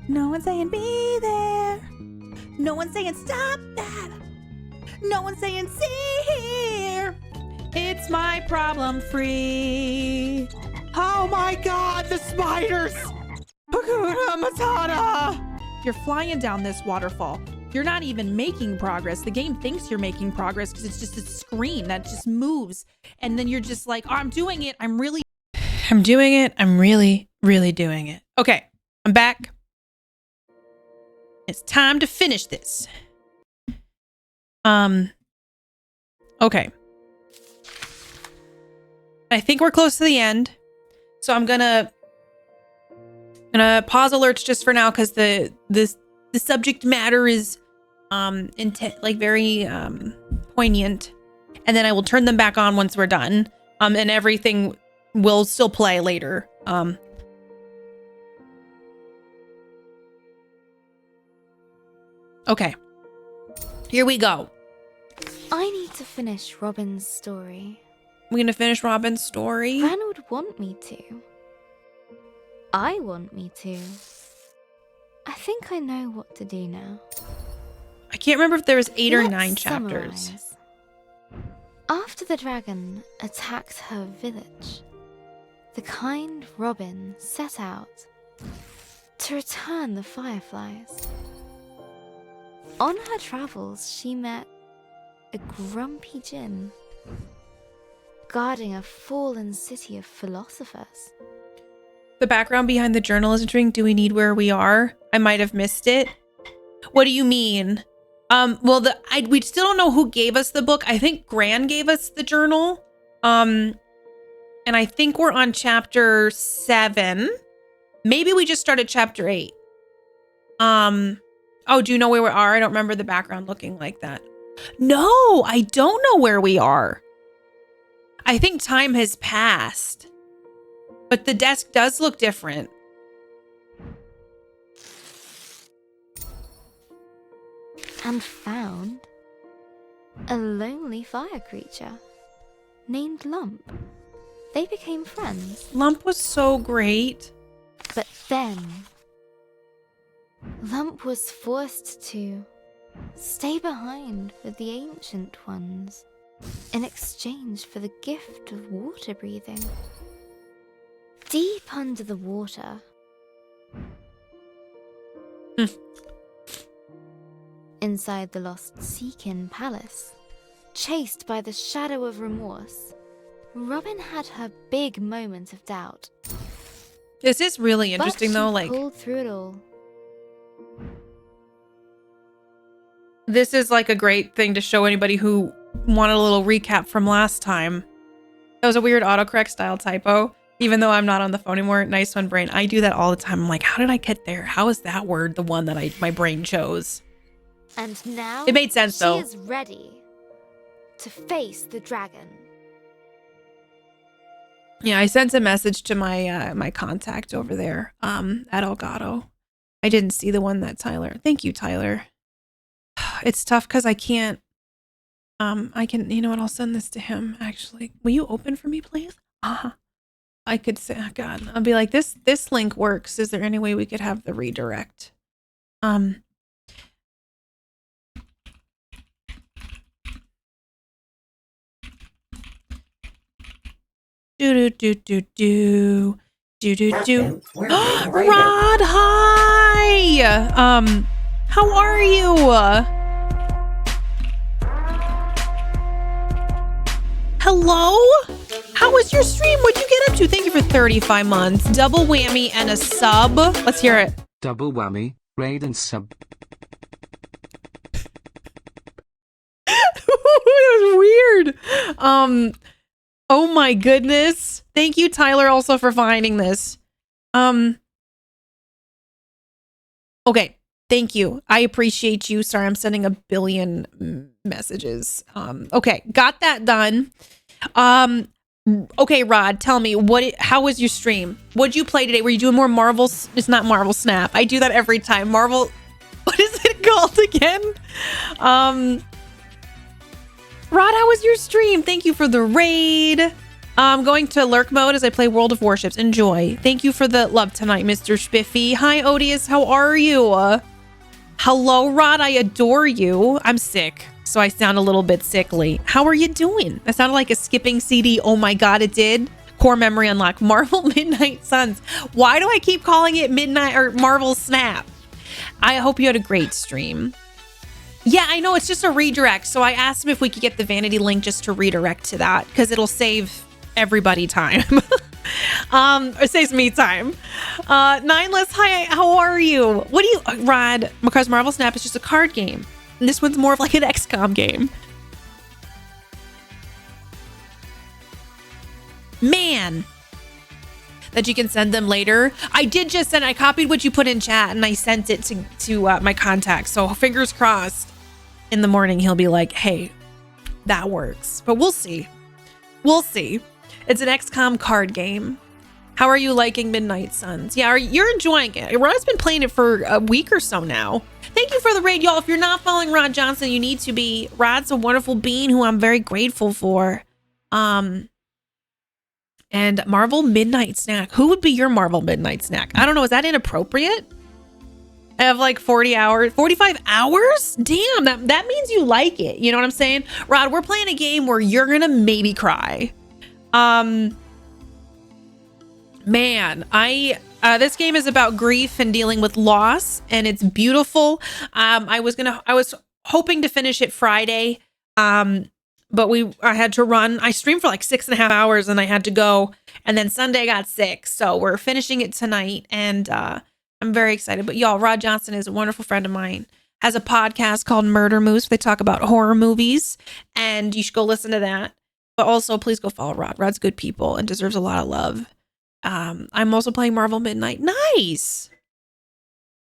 No one's saying be there. No one's saying stop that. No one's saying see here. It's my problem free. Oh my god, the spiders! Hakuna Matata! You're flying down this waterfall. You're not even making progress. The game thinks you're making progress because it's just a screen that just moves. And then you're just like, oh, I'm doing it. I'm doing it. I'm really, really doing it. Okay, I'm back. It's time to finish this. Okay. I think we're close to the end. So I'm gonna pause alerts just for now because the subject matter is very poignant, and then I will turn them back on once we're done. And everything will still play later. Okay, here we go. I need to finish Robin's story. We're gonna finish Robin's story. Ren would want me to. I want me to. I think I know what to do now. I can't remember if there was 8 or Let's 9 chapters. summarize. After the dragon attacked her village, the kind Robin set out to return the fireflies. On her travels, she met a grumpy djinn guarding a fallen city of philosophers. The background behind the journal is intriguing. Do we need where we are? I might have missed it. What do you mean? Well, we still don't know who gave us the book. I think Gran gave us the journal. And I think we're on chapter 7. Maybe we just started chapter 8. Oh, do you know where we are? I don't remember the background looking like that. No, I don't know where we are. I think time has passed. But the desk does look different. And found a lonely fire creature named Lump. They became friends. Lump was so great. But then Lump was forced to stay behind with the ancient ones in exchange for the gift of water breathing. Deep under the water, inside the lost Seakin Palace, chased by the shadow of remorse, Robin had her big moment of doubt. This is really interesting, but though. She like, pulled through it all. This is like a great thing to show anybody who wanted a little recap from last time. That was a weird autocorrect style typo. Even though I'm not on the phone anymore, nice one, brain. I do that all the time. I'm like, how did I get there? How is that word the one that my brain chose? And now It made sense, though. She is ready to face the dragon. Yeah, I sent a message to my my contact over there at Elgato. I didn't see the one that Tyler. Thank you, Tyler. It's tough because I can't. I can. You know what? I'll send this to him. Actually, will you open for me, please? I could say, oh God, I'll be like, this link works. Is there any way we could have the redirect? Do. Rod, hi. How are you? Hello? How was your stream? What'd you get up to? Thank you for 35 months. Double whammy and a sub. Let's hear it. Double whammy, raid and sub. That was weird. Oh my goodness. Thank you, Tyler, also for finding this. Okay. Thank you. I appreciate you. Sorry, I'm sending a billion messages. Okay, got that done. Okay, Rod, tell me how was your stream? What'd you play today? Were you doing more Marvel? It's not Marvel Snap. I do that every time. Marvel, what is it called again? Rod, how was your stream? Thank you for the raid. I'm going to lurk mode as I play World of Warships. Enjoy. Thank you for the love tonight, Mr. Spiffy. Hi, Odious. How are you? Hello, Rod. I adore you. I'm sick, so I sound a little bit sickly. How are you doing? That sounded like a skipping CD. Oh my God, it did. Core memory unlock. Marvel Midnight Suns. Why do I keep calling it Midnight or Marvel Snap? I hope you had a great stream. Yeah, I know, it's just a redirect. So I asked him if we could get the vanity link just to redirect to that because it'll save everybody time. It saves me time. Nineless, hi, how are you? What do you, Rod? Because Marvel Snap is just a card game. And this one's more of like an XCOM game. Man. That you can send them later. I did just send, I copied what you put in chat and I sent it to my contacts. So fingers crossed in the morning he'll be like, hey, that works. But we'll see. We'll see. It's an XCOM card game. How are you liking Midnight Suns? Yeah, you're enjoying it. Rod's been playing it for a week or so now. Thank you for the raid, y'all. If you're not following Rod Johnson, you need to be. Rod's a wonderful being who I'm very grateful for. And Marvel Midnight Snack. Who would be your Marvel Midnight Snack? I don't know. Is that inappropriate? I have like 40 hours, 45 hours? Damn, that means you like it. You know what I'm saying? Rod, we're playing a game where you're going to maybe cry. Man, this game is about grief and dealing with loss, and it's beautiful. I was hoping to finish it Friday. But I had to run. I streamed for like 6.5 hours and I had to go. And then Sunday I got sick. So we're finishing it tonight. And I'm very excited. But y'all, Rod Johnson is a wonderful friend of mine. Has a podcast called Murder Moose. They talk about horror movies. And you should go listen to that. But also, please go follow Rod. Rod's good people and deserves a lot of love. I'm also playing Marvel Midnight. Nice.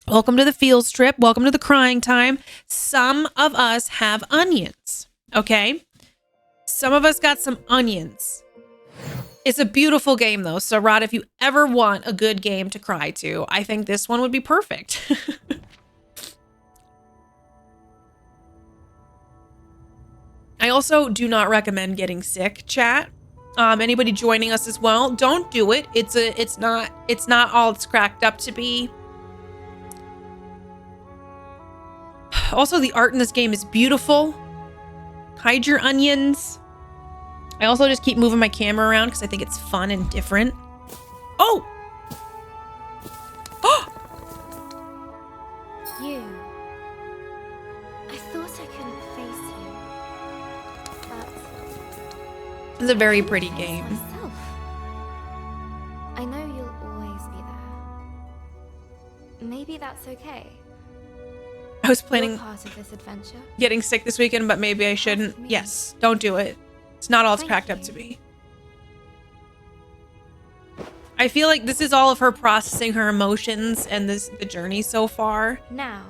Welcome to the field trip. Welcome to the crying time. Some of us have onions. Okay. Some of us got some onions. It's a beautiful game though. So Rod, if you ever want a good game to cry to, I think this one would be perfect. I also do not recommend getting sick, chat. Anybody joining us as well, don't do it. It's not all it's cracked up to be. Also, the art in this game is beautiful. Hide your onions. I also just keep moving my camera around because I think it's fun and different. Oh! Oh! You. I thought I couldn't face you. But It's a very pretty game. myself. I know you'll always be there. Maybe that's okay. I was You're planning part of this adventure. getting sick this weekend, but maybe I shouldn't. Yes, don't do it. It's not all it's cracked up to be. I feel like this is all of her processing her emotions and the journey so far. Now,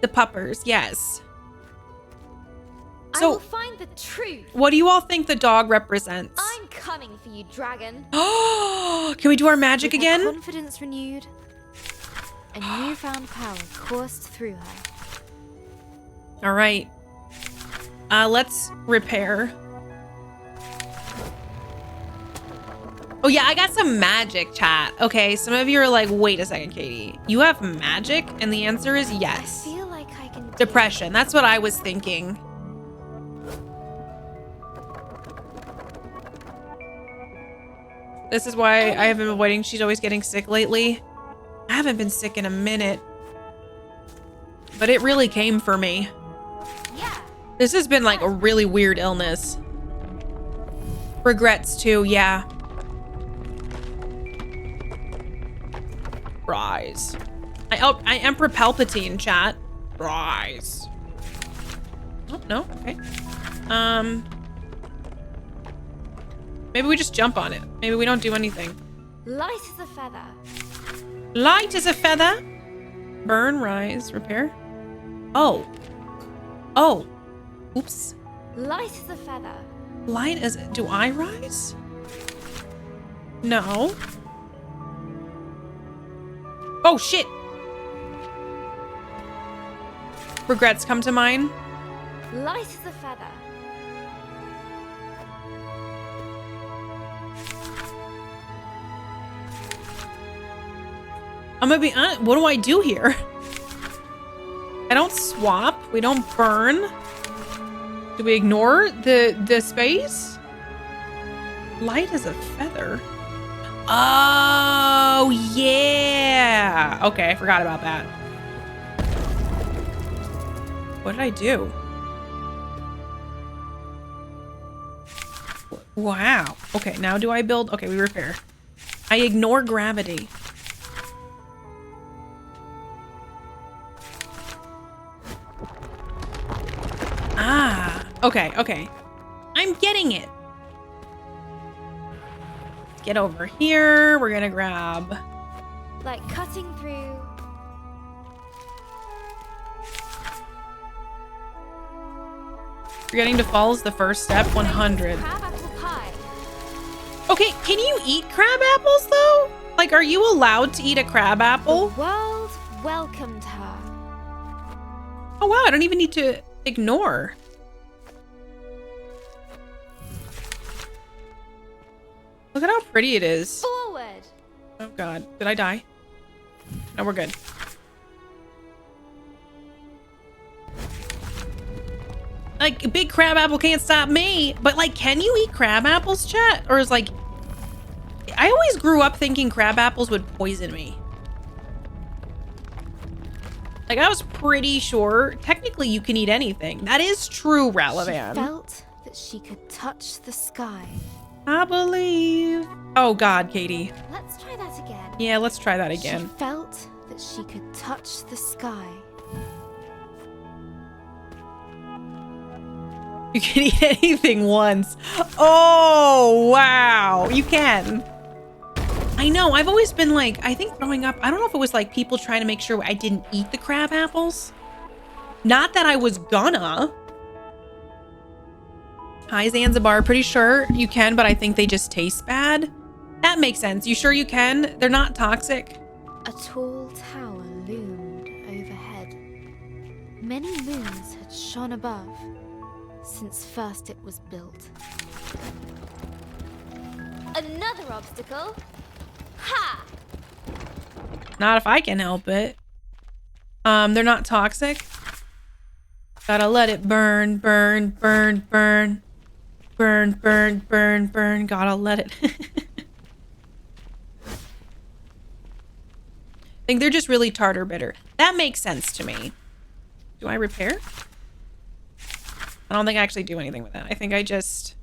The puppers, yes. I So, will find the truth. what do you all think the dog represents? I'm coming for you, dragon. Oh, can we do our magic With her again? confidence renewed, a newfound power coursed through her. All right. Let's repair. Oh yeah, I got some magic, chat. Okay, some of you are like, wait a second, Katie. You have magic? And the answer is yes. I feel like I can Depression. That's what I was thinking. This is why I have been avoiding. She's always getting sick lately. I haven't been sick in a minute. But it really came for me. Yeah. This has been like a really weird illness. Regrets too, yeah. Rise. I Emperor Palpatine, chat. Rise. Oh, no, okay. Maybe we just jump on it. Maybe we don't do anything. Light as a feather. Light as a feather. Burn, rise, repair. Oh. Oh. Oops. Light as a feather. Light as... Do I rise? No. Oh, shit. Regrets come to mind. Light as a feather. I'm gonna be honest. What do I do here? I don't swap. We don't burn. Do we ignore the space? Light as a feather. Oh, yeah. Okay, I forgot about that. What did I do? Wow. Okay, now do I build? Okay, we repair. I ignore gravity. Ah, okay, okay. I'm getting it. Let's get over here. We're gonna grab... Like cutting through. Forgetting to fall is the first step. 100. Crab apple pie. Okay, can you eat crab apples though? Like, are you allowed to eat a crab apple? The world welcomed her. Oh wow, I don't even need to ignore. Look at how pretty it is. Forward. Oh god, did I die? No, we're good. Like, a big crab apple can't stop me. But like, can you eat crab apples, chat? Or is like, I always grew up thinking crab apples would poison me. Like, I was pretty sure technically you can eat anything. That is true, Ralavan. She felt that she could touch the sky. I believe. Oh god, Katie. Let's try that again. Yeah, let's try that again. She felt that she could touch the sky. You can eat anything once. Oh, wow. You can. I know. I've always been like, I think growing up, I don't know if it was like people trying to make sure I didn't eat the crab apples. Not that I was gonna. Hi, Zanzibar. Pretty sure you can, but I think they just taste bad. That makes sense. You sure you can? They're not toxic. A tall tower loomed overhead. Many moons had shone above since first it was built. Another obstacle. Ha! Not if I can help it. They're not toxic. Gotta let it burn, burn, burn, burn. Burn, burn, burn, burn. Gotta let it. I think they're just really tartar bitter. That makes sense to me. Do I repair? I don't think I actually do anything with that. I think I just...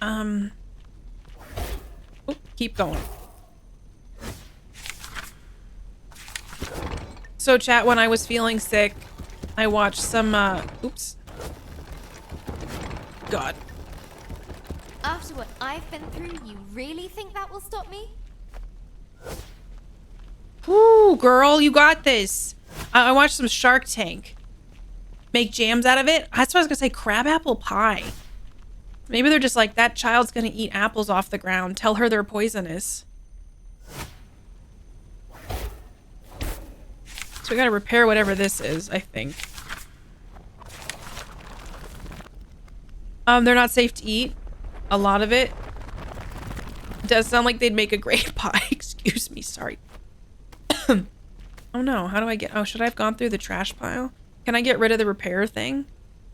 Oh, keep going. So chat, when I was feeling sick, I watched some, oops. God. After what I've been through, you really think that will stop me? Whoo, girl, you got this. I watched some Shark Tank. Make jams out of it. That's what I was gonna say, crab apple pie. Maybe they're just like, that child's gonna eat apples off the ground. Tell her they're poisonous. So we gotta repair whatever this is, I think. They're not safe to eat. A lot of it. Does sound like they'd make a great pie. Excuse me, sorry. Oh no, how do I get... Oh, should I have gone through the trash pile? Can I get rid of the repair thing?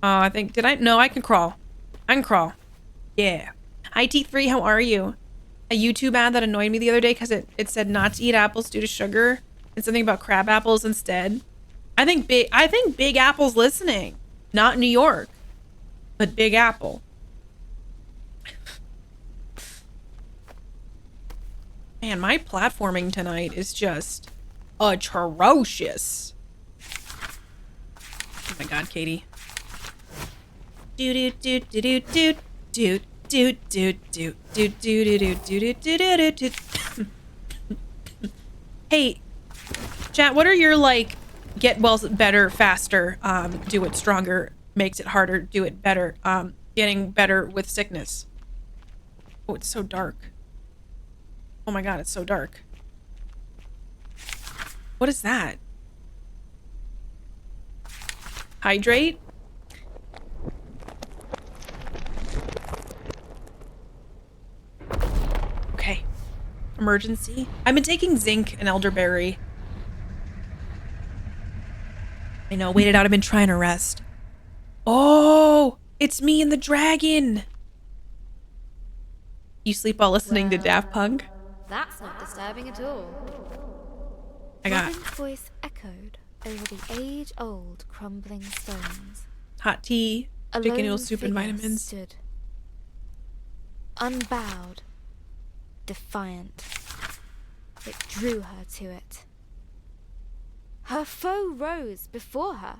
I think... Did I... No, I can crawl. I can crawl. Yeah. Hi, T3, how are you? A YouTube ad that annoyed me the other day because it said not to eat apples due to sugar and something about crab apples instead. I think Big Apple's listening. Not New York, but Big Apple. Man, my platforming tonight is just atrocious. Oh my god, Katie. Do do do do do do do do do do do do do do do do. Hey, chat, what are your like get well better faster, do it stronger, makes it harder, do it better, getting better with sickness? Oh, it's so dark. Oh my god, it's so dark. What is that? Hydrate? Okay. Emergency. I've been taking zinc and elderberry. I know, wait it out. I've been trying to rest. Oh, it's me and the dragon. You sleep while listening to Daft Punk? That's not disturbing at all. I got Robin's voice echoed over the age-old crumbling stones. hot tea, A chicken lone noodle soup, and figure vitamins. Stood, unbowed, defiant. It drew her to it. Her foe rose before her.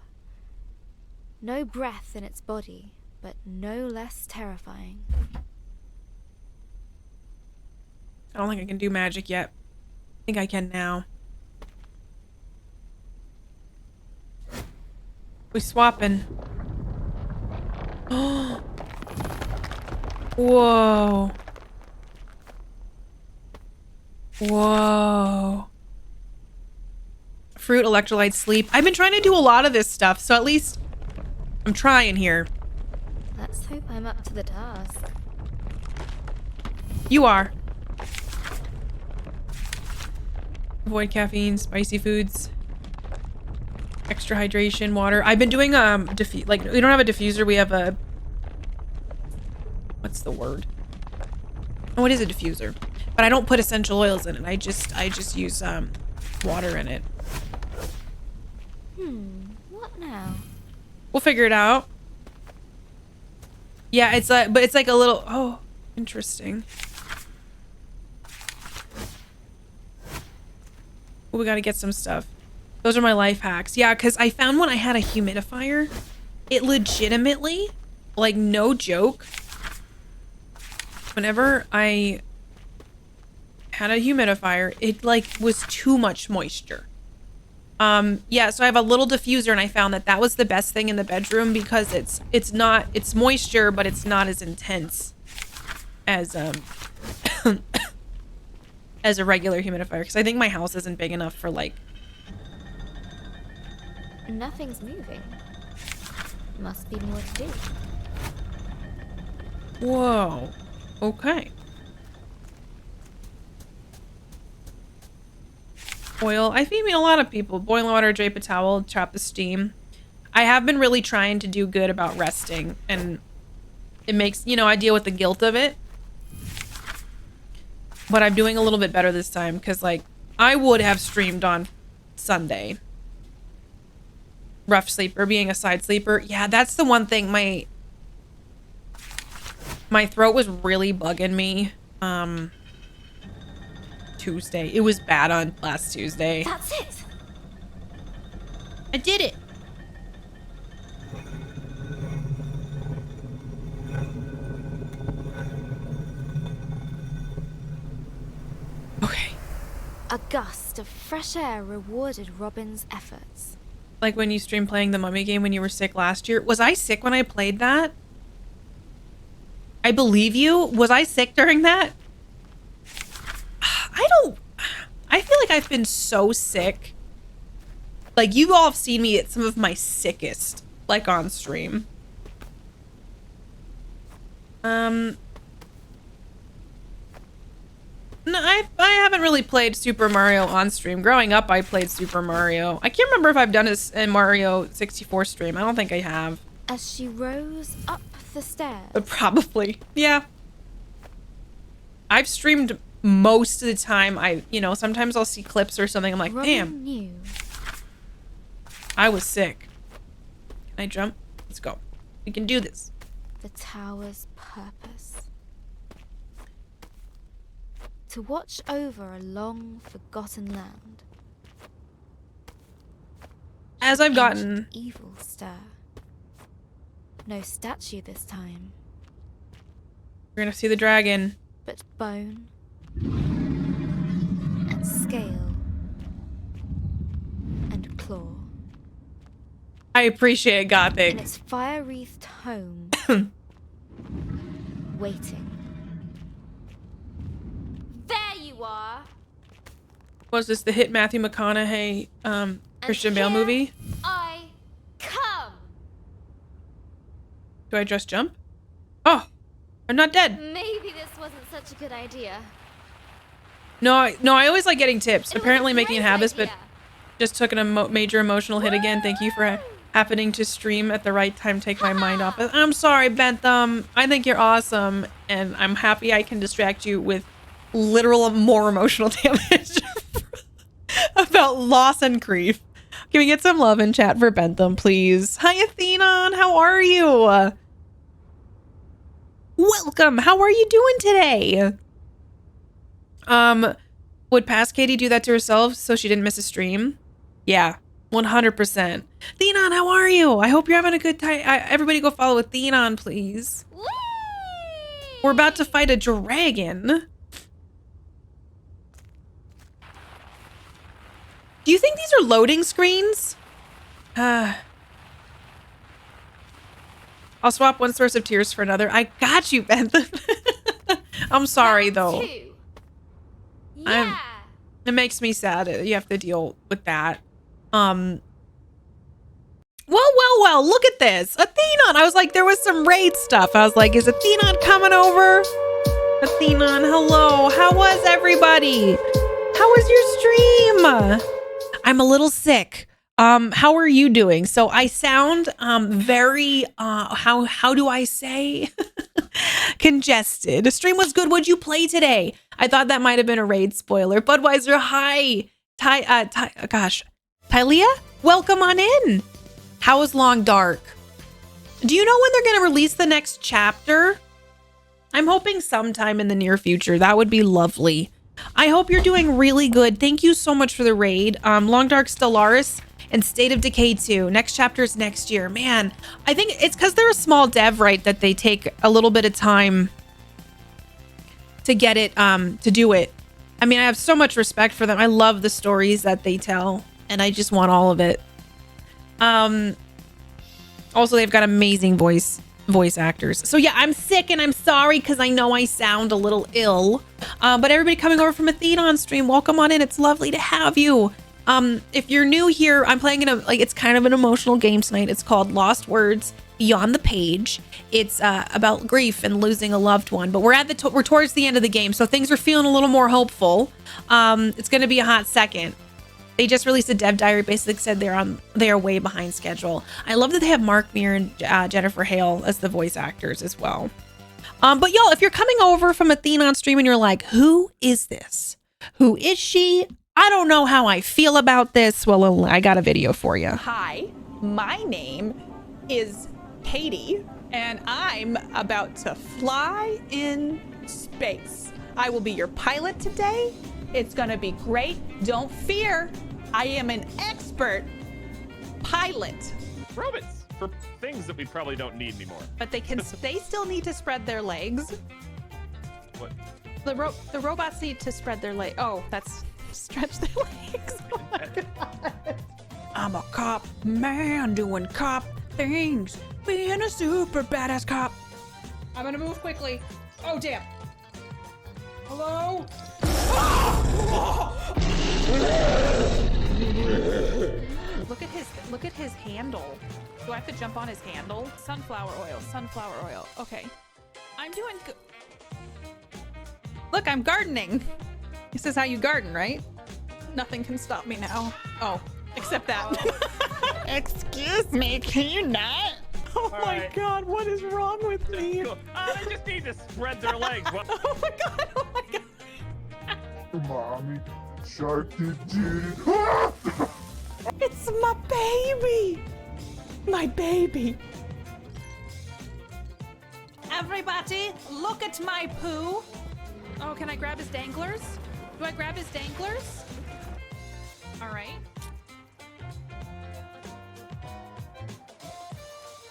No breath in its body, but no less terrifying. I don't think I can do magic yet. I think I can now. We swapping. Whoa. Whoa. Fruit, electrolyte, sleep. I've been trying to do a lot of this stuff, so at least I'm trying here. Let's hope I'm up to the task. You are. Avoid caffeine, spicy foods, extra hydration, water. I've been doing like we don't have a diffuser, we have a, what's the word? Oh, it is a diffuser. But I don't put essential oils in it. I just use water in it. What now? We'll figure it out. Yeah, it's like, but it's like a little, oh, interesting. We gotta get some stuff. Those are my life hacks. Yeah, because I found when I had a humidifier, it legitimately, like no joke, whenever I had a humidifier, it like was too much moisture. Yeah, so I have a little diffuser and I found that that was the best thing in the bedroom because it's moisture, but it's not as intense as as a regular humidifier, because I think my house isn't big enough for like. Nothing's moving. Must be more to do. Whoa. Okay. Oil. I mean, a lot of people. Boil water, drape a towel, trap the steam. I have been really trying to do good about resting, and it makes, I deal with the guilt of it. But I'm doing a little bit better this time because, like, I would have streamed on Sunday. Rough sleeper, being a side sleeper. Yeah, that's the one thing. My throat was really bugging me. Tuesday. It was bad on last Tuesday. That's it. I did it. Okay. A gust of fresh air rewarded Robin's efforts. Like when you streamed playing the Mummy game when you were sick last year. Was I sick when I played that? I believe you. Was I sick during that? I feel like I've been so sick. Like, you all have seen me at some of my sickest, like, on stream. No, I haven't really played Super Mario on stream. Growing up, I played Super Mario. I can't remember if I've done a Mario 64 stream. I don't think I have. As she rose up the stairs. But probably. Yeah. I've streamed most of the time. Sometimes I'll see clips or something. I'm like, Robin damn. Knew. I was sick. Can I jump? Let's go. We can do this. The tower's purpose. To watch over a long forgotten land. As I've gotten Evil stir. No statue this time. We're gonna see the dragon. But bone and scale and claw. I appreciate Gothic. In its fire-wreathed home. Waiting. There you are. Was this the hit Matthew McConaughey Christian Bale movie? I come. Do I just jump? Oh, I'm not dead. Maybe this wasn't such a good idea. No, I always like getting tips. It was Apparently a making great habits, but idea. just took a major emotional hit again. Thank you for happening to stream at the right time take my mind off it. I'm sorry, Bentham. I think you're awesome, and I'm happy I can distract you with literal more emotional damage about loss and grief. Can we get some love in chat for Bentham, please? Hi, Athenon. How are you? Welcome. How are you doing today? Would past Katie do that to herself so she didn't miss a stream? Yeah, 100%. Thenon, how are you? I hope you're having a good time. Everybody go follow Thenon, please. Whee! We're about to fight a dragon. Do you think these are loading screens? I'll swap one source of tears for another. I got you, Bentham. I'm sorry, though. Yeah. It makes me sad. You have to deal with that. Well, look at this. Athenon. I was like, there was some raid stuff. I was like, is Athenon coming over? Athenon, hello. How was everybody? How was your stream? I'm a little sick. How are you doing? So I sound very how do I say congested. The stream was good. What'd you play today? I thought that might have been a raid spoiler. Budweiser, hi. Tylea, welcome on in. How is Long Dark? Do you know when they're gonna release the next chapter? I'm hoping sometime in the near future. That would be lovely. I hope you're doing really good. Thank you so much for the raid. Long Dark Stellaris and State of Decay 2. Next chapter is next year. Man, I think it's because they're a small dev, right, that they take a little bit of time to get it, to do it. I mean, I have so much respect for them. I love the stories that they tell, and I just want all of it. Also, they've got amazing voice actors. So yeah, I'm sick and I'm sorry because I know I sound a little ill. But everybody coming over from Athenon stream, welcome on in. It's lovely to have you. If you're new here, I'm playing it's kind of an emotional game tonight. It's called Lost Words Beyond the Page. It's about grief and losing a loved one. But we're towards the end of the game, so things are feeling a little more hopeful. It's going to be a hot second. They just released a dev diary. Basically said they are way behind schedule. I love that they have Mark Meir and Jennifer Hale as the voice actors as well. But y'all, if you're coming over from Athenon stream and you're like, who is this? Who is she? I don't know how I feel about this. Well, I got a video for you. Hi, my name is Katie, and I'm about to fly in space. I will be your pilot today. It's gonna be great. Don't fear. I am an expert pilot. Robots for things that we probably don't need anymore. But they still need to spread their legs. What? The robots need to spread their legs. Oh, that's stretch their legs. Oh my God. I'm a cop, man, doing cop things. Being a super badass cop. I'm gonna move quickly. Oh, damn. Hello? Look at his handle. Do I have to jump on his handle? Sunflower oil. Okay. I'm doing good. Look, I'm gardening. This is how you garden, right? Nothing can stop me now. Oh, except that. Excuse me, can you not? Oh my God, what is wrong with me? Cool. They just need to spread their legs. Oh my God, oh my God. Mommy, shark did it. It's my baby. My baby. Everybody, look at my poo. Oh, can I grab his danglers? Do I grab his danglers? All right.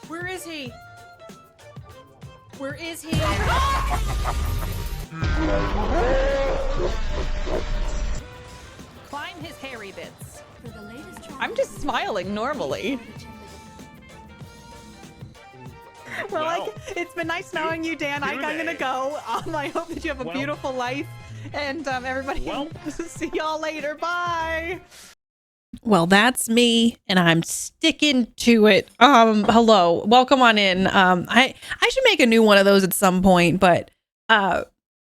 Where is he? Where is he? Climb his hairy bits. I'm just smiling normally. Well, it's been nice knowing you, Dan. I'm gonna go. I hope that you have a beautiful life, and everybody. See y'all later. Bye. Well, that's me, and I'm sticking to it. Hello, welcome on in. I should make a new one of those at some point, but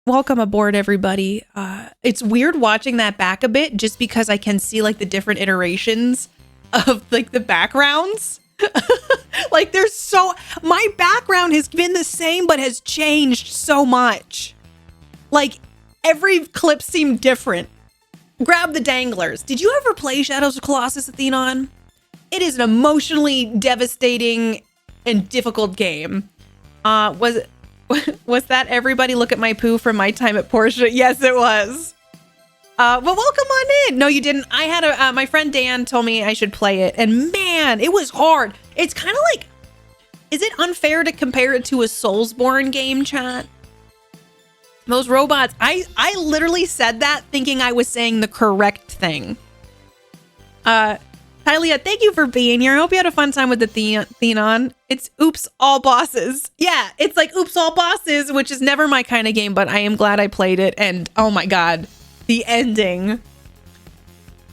welcome aboard, everybody. It's weird watching that back a bit, just because I can see like the different iterations of like the backgrounds. Like my background has been the same, but has changed so much. Like every clip seemed different. Grab the danglers. Did you ever play Shadows of Colossus, Athenon? It is an emotionally devastating and difficult game. Was that everybody look at my poo from my time at Porsche? Yes, it was. Well, welcome on in. No, you didn't. I had my friend Dan told me I should play it, and man, it was hard. It's kind of like, is it unfair to compare it to a Soulsborne game, chat? Those robots, I literally said that thinking I was saying the correct thing. Tylia, thank you for being here. I hope you had a fun time with the Thenon. It's Oops All Bosses. Yeah, it's like Oops All Bosses, which is never my kind of game, but I am glad I played it. And oh my god, the ending.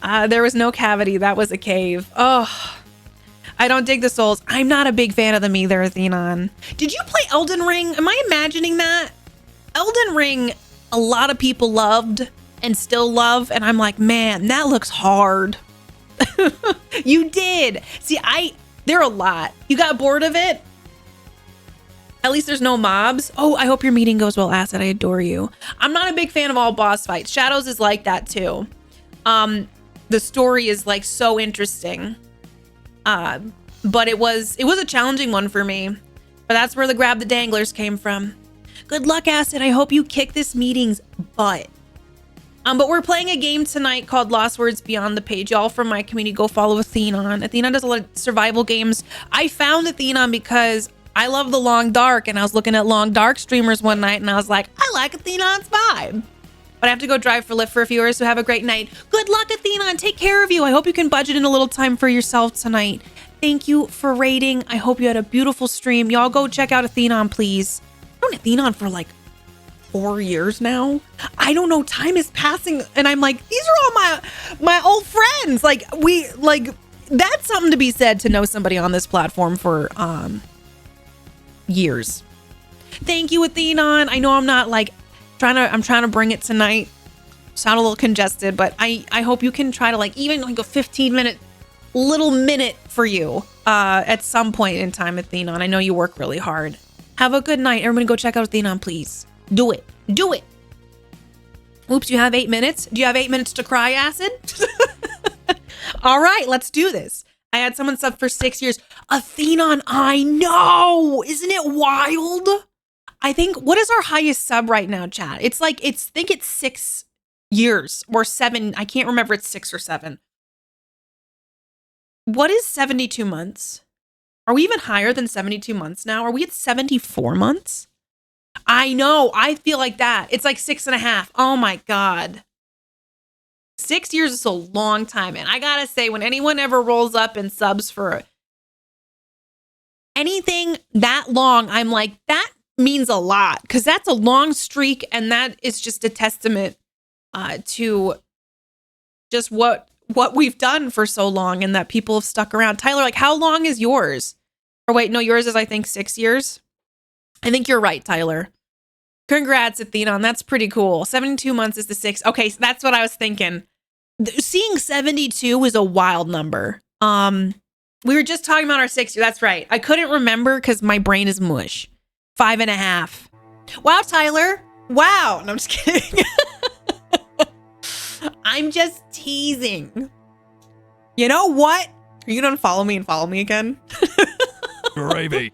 There was no cavity. That was a cave. Oh, I don't dig the souls. I'm not a big fan of them either, Athenon. Did you play Elden Ring? Am I imagining that? Elden Ring, a lot of people loved and still love. And I'm like, man, that looks hard. You did. See, there are a lot. You got bored of it? At least there's no mobs. Oh, I hope your meeting goes well, Acid. I adore you. I'm not a big fan of all boss fights. Shadows is like that too. The story is like so interesting. But it was a challenging one for me. But that's where the grab the danglers came from. Good luck, Acid. I hope you kick this meeting's butt. But we're playing a game tonight called Lost Words Beyond the Page. Y'all from my community, go follow Athenon. Athenon does a lot of survival games. I found Athenon because I love the Long Dark, and I was looking at Long Dark streamers one night, and I was like, I like Athenon's vibe. But I have to go drive for Lyft for a few hours, so have a great night. Good luck, Athenon. Take care of you. I hope you can budget in a little time for yourself tonight. Thank you for raiding. I hope you had a beautiful stream. Y'all go check out Athenon, please. I've known Athenon for like 4 years now. I don't know, time is passing, and I'm like, these are all my old friends. Like that's something to be said, to know somebody on this platform for years. Thank you, Athenon. I know I'm not like I'm trying to bring it tonight. Sound a little congested, but I hope you can try to like even like a 15-minute little minute for you at some point in time, Athenon. I know you work really hard. Have a good night. Everybody go check out Athenon, please. Do it. Do it. Oops, you have 8 minutes. Do you have 8 minutes to cry, Acid? All right, let's do this. I had someone sub for 6 years. Athenon, I know. Isn't it wild? I think, what is our highest sub right now, chat? It's like, I think it's 6 years or 7. I can't remember. It's 6 or 7. What is 72 months? Are we even higher than 72 months now? Are we at 74 months? I know. I feel like that. It's like 6.5. Oh my God. 6 years is a long time. And I gotta say, when anyone ever rolls up and subs for anything that long, I'm like, that means a lot, because that's a long streak, and that is just a testament to just what we've done for so long, and that people have stuck around. Tyler, like, how long is yours? Or wait, no, yours is, I think, 6 years. I think you're right, Tyler. Congrats, Athenon. That's pretty cool. 72 months is the 6. Okay, so that's what I was thinking. Seeing 72 is a wild number. We were just talking about our 6 year. That's right. I couldn't remember because my brain is mush. 5.5. Wow, Tyler. Wow. No, I'm just kidding. I'm just teasing. You know what? Are you gonna follow me and follow me again? Gravy.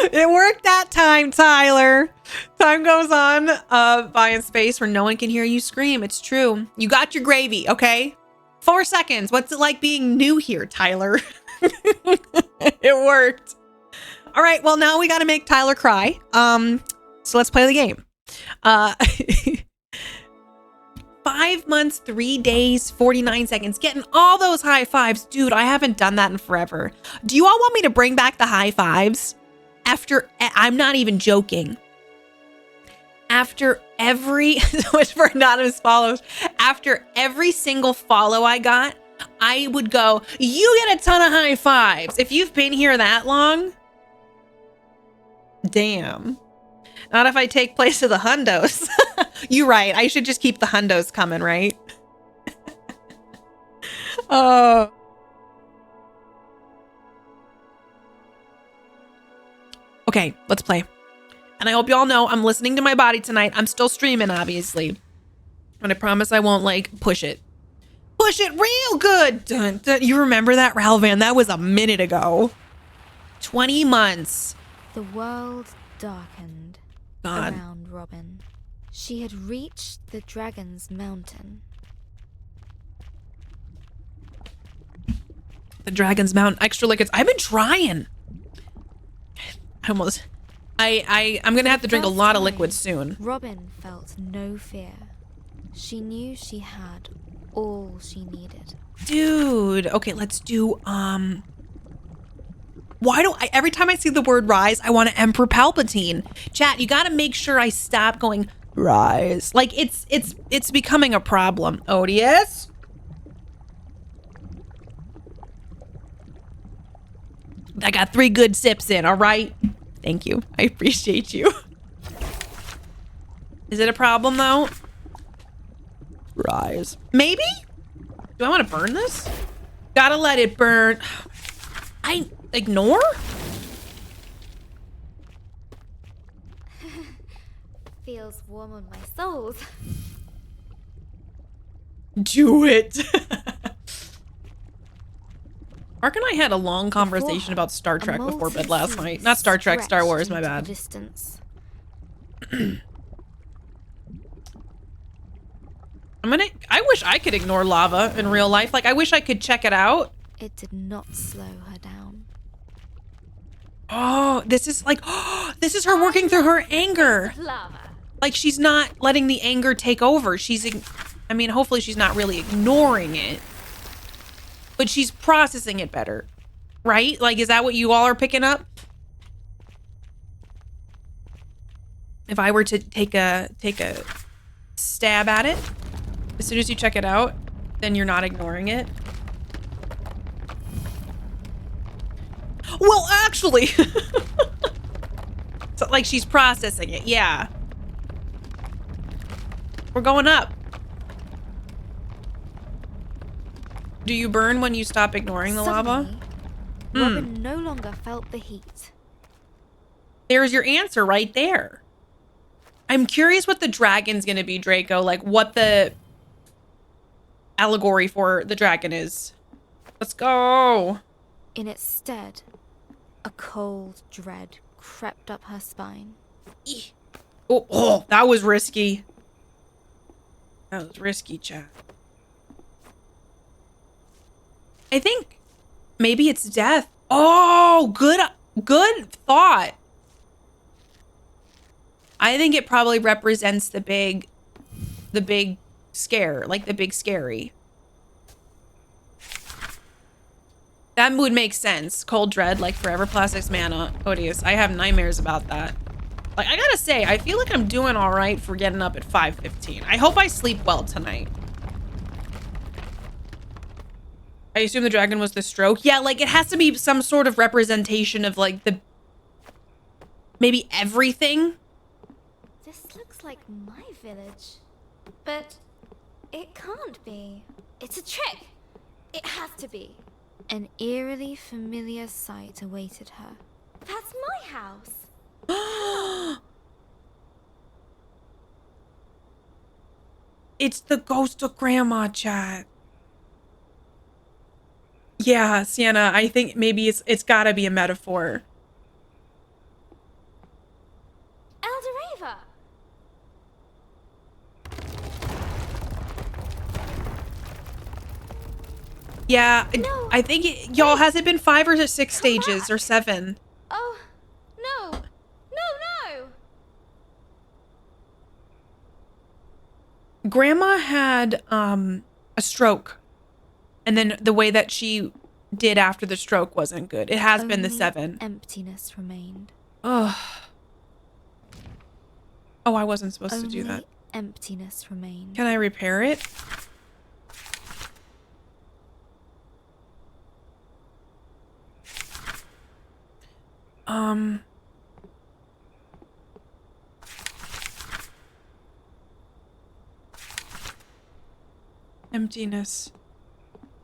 It worked that time, Tyler. Time goes on buying space where no one can hear you scream. It's true. You got your gravy, okay? 4 seconds. What's it like being new here, Tyler? It worked. All right, well, now we got to make Tyler cry. So let's play the game. 5 months, 3 days, 49 seconds. Getting all those high fives. Dude, I haven't done that in forever. Do you all want me to bring back the high fives? I'm not even joking. After every, which for anonymous follows, after every single follow I got, I would go, you get a ton of high fives. If you've been here that long, damn. Not if I take place of the hundos. You're right. I should just keep the hundos coming, right? Oh, Okay, let's play. And I hope y'all know I'm listening to my body tonight. I'm still streaming, obviously. And I promise I won't, like, push it. Push it real good. Dun, dun. You remember that, Ralvan? That was a minute ago. 20 months. The world darkened around Robin. She had reached the Dragon's Mountain. The Dragon's Mountain. Extra liquids. I've been trying. I'm gonna have to drink a lot of liquids soon. Robin felt no fear. She knew she had all she needed. Dude. Okay, let's do, why do I, every time I see the word rise, I want to Emperor Palpatine. Chat, you gotta make sure I stop going rise. Like, it's becoming a problem. Odious. I got 3 good sips in, all right? Thank you. I appreciate you. Is it a problem, though? Rise. Maybe? Do I want to burn this? Gotta let it burn. I ignore? Feels warm on my soles. Do it. Mark and I had a long conversation about Star Trek before bed last night. Not Star Trek, Star Wars, my bad. I wish I could ignore lava in real life. Like, I wish I could check it out. It did not slow her down. Oh, this is like, this is her working through her anger. Like, she's not letting the anger take over. I mean, hopefully she's not really ignoring it, but she's processing it better, right? Like, is that what you all are picking up? If I were to take a stab at it, as soon as you check it out, then you're not ignoring it. Well, actually, so, like, she's processing it. Yeah. We're going up. Do you burn when you stop ignoring the lava? Robin no longer felt the heat. There's your answer right there. I'm curious what the dragon's gonna be, Draco. Like, what the allegory for the dragon is. Let's go. In its stead, a cold dread crept up her spine. Oh, that was risky. That was risky, chat. I think maybe it's death. Oh, good thought. I think it probably represents the big scare, like the big scary. That would make sense. Cold dread, like forever plastics mana. Odious. I have nightmares about that. Like, I gotta say, I feel like I'm doing all right for getting up at 5:15. I hope I sleep well tonight. I assume the dragon was the stroke. Yeah, like, it has to be some sort of representation of, like, maybe everything. This looks like my village. But it can't be. It's a trick. It has to be. An eerily familiar sight awaited her. That's my house. It's the ghost of Grandma, chat. Yeah, Sienna, I think maybe it's gotta be a metaphor. Elderava! Yeah, No. I think y'all, has it been 5 or 6 stages or 7? Oh, no. No, no. Grandma had a stroke, and then the way that she did after the stroke wasn't good. It has been the 7. Emptiness remained. Ugh. Oh, I wasn't supposed to do that. Emptiness remained. Can I repair it? Emptiness.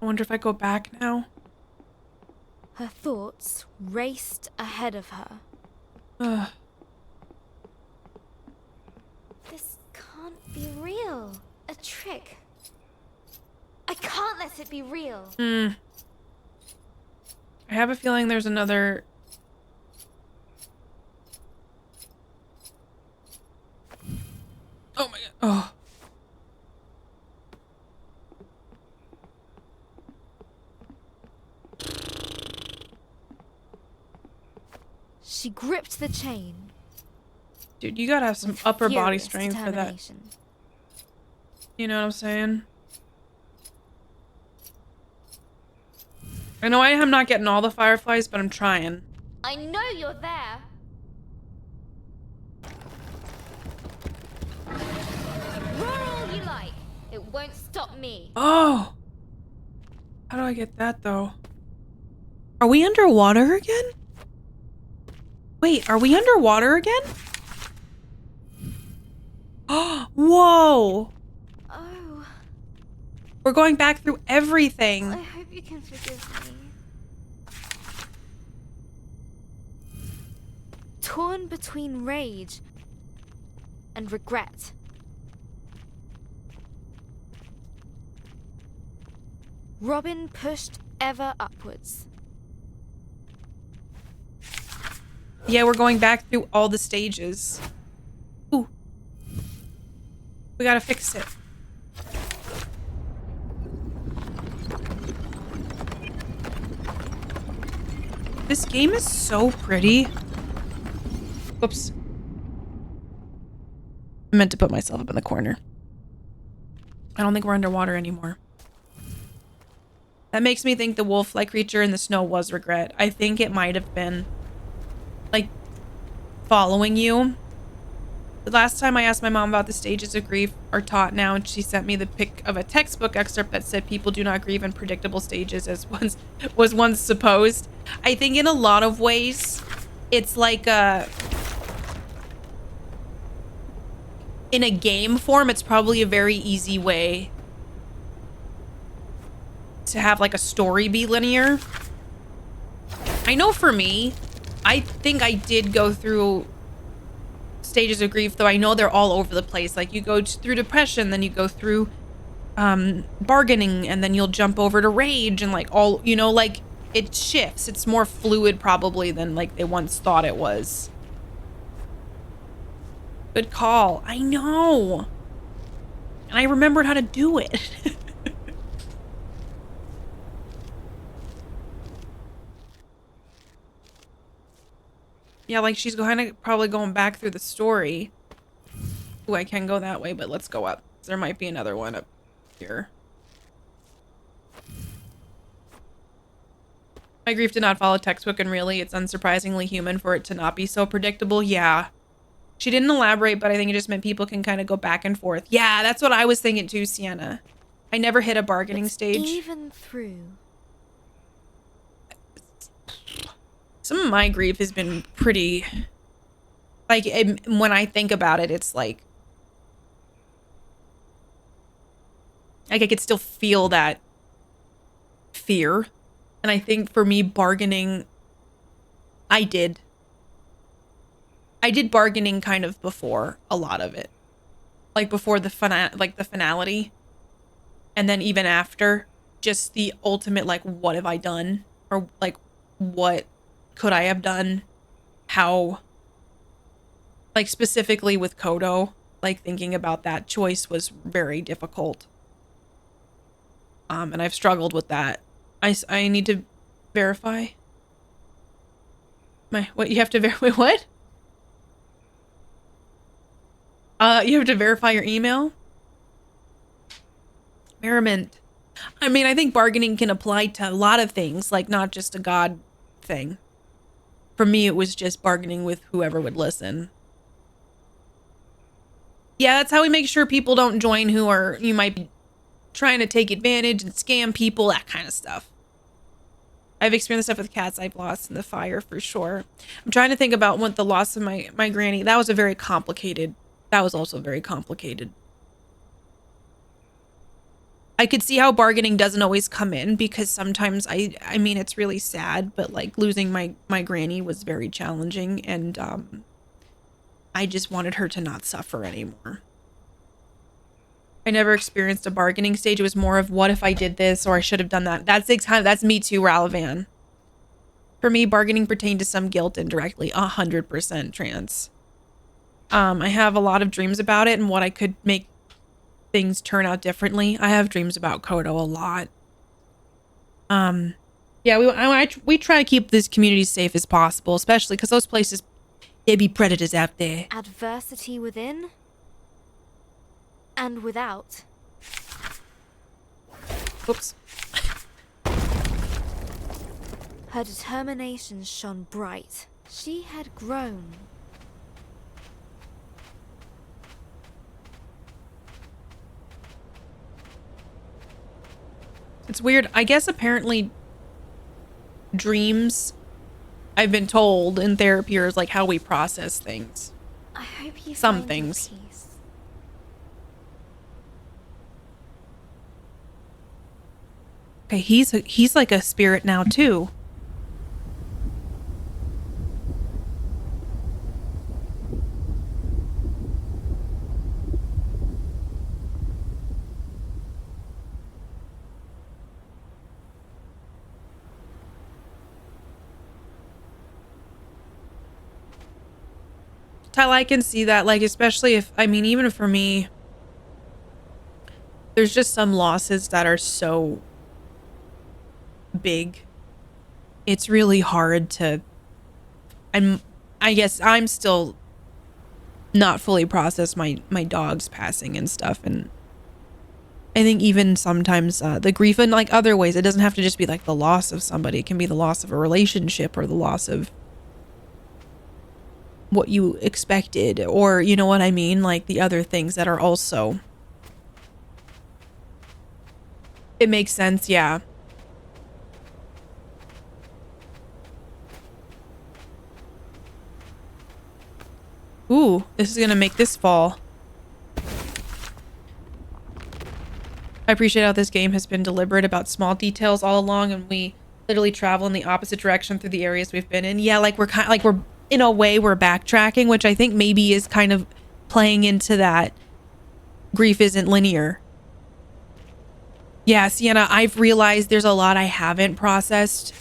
I wonder if I go back now. Her thoughts raced ahead of her. This can't be real. A trick. I can't let it be real. I have a feeling there's another... Oh my god. Oh. She gripped the chain. Dude, you gotta have some with upper body furious strength for that. determination. You know what I'm saying? I know I am not getting all the fireflies, but I'm trying. I know you're there. Roar all you like. It won't stop me. Oh! How do I get that, though? Are we underwater again? Wait, are we underwater again? Oh, whoa! Oh. We're going back through everything. I hope you can forgive me. Torn between rage and regret. Robin pushed ever upwards. Yeah, we're going back through all the stages. Ooh. We gotta fix it. This game is so pretty. Whoops. I meant to put myself up in the corner. I don't think we're underwater anymore. That makes me think the wolf-like creature in the snow was regret. I think it might have been, like, following you. The last time I asked my mom about the stages of grief are taught now, and she sent me the pic of a textbook excerpt that said people do not grieve in predictable stages as was once supposed. I think in a lot of ways, it's like in a game form, it's probably a very easy way to have like a story be linear. I know for me, I think I did go through stages of grief, though I know they're all over the place. Like you go through depression, then you go through bargaining, and then you'll jump over to rage, and like all, you know, like it shifts. It's more fluid probably than like they once thought it was. Good call. I know. And I remembered how to do it. Yeah, like she's kind of probably going back through the story. Ooh, I can go that way, but let's go up. There might be another one up here. My grief did not follow textbook, and really, it's unsurprisingly human for it to not be so predictable. Yeah. She didn't elaborate, but I think it just meant people can kind of go back and forth. Yeah, that's what I was thinking too, Sienna. I never hit a bargaining stage. Even through. Some of my grief has been pretty, like, when I think about it, it's like I could still feel that fear. And I think for me, bargaining, I did bargaining kind of before a lot of it, like before the finality, and then even after, just the ultimate, like, what have I done, or like, what could I have done? How, like, specifically with Kodo, like thinking about that choice was very difficult. And I've struggled with that. I need to verify what you have to verify. What? You have to verify your email? Merriment. I mean, I think bargaining can apply to a lot of things, like not just a God thing. For me, it was just bargaining with whoever would listen. Yeah, that's how we make sure people don't join who are, you might be trying to take advantage and scam people, that kind of stuff. I've experienced stuff with cats I've lost in the fire for sure. I'm trying to think about what the loss of my granny, that was also very complicated. I could see how bargaining doesn't always come in, because sometimes I mean, it's really sad, but like losing my granny was very challenging, and I just wanted her to not suffer anymore. I never experienced a bargaining stage. It was more of, what if I did this, or I should have done that. That's me too, Ralavan. For me, bargaining pertained to some guilt indirectly, 100% trans. I have a lot of dreams about it and what I could make things turn out differently. I have dreams about Kodo a lot. Yeah, we try to keep this community safe as possible, especially because those places, there be predators out there. Adversity within and without. Oops. Her determination shone bright. She had grown. It's weird. I guess apparently dreams, I've been told in therapy, is like how we process things. I hope you Some find things. your peace. Okay, he's like a spirit now too. Tyler, I can see that, like, especially if, I mean, even for me, there's just some losses that are so big. It's really hard to, I guess I'm still not fully processed my dog's passing and stuff, and I think even sometimes the grief in like other ways, it doesn't have to just be like the loss of somebody. It can be the loss of a relationship, or the loss of what you expected, or you know what I mean, like the other things that are also, it makes sense. Yeah. Ooh, this is gonna make this fall. I appreciate how this game has been deliberate about small details all along, and we literally travel in the opposite direction through the areas we've been in. Yeah, like we're kind of like, we're in a way we're backtracking, which I think maybe is kind of playing into that grief isn't linear. Yeah, Sienna, I've realized there's a lot I haven't processed,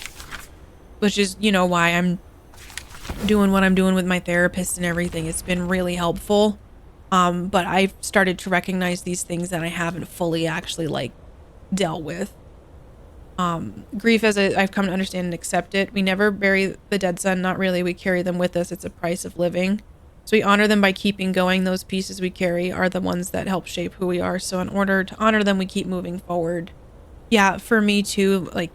which is, you know, why I'm doing what I'm doing with my therapist and everything. It's been really helpful. But I've started to recognize these things that I haven't fully actually like dealt with. Grief, as I've come to understand and accept it. We never bury the dead son, not really. We carry them with us. It's a price of living. So we honor them by keeping going. Those pieces we carry are the ones that help shape who we are. So in order to honor them, we keep moving forward. Yeah, for me too, like,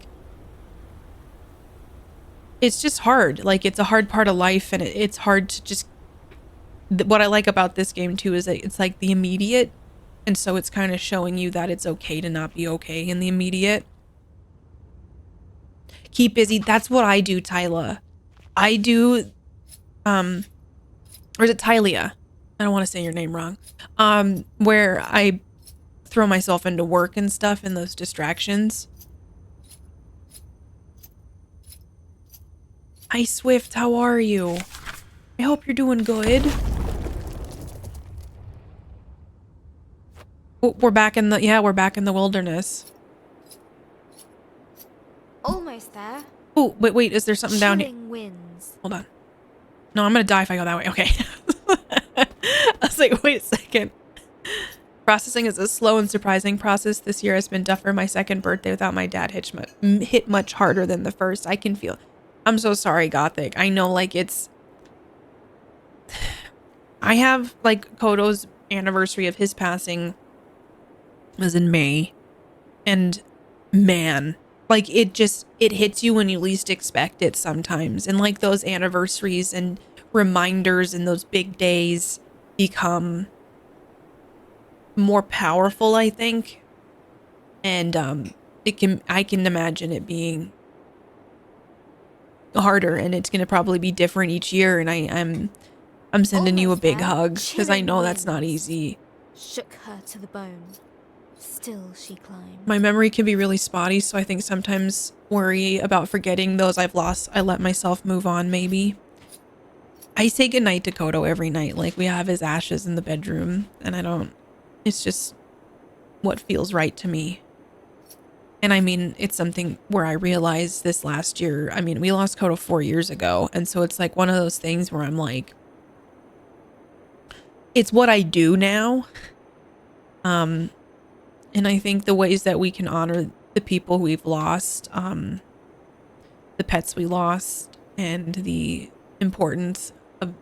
it's just hard. Like, it's a hard part of life, and it's hard to just, what I like about this game too is that it's like the immediate, and so it's kind of showing you that it's okay to not be okay in the immediate. Keep busy. That's what I do, Tyla. I do, or is it Tylia? I don't want to say your name wrong. Where I throw myself into work and stuff and those distractions. Hi, Swift. How are you? I hope you're doing good. Oh, we're back in the wilderness. Almost there. Oh, wait, is there something down here? Chilling winds. Hold on. No, I'm gonna die if I go that way. Okay. I was like, wait a second. Processing is a slow and surprising process. This year has been tougher. My second birthday without my dad hit much harder than the first. I can feel. I'm so sorry, Gothic. I know, like, it's... I have, like, Kodo's anniversary of his passing was in May. And, man, like, it hits you when you least expect it sometimes. And, like, those anniversaries and reminders and those big days become more powerful, I think. And, I can imagine it being harder, and it's going to probably be different each year. And I'm sending you a big hug, because I know that's not easy. Shook her to the bone. Still she climbed. My memory can be really spotty, so I think sometimes worry about forgetting those I've lost. I let myself move on, maybe. I say goodnight to Kodo every night. Like, we have his ashes in the bedroom, and I don't... It's just what feels right to me. And I mean, it's something where I realized this last year. I mean, we lost Kodo 4 years ago, and so it's like one of those things where I'm like... It's what I do now. And I think the ways that we can honor the people we've lost, the pets we lost, and the importance of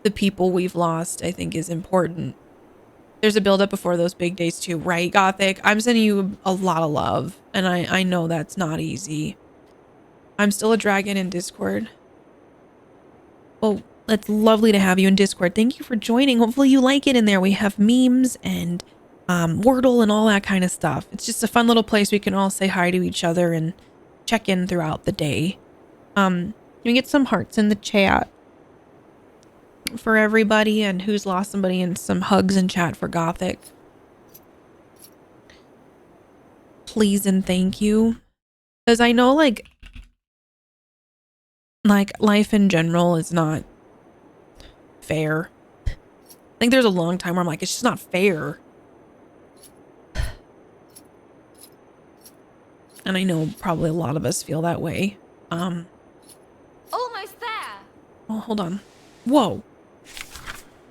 the people we've lost, I think is important. There's a build-up before those big days too, right, Gothic? I'm sending you a lot of love, and I know that's not easy. I'm still a dragon in Discord. Well, it's lovely to have you in Discord. Thank you for joining. Hopefully you like it in there. We have memes and Wordle and all that kind of stuff. It's just a fun little place we can all say hi to each other and check in throughout the day. Can we get some hearts in the chat for everybody and who's lost somebody, and some hugs in chat for Gothic? Please and thank you. Because I know like life in general is not fair. I think there's a long time where I'm like, it's just not fair. And I know probably a lot of us feel that way. Almost there. Oh, hold on. Whoa.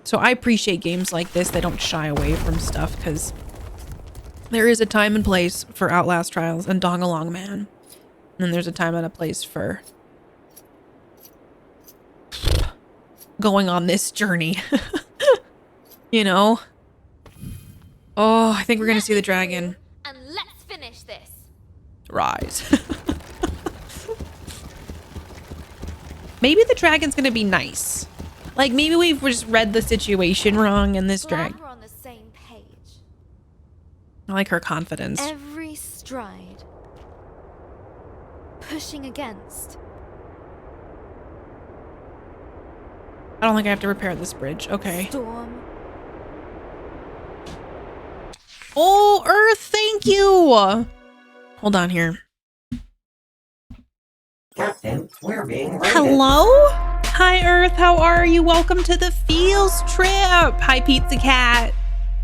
So I appreciate games like this. They don't shy away from stuff, because there is a time and place for Outlast Trials and Dong Along Man. And then there's a time and a place for going on this journey. You know? Oh, I think we're gonna see the dragon. And let's finish this. Rise. Maybe the dragon's gonna be nice. Like, maybe we've just read the situation wrong and this Glad we're on the same page. I like her confidence. Every stride. Pushing against. I don't think I have to repair this bridge. Okay. Storm. Oh, Earth, thank you. Hold on here. Captain, we're being raided. Hello? Hi, Earth. How are you? Welcome to the Feels trip. Hi, Pizza Cat.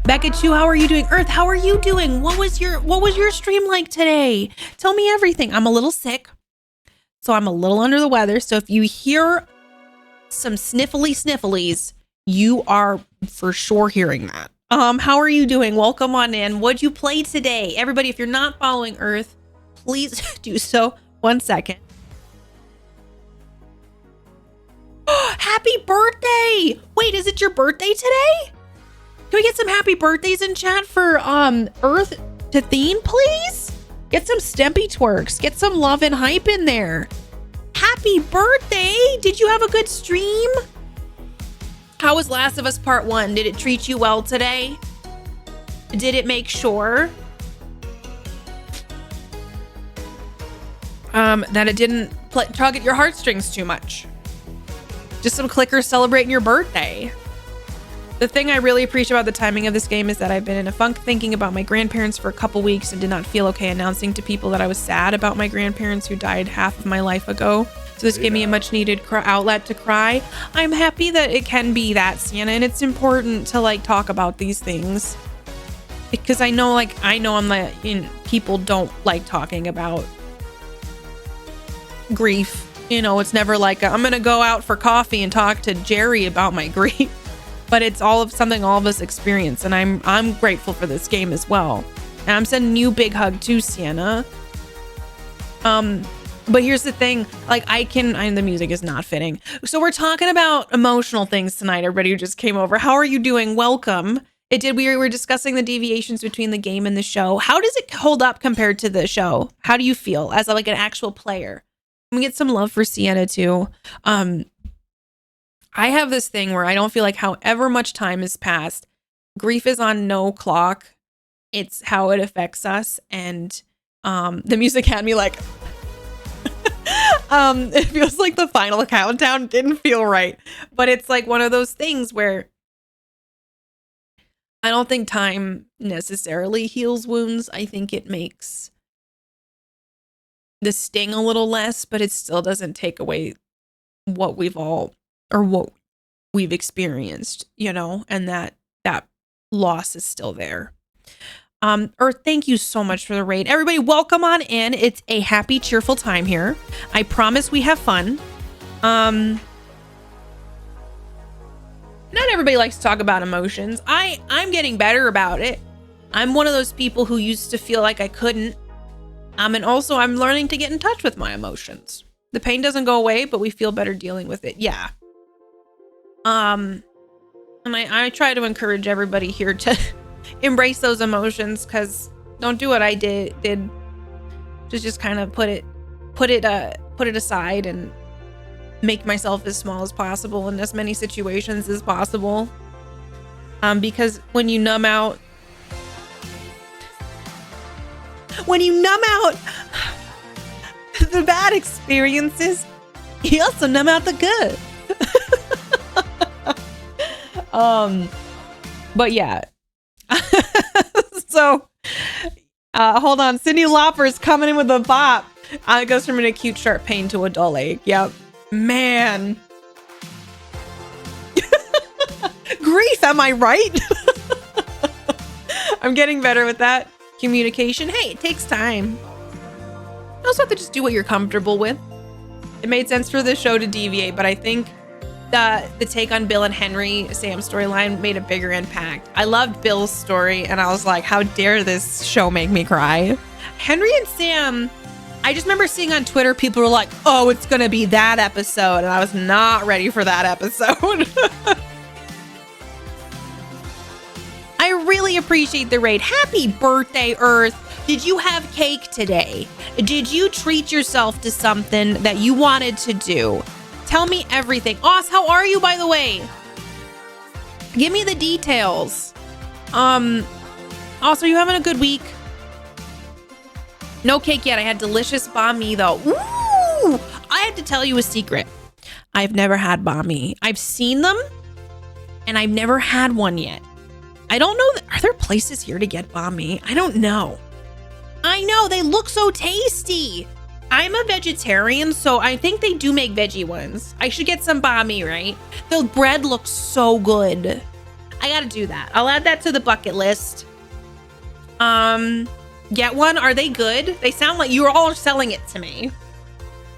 Becca Chu, how are you doing? Earth, how are you doing? What was your stream like today? Tell me everything. I'm a little sick, so I'm a little under the weather. So if you hear some snifflies, you are for sure hearing that. How are you doing? Welcome on in. What'd you play today? Everybody, if you're not following Earth, please do so. 1 second. Happy birthday! Wait, is it your birthday today? Can we get some happy birthdays in chat for Earth to Theen, please? Get some Stempy twerks. Get some love and hype in there. Happy birthday! Did you have a good stream? How was Last of Us Part 1? Did it treat you well today? Did it make sure that it didn't tug at your heartstrings too much? Just some clickers celebrating your birthday. The thing I really appreciate about the timing of this game is that I've been in a funk thinking about my grandparents for a couple weeks and did not feel okay announcing to people that I was sad about my grandparents who died half of my life ago. So this gave me a much needed outlet to cry. I'm happy that it can be that, Sienna, and it's important to like talk about these things because I know people don't like talking about grief. You know, it's never like I'm gonna go out for coffee and talk to Jerry about my grief, but it's something all of us experience, and I'm grateful for this game as well. And I'm sending you a big hug too, Sienna. But here's the thing, like the music is not fitting. So we're talking about emotional things tonight, everybody who just came over. How are you doing? Welcome. We were discussing the deviations between the game and the show. How does it hold up compared to the show? How do you feel as like an actual player? Let me get some love for Sienna too. I have this thing where I don't feel like however much time has passed, grief is on no clock. It's how it affects us. And the music had me like, it feels like the final countdown didn't feel right. But it's like one of those things where I don't think time necessarily heals wounds. I think it makes the sting a little less, but it still doesn't take away what what we've experienced, and that loss is still there. Earth, thank you so much for the raid. Everybody, welcome on in. It's a happy, cheerful time here. I promise we have fun. Not everybody likes to talk about emotions. I'm getting better about it. I'm one of those people who used to feel like I couldn't. And also I'm learning to get in touch with my emotions. The pain doesn't go away, but we feel better dealing with it. Yeah. And I try to encourage everybody here to embrace those emotions, because don't do what I did to just kind of put it aside and make myself as small as possible in as many situations as possible. Because when you numb out the bad experiences, you also numb out the good. But yeah. So hold on, Cindy Lauper's coming in with a bop. It goes from an acute sharp pain to a dull ache. Yep. Man. Grief, am I right? I'm getting better with that. Communication. Hey, it takes time. You also have to just do what you're comfortable with. It made sense for this show to deviate, but I think the take on Bill and Henry, Sam's storyline, made a bigger impact. I loved Bill's story, and I was like, how dare this show make me cry? Henry and Sam, I just remember seeing on Twitter, people were like, oh, it's gonna be that episode, and I was not ready for that episode. I really appreciate the raid. Happy birthday, Earth. Did you have cake today? Did you treat yourself to something that you wanted to do? Tell me everything. Oz, how are you, by the way? Give me the details. Oz, are you having a good week? No cake yet. I had delicious banh mi, though. Ooh! I have to tell you a secret. I've never had banh mi. I've seen them, and I've never had one yet. I don't know. Are there places here to get banh mi? I don't know. I know. They look so tasty. I'm a vegetarian, so I think they do make veggie ones. I should get some banh mi, right? The bread looks so good. I gotta do that. I'll add that to the bucket list. Get one. Are they good? They sound like you all are selling it to me.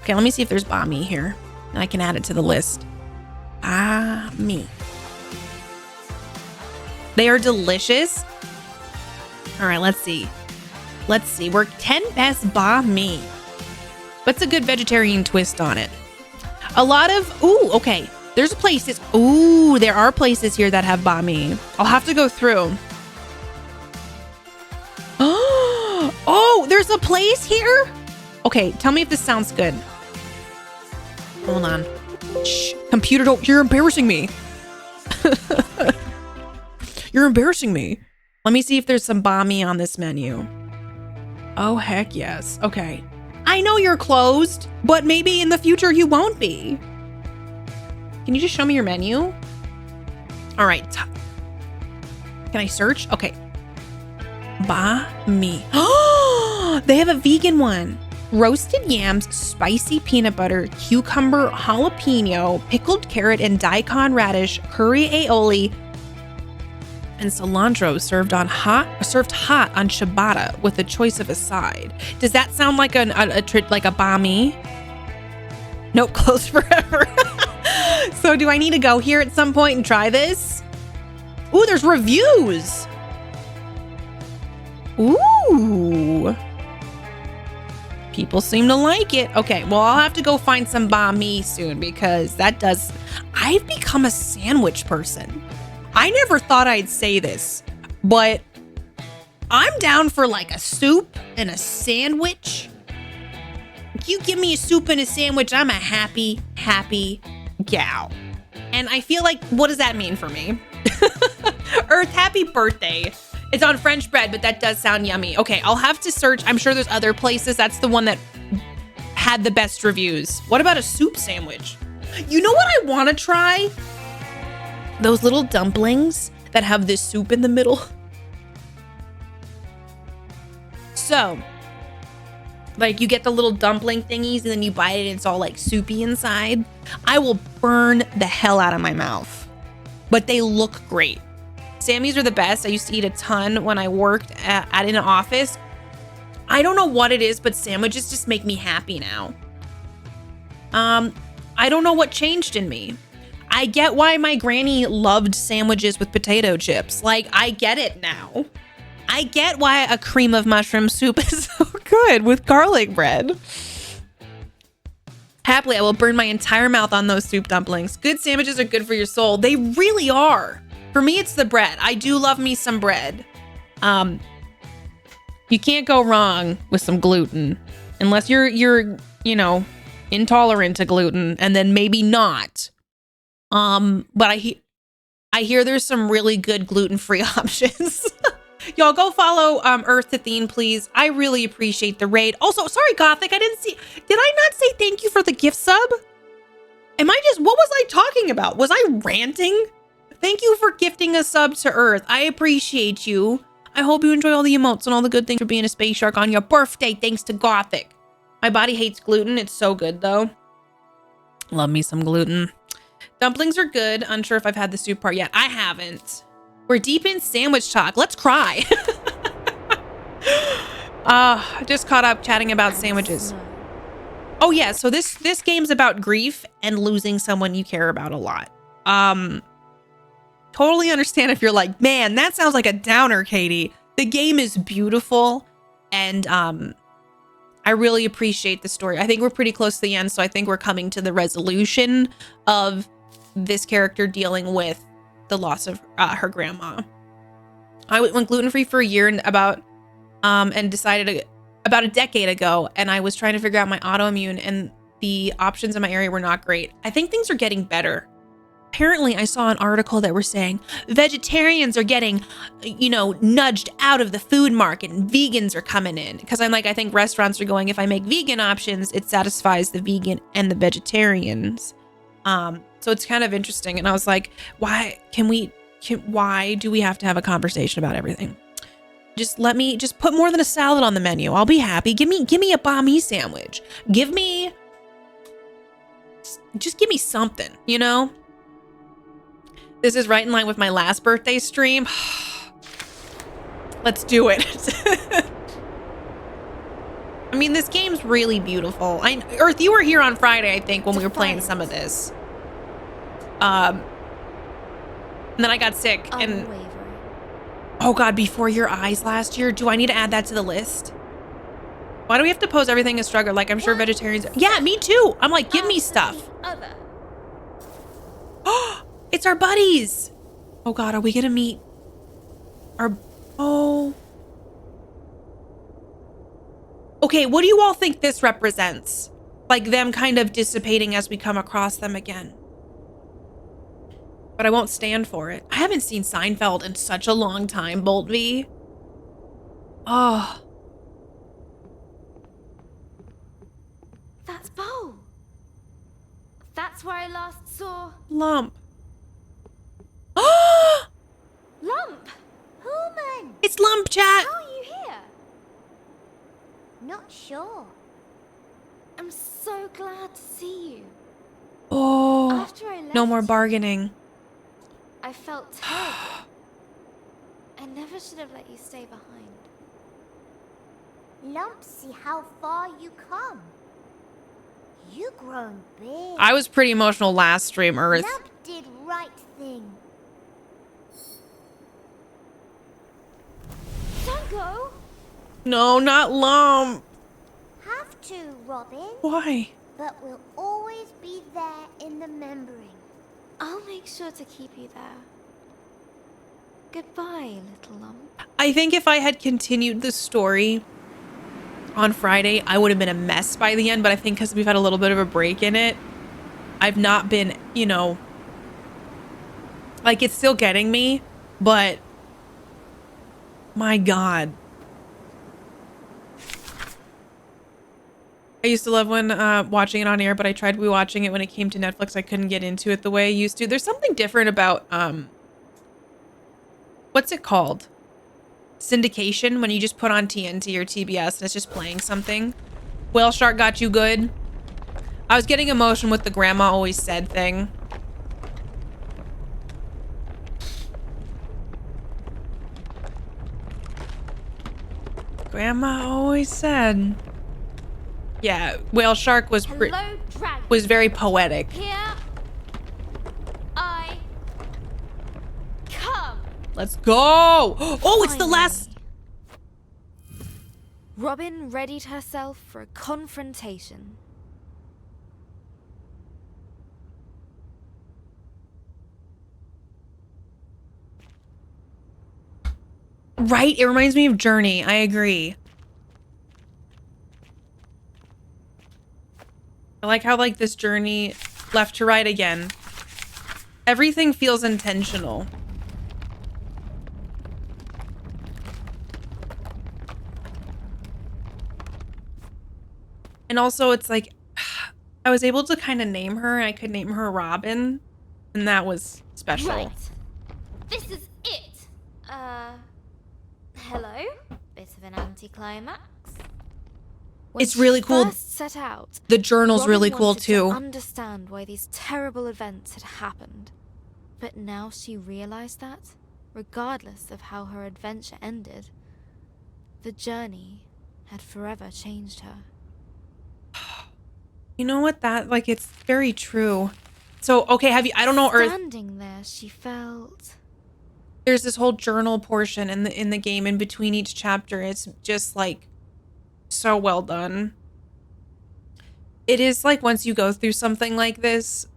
Okay, let me see if there's banh mi here. I can add it to the list. Banh mi. They are delicious. All right, let's see. We're 10 best banh mi. What's a good vegetarian twist on it? A lot of, okay. There's places, there are places here that have banh mi. I'll have to go through. Oh, there's a place here? Okay, tell me if this sounds good. Hold on. Shh, computer, you're embarrassing me. You're embarrassing me. Let me see if there's some banh mi on this menu. Oh, heck yes. Okay. I know you're closed, but maybe in the future you won't be. Can you just show me your menu? All right. Can I search? Okay. Banh mi. Oh, they have a vegan one. Roasted yams, spicy peanut butter, cucumber, jalapeno, pickled carrot, and daikon radish, curry aioli, and cilantro served hot on ciabatta with a choice of a side. Does that sound like like a banh mi? Nope, closed forever. So do I need to go here at some point and try this? Ooh, there's reviews. Ooh. People seem to like it. Okay, well, I'll have to go find some banh mi soon, because I've become a sandwich person. I never thought I'd say this, but I'm down for like a soup and a sandwich. If you give me a soup and a sandwich, I'm a happy gal. And I feel like, what does that mean for me? Earth, happy birthday. It's on French bread, but that does sound yummy. Okay, I'll have to search. I'm sure there's other places. That's the one that had the best reviews. What about a soup sandwich? You know what I want to try? Those little dumplings that have this soup in the middle. So, like you get the little dumpling thingies and then you bite it and it's all like soupy inside. I will burn the hell out of my mouth, but they look great. Sammy's are the best. I used to eat a ton when I worked at an office. I don't know what it is, but sandwiches just make me happy now. I don't know what changed in me. I get why my granny loved sandwiches with potato chips. Like, I get it now. I get why a cream of mushroom soup is so good with garlic bread. Happily, I will burn my entire mouth on those soup dumplings. Good sandwiches are good for your soul. They really are. For me, it's the bread. I do love me some bread. You can't go wrong with some gluten. Unless you're, you know, intolerant to gluten, and then maybe not. But I hear there's some really good gluten-free options. Y'all go follow Earth to Theme, please. I really appreciate the raid. Also, sorry, Gothic, I didn't see. Did I not say thank you for the gift sub? What was I talking about? Was I ranting? Thank you for gifting a sub to Earth. I appreciate you. I hope you enjoy all the emotes and all the good things for being a space shark on your birthday, thanks to Gothic. My body hates gluten. It's so good, though. Love me some gluten. Dumplings are good. Unsure if I've had the soup part yet. I haven't. We're deep in sandwich talk. Let's cry. I just caught up chatting about sandwiches. Oh yeah, so this game's about grief and losing someone you care about a lot. Totally understand if you're like, man, that sounds like a downer, Katie. The game is beautiful, and I really appreciate the story. I think we're pretty close to the end, so I think we're coming to the resolution of this character dealing with the loss of her grandma. I went gluten-free for a year and decided about a decade ago, and I was trying to figure out my autoimmune, and the options in my area were not great. I think things are getting better. Apparently, I saw an article that were saying vegetarians are getting, you know, nudged out of the food market and vegans are coming in. Because I'm like, I think restaurants are going, if I make vegan options, it satisfies the vegan and the vegetarians. So it's kind of interesting. And I was like, why do we have to have a conversation about everything? Just put more than a salad on the menu. I'll be happy. Give me a banh mi sandwich. Just give me something, you know? This is right in line with my last birthday stream. Let's do it. I mean, this game's really beautiful. Earth, you were here on Friday, I think, when we were playing some of this. And then I got sick and oh god, before your eyes last year. Do I need to add that to the list? Why do we have to pose everything as struggle? Like, I'm sure vegetarians. Yeah, me too. I'm like, give me stuff. Oh, it's our buddies. Oh god, are we gonna meet our... Oh. Okay, what do you all think this represents? Like them kind of dissipating as we come across them again. But I won't stand for it. I haven't seen Seinfeld in such a long time, Bolt V. Oh. That's Bo. That's where I last saw... Lump. Lump! Human! It's Lump, chat! How are you here? Not sure. I'm so glad to see you. Oh. After I left, No more bargaining. I felt terrible. I never should have let you stay behind. Lump, see how far you come. You grown big. I was pretty emotional last stream, Earth. Lump did right thing. Don't go. No, not Lump. Have to, Robin. Why? But we'll always be there in the remembering. I'll make sure to keep you there. Goodbye, little lump. I think if I had continued the story on Friday, I would have been a mess by the end, but I think because we've had a little bit of a break in it, I've not been, you know, like, it's still getting me, but my God. I used to love when watching it on air, but I tried rewatching it when it came to Netflix. I couldn't get into it the way I used to. There's something different about what's it called? Syndication, when you just put on TNT or TBS and it's just playing something. Whale Shark got you good. I was getting emotion with the grandma always said thing. Grandma always said. Yeah, Whale Shark was very poetic. Here I come. Let's go. Oh, it's the last. Robin readied herself for a confrontation. Right? It reminds me of Journey. I agree. I like how like this journey left to right again. Everything feels intentional. And also it's like I was able to kind of name her. I could name her Robin, and that was special. Right. This is it. Hello? Bit of an anticlimax. When It's really she cool. First set out, The journal's Robin really cool wanted too. To understand why these terrible events had happened, but now she realized that, regardless of how her adventure ended, the journey had forever changed her. You know what? That like it's very true. So okay, have you? I don't know. Earth. Standing there, she felt. There's this whole journal portion in the game in between each chapter. It's just like so well done. It is like once you go through something like this,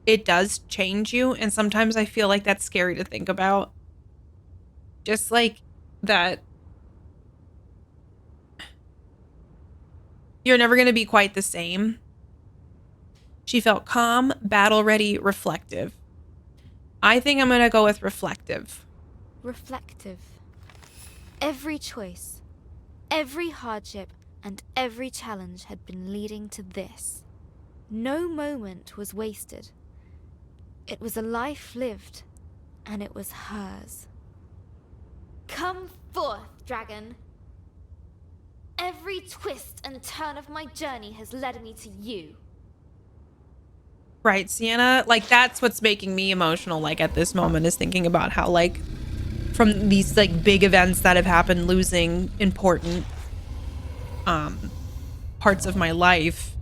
it does change you, and sometimes I feel like that's scary to think about. Just like that you're never going to be quite the same. She felt calm, battle ready, reflective. I think I'm going to go with reflective. Reflective. Every choice, every hardship, and every challenge had been leading to this. No moment was wasted. It was a life lived, and it was hers. Come forth, dragon. Every twist and turn of my journey has led me to you. Right, Sienna, like that's what's making me emotional like at this moment is thinking about how like from these like big events that have happened, losing important parts of my life,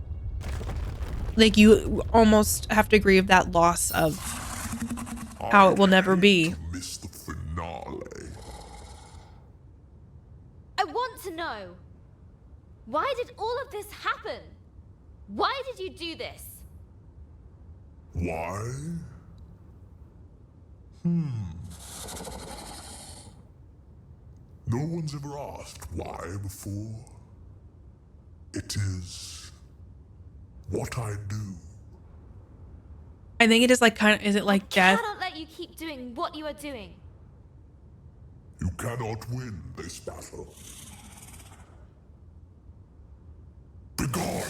like you almost have to grieve that loss of how it will never be. Miss the finale. I want to know, why did all of this happen? Why did you do this? Why? No one's ever asked why before. It is what I do. I think it is like kind of, is it like death? I cannot let you keep doing what you are doing. You cannot win this battle. Begone!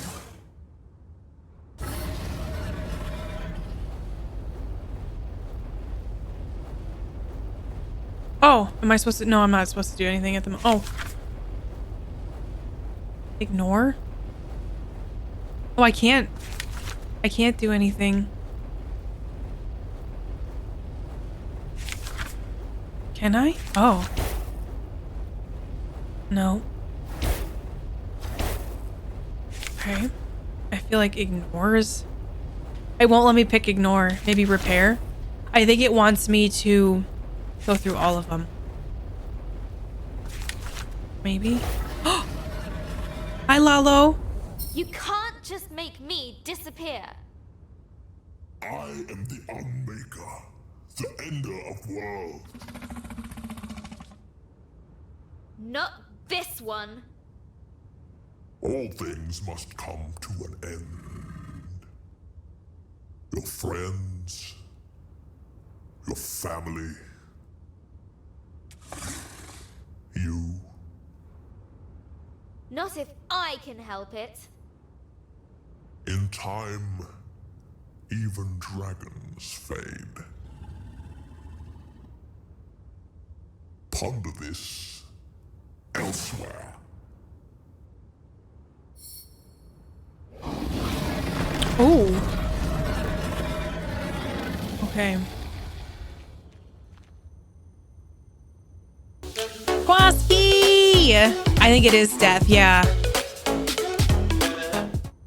Oh, am I supposed to? No, I'm not supposed to do anything at the moment. Oh. Ignore? Oh, I can't do anything. Can I? Oh. No. Okay. I feel like ignores. It won't let me pick ignore. Maybe repair. I think it wants me to go through all of them. Maybe. Hi, Lalo. You can't just make me disappear. I am the Unmaker, the Ender of Worlds. Not this one. All things must come to an end. Your friends, your family, you. Not if I can help it. In time, even dragons fade. ponder this elsewhere. Ooh. Okay. Kwaski! I think it is death, yeah.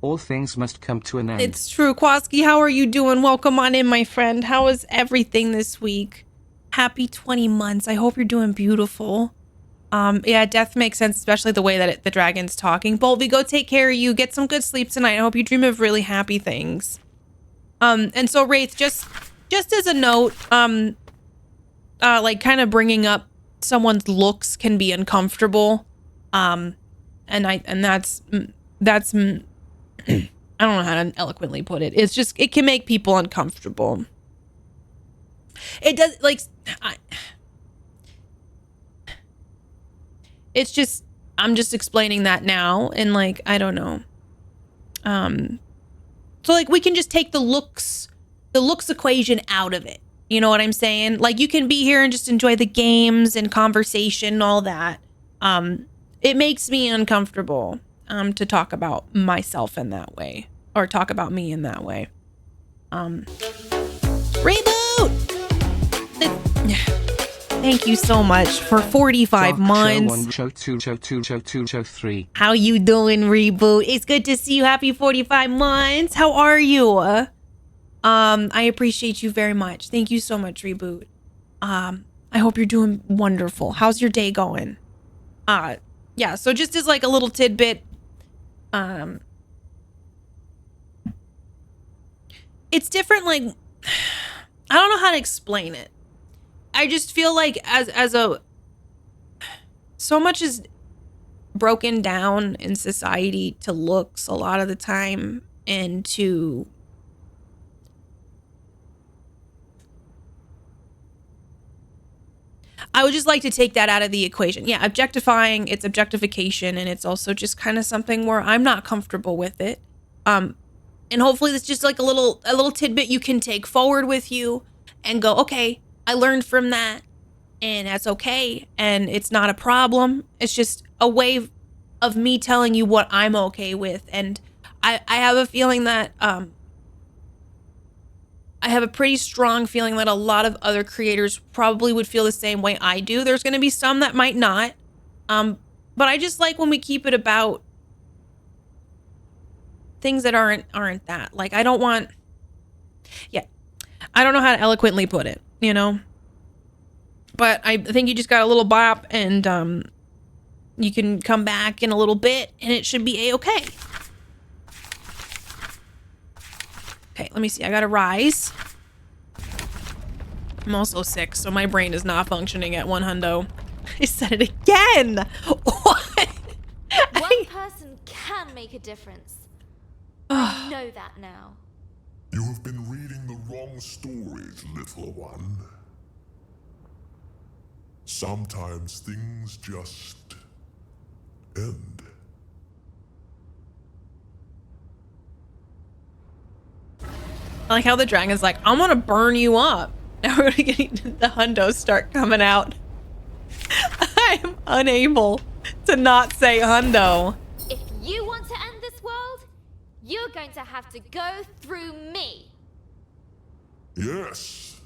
All things must come to an end. It's true. Kwaski, how are you doing? Welcome on in, my friend. How is everything this week? Happy 20 months. I hope you're doing beautiful. Yeah, death makes sense, especially the way that the dragon's talking. Bolvi, go take care of you. Get some good sleep tonight. I hope you dream of really happy things. And so Wraith, just as a note, like kind of bringing up someone's looks can be uncomfortable. And that's I don't know how to eloquently put it. It's just, it can make people uncomfortable. It does, like, it's just, I'm just explaining that now, and like, I don't know. So like, we can just take the looks equation out of it. You know what I'm saying? Like, you can be here and just enjoy the games and conversation and all that. It makes me uncomfortable to talk about myself in that way, or talk about me in that way. Reboot! Thank you so much for 45 months. Show 1, show 2, show 2, show 2, show 3. How you doing, Reboot? It's good to see you. Happy 45 months. How are you? I appreciate you very much. Thank you so much, Reboot. I hope you're doing wonderful. How's your day going? Yeah, so just as like a little tidbit, it's different, like, I don't know how to explain it. I just feel like so much is broken down in society to looks a lot of the time, and to I would just like to take that out of the equation. Yeah, objectifying, it's objectification, and it's also just kind of something where I'm not comfortable with it. And hopefully that's just like a little tidbit you can take forward with you and go, okay, I learned from that, and that's okay, and it's not a problem. It's just a way of me telling you what I'm okay with. And I have a feeling that I have a pretty strong feeling that a lot of other creators probably would feel the same way I do. There's going to be some that might not. But I just like when we keep it about things that aren't that. Like, I don't want, yeah, I don't know how to eloquently put it, you know? But I think you just got a little bop, and you can come back in a little bit and it should be a-okay. Okay, let me see. I gotta rise. I'm also sick, so my brain is not functioning at 100. I said it again! What? One person can make a difference. I know that now. You have been reading the wrong stories, little one. Sometimes things just end. I like how the dragon's like, I'm gonna burn you up. Now we're gonna get the hundos start coming out. I'm unable to not say hundo. If you want to end this world, you're going to have to go through me. Yes.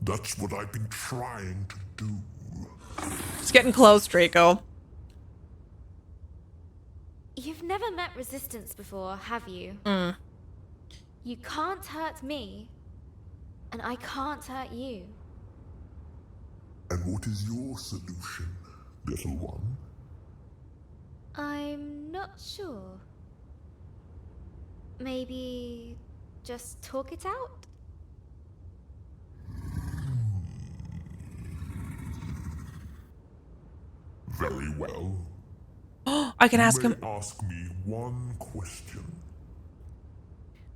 That's what I've been trying to do. It's getting close, Draco. You've never met resistance before, have you? You can't hurt me, and I can't hurt you. And what is your solution, little one? I'm not sure. Maybe just talk it out? Very well. I can ask him. Ask me one question.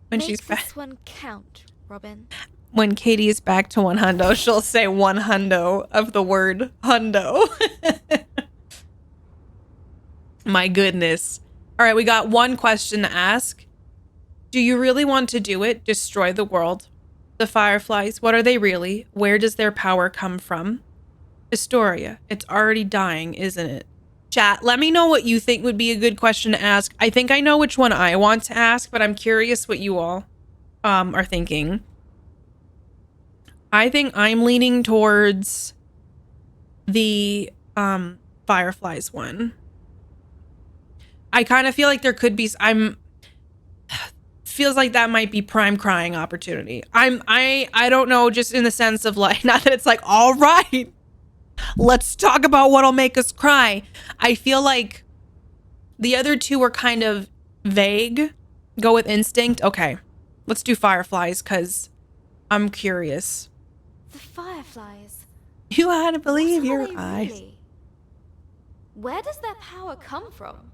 When Make she's back. this one count, Robin. When Katie is back to 100, she'll say 100 of the word hundo. My goodness. All right, we got one question to ask. Do you really want to do it? Destroy the world? The Fireflies, what are they really? Where does their power come from? Astoria. It's already dying, isn't it? Chat, let me know what you think would be a good question to ask. I think I know which one I want to ask, but I'm curious what you all are thinking. I think I'm leaning towards the Fireflies one. I kind of feel like there could be feels like that might be prime crying opportunity. I don't know, just in the sense of like, not that it's like, all right, let's talk about what'll make us cry. I feel like the other two were kind of vague. Go with instinct. Okay, let's do Fireflies because I'm curious. The Fireflies. You had to believe What are your they eyes. really? Where does their power come from?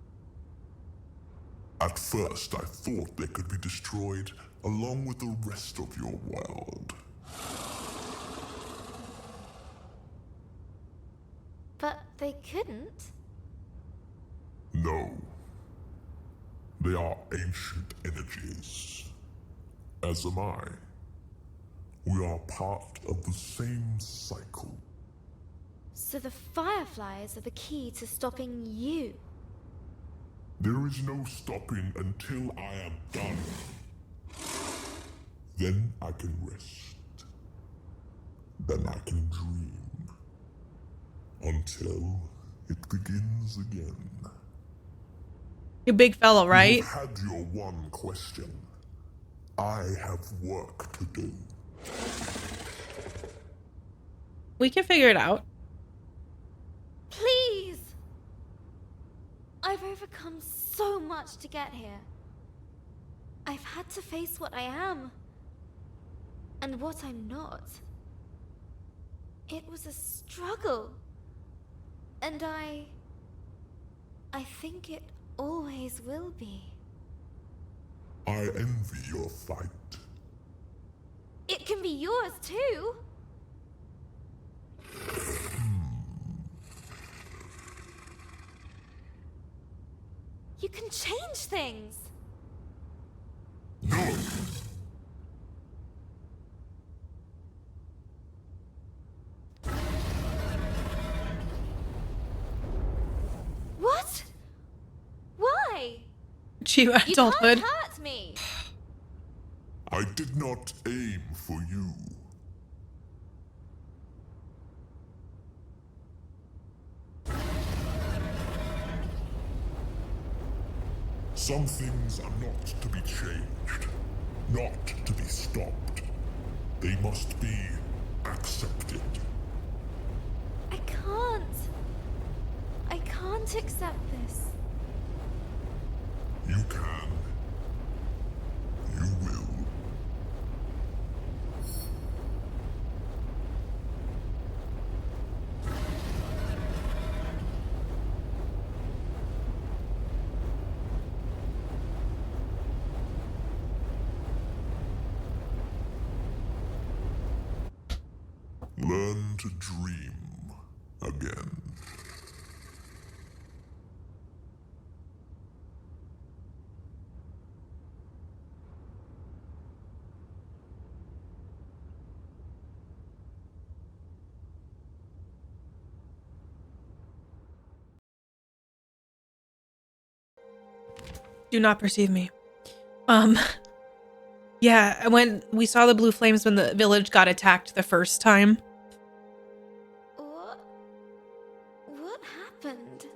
At first, I thought they could be destroyed along with the rest of your world. But they couldn't. No. They are ancient energies. As am I. We are part of the same cycle. So the Fireflies are the key to stopping you. There is no stopping until I am done. Then I can rest. Then I can dream. Until it begins again. You big fellow, right? You've had your one question. I have work to do. We can figure it out. Please! I've overcome so much to get here. I've had to face what I am. And what I'm not. It was a struggle. And I think it always will be. I envy your fight. It can be yours too. You can change things. No. What? Why? Achieve adulthood. You can't hurt me. I did not aim for you. Some things are not to be changed, not to be stopped. They must be accepted. I can't accept this. You can. You will. Learn to dream again. Do not perceive me. Yeah, when we saw the blue flames when the village got attacked the first time. What happened?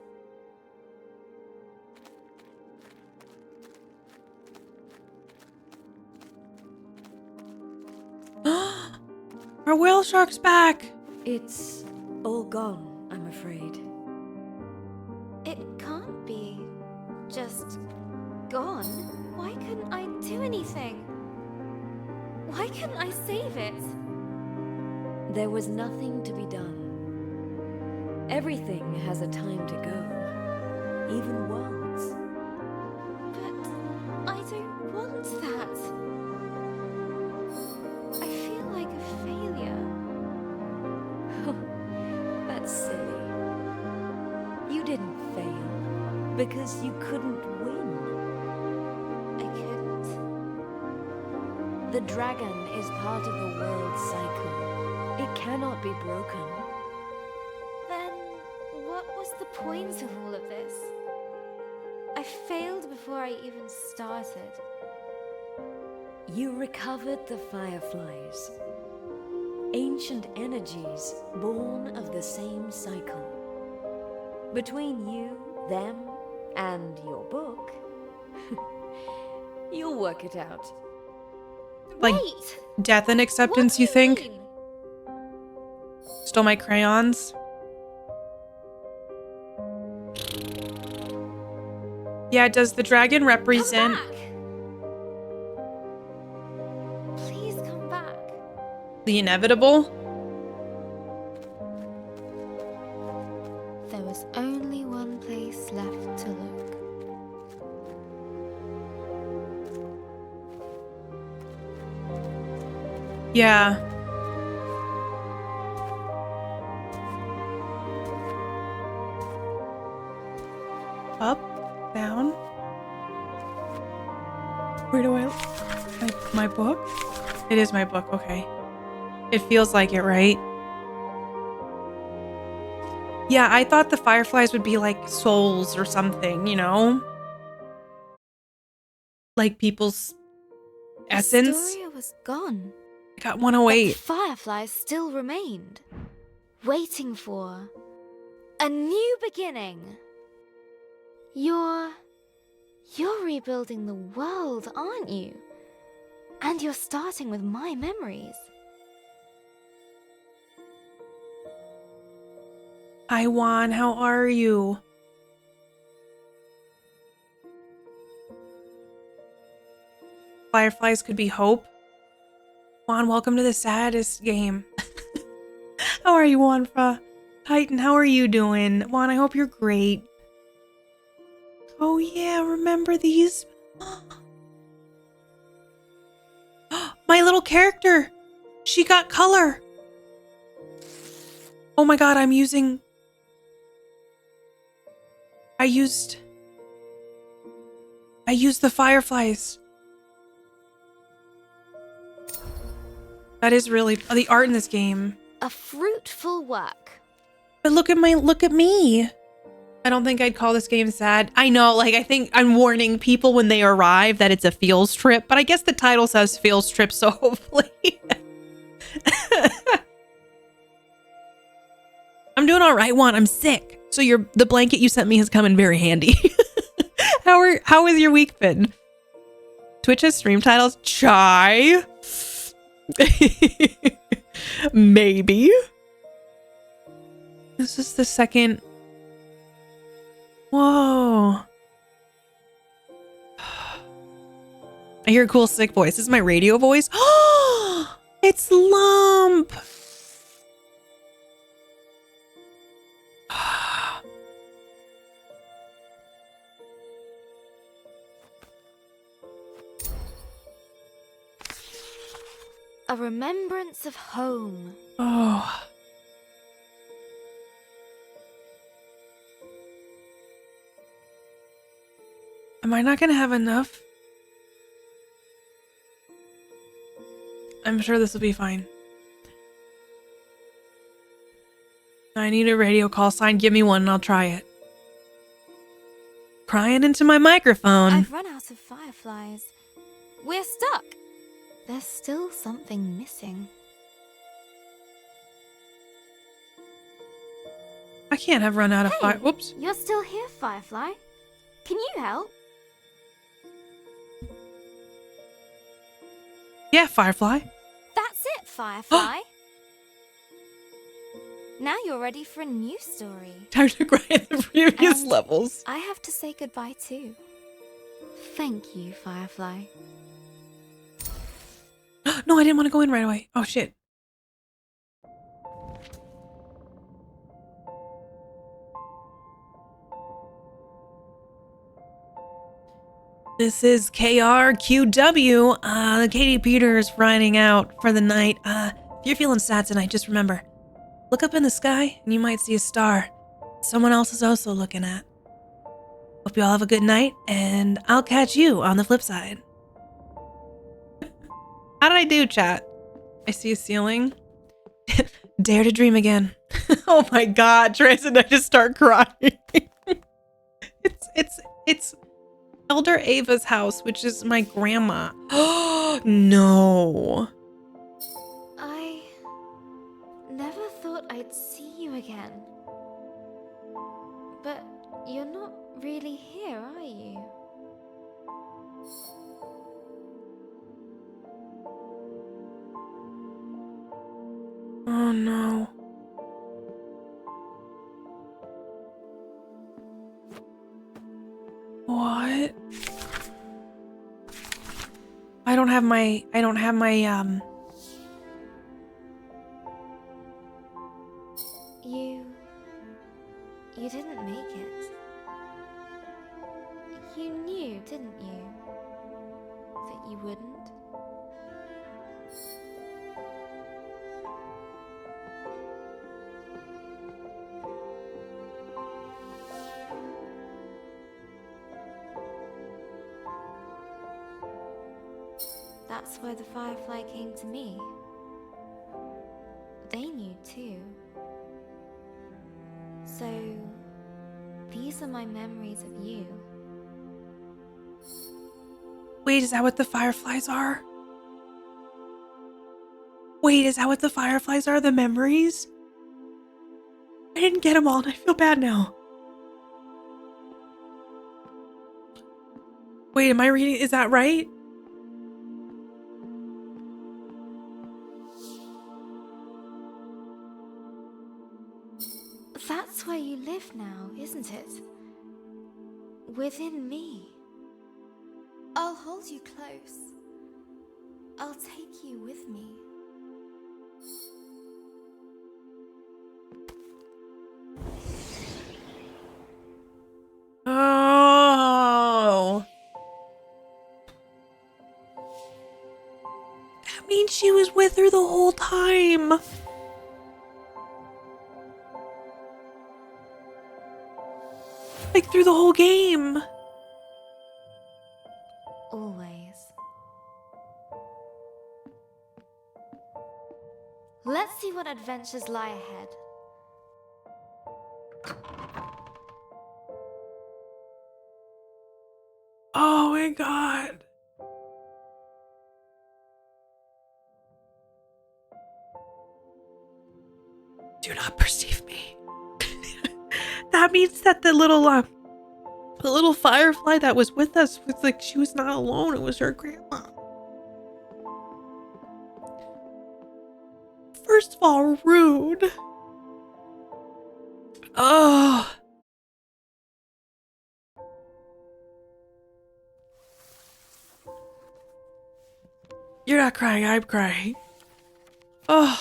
Our whale shark's back. It's all gone, I'm afraid. It can't be just gone. Why couldn't I do anything? Why couldn't I save it? There was nothing to be done. Everything has a time to go, even worlds. But I don't want that. I feel like a failure. That's silly. You didn't fail because you couldn't win. The dragon is part of the world's cycle. It cannot be broken. point of all of this? I failed before I even started. You recovered the fireflies. Ancient energies born of the same cycle. Between you, them, and your book, you'll work it out. Like death and acceptance, you think? Stole my crayons? Yeah, does the dragon represent... Please come back. the inevitable? There was only one place left to look. Yeah. Up, down. Where do I... my book? It is my book, okay. It feels like it, right? Yeah, I thought the fireflies would be like souls or something, you know? Like people's essence. Astoria was gone. I got 108. But the fireflies still remained, waiting for a new beginning. You're rebuilding the world, aren't you? And you're starting with my memories. Hi, Juan. How are you? Fireflies could be hope. Juan, welcome to the saddest game. How are you, Juanfa? Titan, how are you doing? Juan, I hope you're great. Oh yeah, remember these? My little character! She got color! Oh my god, I used the fireflies. That is really the art in this game. A fruitful work. But look at me. I don't think I'd call this game sad. I know, like, I think I'm warning people when they arrive that it's a feels trip, but I guess the title says feels trip, so hopefully. I'm doing all right, Juan. I'm sick. So the blanket you sent me has come in very handy. How has your week been? Twitch's stream titles? Chai? Maybe. This is the second. Whoa. I hear a cool sick voice. This is my radio voice. Oh, it's Lump. A remembrance of home. Oh. Am I not gonna have enough? I'm sure this will be fine. I need a radio call sign. Give me one and I'll try it. Crying into my microphone. I've run out of fireflies. We're stuck. There's still something missing. I can't have run out of fire. Whoops. You're still here, Firefly. Can you help? Yeah, Firefly. That's it, Firefly. Now you're ready for a new story. Time to grind the previous And levels. I have to say goodbye too. Thank you, Firefly. No, I didn't want to go in right away. Oh, shit. This is KRQW. Katie Peters riding out for the night. If you're feeling sad tonight, just remember, look up in the sky and you might see a star someone else is also looking at. Hope you all have a good night, and I'll catch you on the flip side. How did I do, chat? I see a ceiling. Dare to dream again. Oh my God, Trace and I just start crying. It's Elder Ava's house, which is my grandma. Oh no. I never thought I'd see you again. But you're not really here, are you? Oh no. What? I don't have my You didn't make it. You knew, didn't you? That you wouldn't? That's why the Firefly came to me. They knew too. So, these are my memories of you. Wait, is that what the fireflies are? Wait, is that what the fireflies are? The memories? I didn't get them all and I feel bad now. Wait, am I reading? Is that right? That's where you live now, isn't it? Within me. I'll hold you close. I'll take you with me. Oh. That means she was with her the whole time. Like through the whole game. Always. Let's see what adventures lie ahead. Oh my God. Do not perceive me. That means that the little firefly that was with us was like, she was not alone. It was her grandma. First of all, rude. Oh. You're not crying, I'm crying. Oh.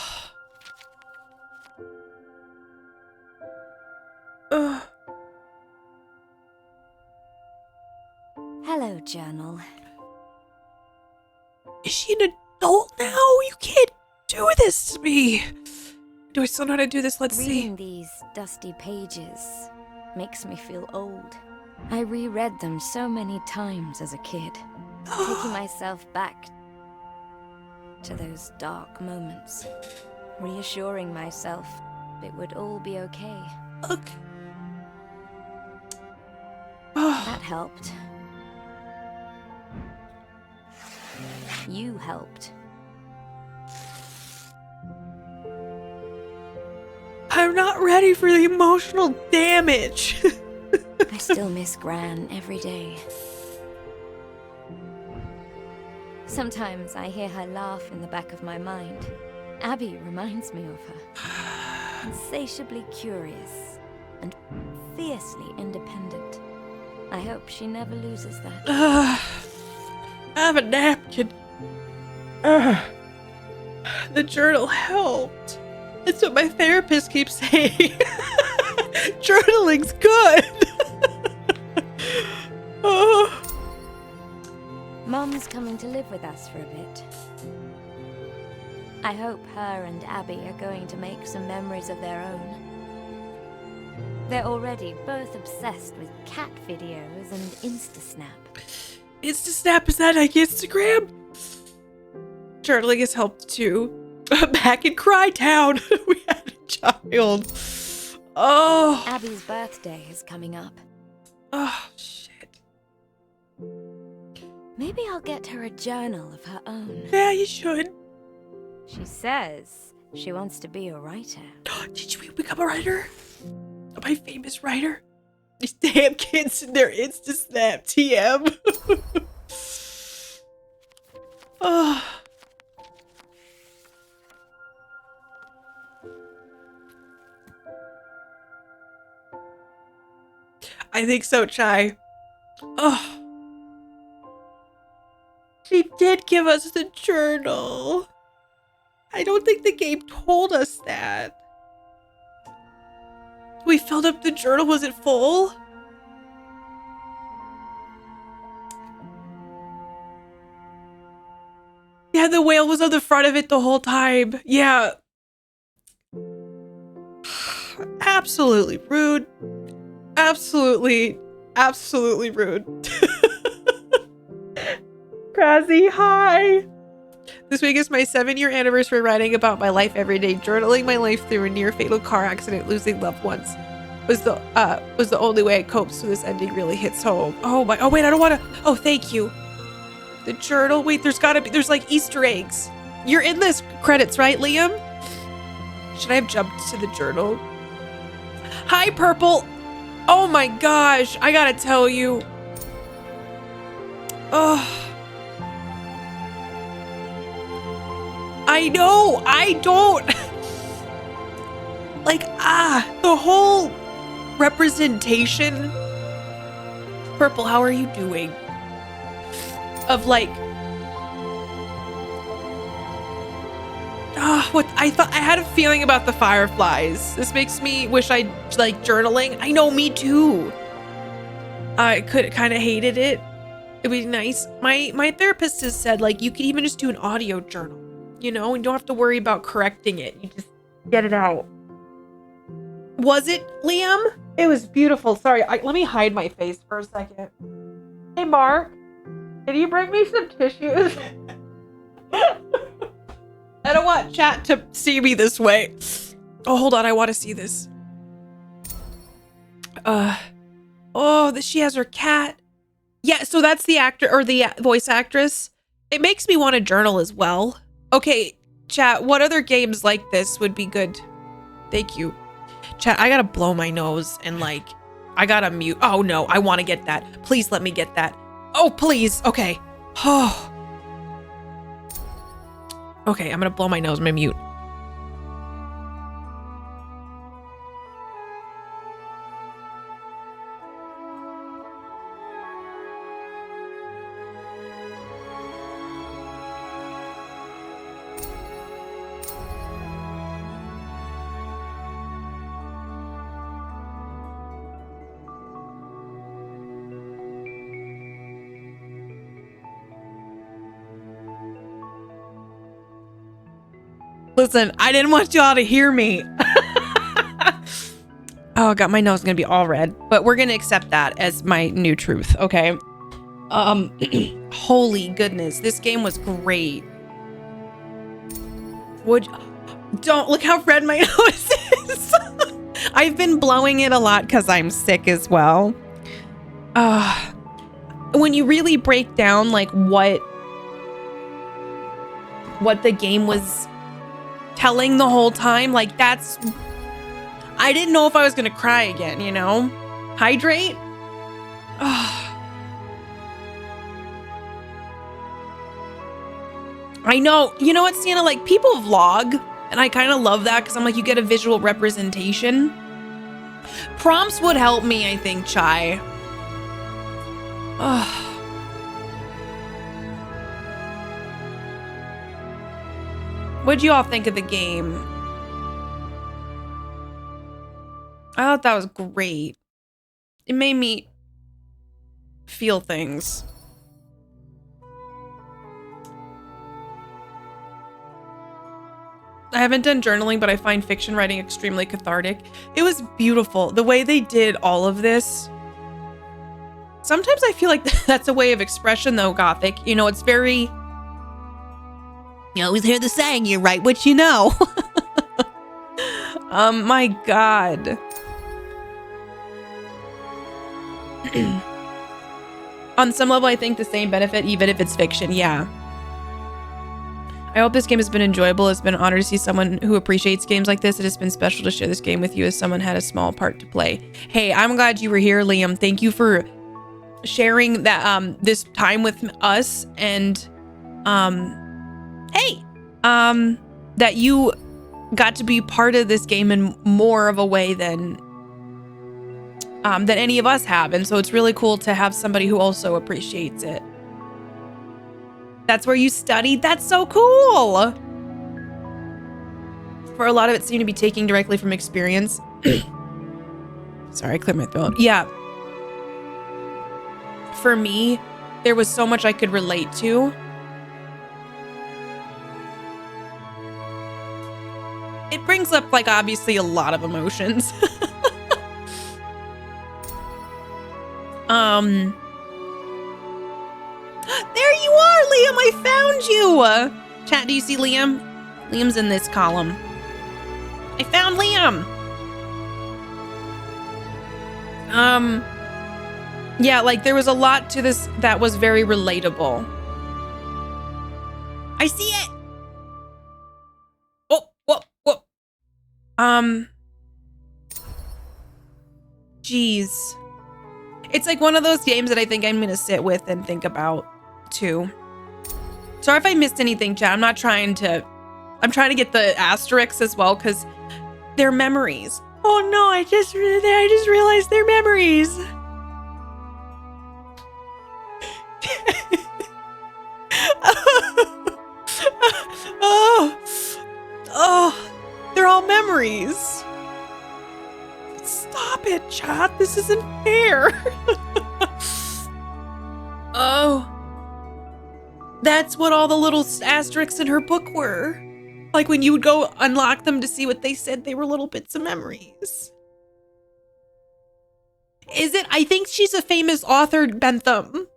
Oh. Hello, Journal. Is she an adult now? You can't do this to me. Do I still know how to do this? Let's see. Reading these dusty pages makes me feel old. I reread them so many times as a kid, taking myself back to those dark moments, reassuring myself it would all be okay. Okay. That helped. You helped. I'm not ready for the emotional damage. I still miss Gran every day. Sometimes I hear her laugh in the back of my mind. Abby reminds me of her. Insatiably curious and fiercely independent. I hope she never loses that. I have a napkin. The journal helped. That's what my therapist keeps saying. Journaling's good. Oh. Mom's coming to live with us for a bit. I hope her and Abby are going to make some memories of their own. They're already both obsessed with cat videos and InstaSnap. InstaSnap, is that like Instagram? Journaling has helped too. Back in Cry Town, we had a child. Oh. Abby's birthday is coming up. Oh, shit. Maybe I'll get her a journal of her own. Yeah, you should. She says she wants to be a writer. Did you become a writer? My famous writer? These damn kids in their Insta Snap TM. Oh. I think so, Chai. Oh. She did give us the journal. I don't think the game told us that. We filled up the journal. Was it full? Yeah, the whale was on the front of it the whole time. Yeah. Absolutely rude. Absolutely rude. Kraszy, hi. This week is my 7-year anniversary writing about my life every day. Journaling my life through a near fatal car accident, losing loved ones was the only way I coped, so this ending really hits home. Oh wait, I don't want to. Oh, thank you. The journal. Wait, there's like Easter eggs. You're in this credits, right, Liam? Should I have jumped to the journal? Hi, Purple. Oh my gosh, I gotta tell you. Oh. I know, I don't. Like, the whole representation. Purple, how are you doing? Of like, what I thought I had a feeling about the fireflies. This makes me wish I like journaling. I know, me too. I kind of hated it. It'd be nice. My therapist has said like you could even just do an audio journal, you know, and you don't have to worry about correcting it. You just get it out. Was it, Liam? It was beautiful. Sorry, let me hide my face for a second. Hey, Mark, can you bring me some tissues? I don't want chat to see me this way. Oh, hold on. I want to see this. She has her cat. Yeah, so that's the actor or the voice actress. It makes me want to journal as well. Okay, chat, what other games like this would be good? Thank you. Chat, I gotta blow my nose and like, I gotta mute. Oh no, I want to get that. Please let me get that. Oh, please. Okay. Oh. Okay, I'm gonna blow my nose. I'm gonna mute. Listen, I didn't want y'all to hear me. Oh god, my nose is gonna be all red, but we're gonna accept that as my new truth, okay? Holy goodness, this game was great. Don't look how red my nose is. I've been blowing it a lot because I'm sick as well. When you really break down like what the game was telling the whole time, like that's, I didn't know if I was gonna cry again, you know? Hydrate? I know, you know what, Sienna, like people vlog and I kind of love that because I'm like, you get a visual representation. Prompts would help me, I think, Chai. What'd you all think of the game? I thought that was great. It made me feel things. I haven't done journaling, but I find fiction writing extremely cathartic. It was beautiful. The way they did all of this. Sometimes I feel like that's a way of expression though, Gothic. You know, it's very... You always hear the saying, you write what you know. My God. On some level, I think the same benefit, even if it's fiction. Yeah. I hope this game has been enjoyable. It's been an honor to see someone who appreciates games like this. It has been special to share this game with you as someone had a small part to play. Hey, I'm glad you were here, Liam. Thank you for sharing that this time with us, and that you got to be part of this game in more of a way than any of us have. And so it's really cool to have somebody who also appreciates it. That's where you studied? That's so cool. For a lot of it seemed to be taking directly from experience. Sorry, I cleared my throat. Yeah. For me, there was so much I could relate to. It brings up, like, obviously a lot of emotions. There you are, Liam. I found you. Chat, do you see Liam? Liam's in this column. I found Liam. Yeah, like there was a lot to this that was very relatable. I see it. Whoa. Jeez. It's like one of those games that I think I'm gonna sit with and think about too. Sorry if I missed anything, chat. I'm trying to get the asterisks as well because they're memories. Oh no, I just realized they're memories. They're all memories. Stop it, chat. This isn't fair. Oh. That's what all the little asterisks in her book were. Like when you would go unlock them to see what they said, they were little bits of memories. Is it? I think she's a famous author, Bentham.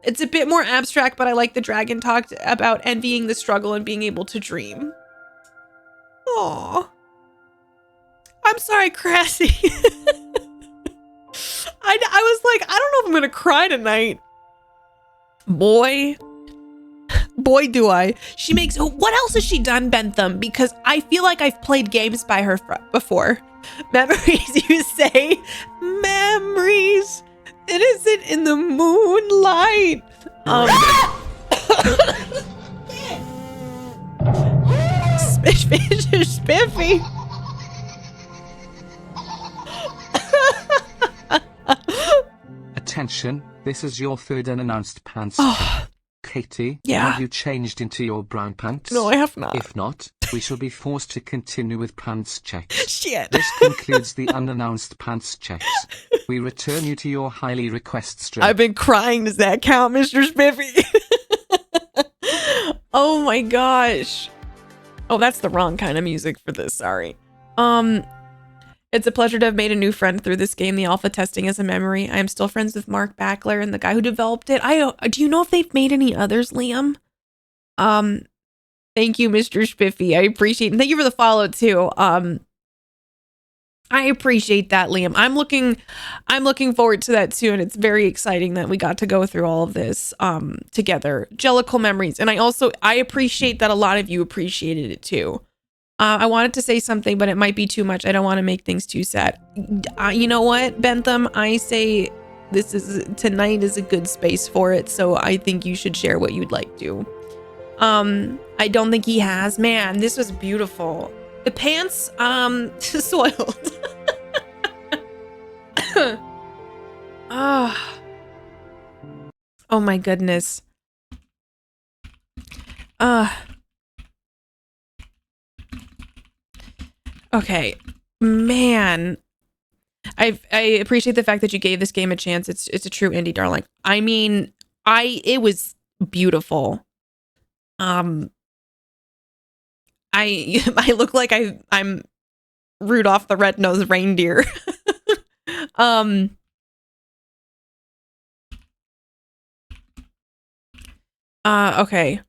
It's a bit more abstract, but I like the dragon talked about envying the struggle and being able to dream. Aw. I'm sorry, Crassy. I was like, I don't know if I'm gonna cry tonight. Boy, do I. She makes, what else has she done, Bentham? Because I feel like I've played games by her before. Memories, you say? Memories. Innocent in the moonlight. Spiffy. Attention, this is your third unannounced pants check. Katie, Yeah. have you changed into your brown pants? No, I have not. If not, we shall be forced to continue with pants checks. Shit. This concludes the unannounced pants checks. We return you to your highly request stream. I've been crying. Does that count, Mr. Spiffy? Oh my gosh. Oh, that's the wrong kind of music for this. Sorry. It's a pleasure to have made a new friend through this game. The alpha testing is a memory. I am still friends with Mark Backler and the guy who developed it. Do you know if they've made any others, Liam? Thank you, Mr. Spiffy. I appreciate it. And thank you for the follow too. I appreciate that, Liam. I'm looking forward to that too, and it's very exciting that we got to go through all of this together. Jellicle memories. And I appreciate that a lot of you appreciated it too. I wanted to say something, but it might be too much. I don't want to make things too sad. You know what, Bentham? I say tonight is a good space for it, so I think you should share what you'd like to. I don't think he has. Man, this was beautiful. The pants, soiled. Oh my goodness. Okay, man. I appreciate the fact that you gave this game a chance. It's a true indie darling. I mean, it was beautiful. I look like I'm Rudolph the Red-Nosed Reindeer. Okay.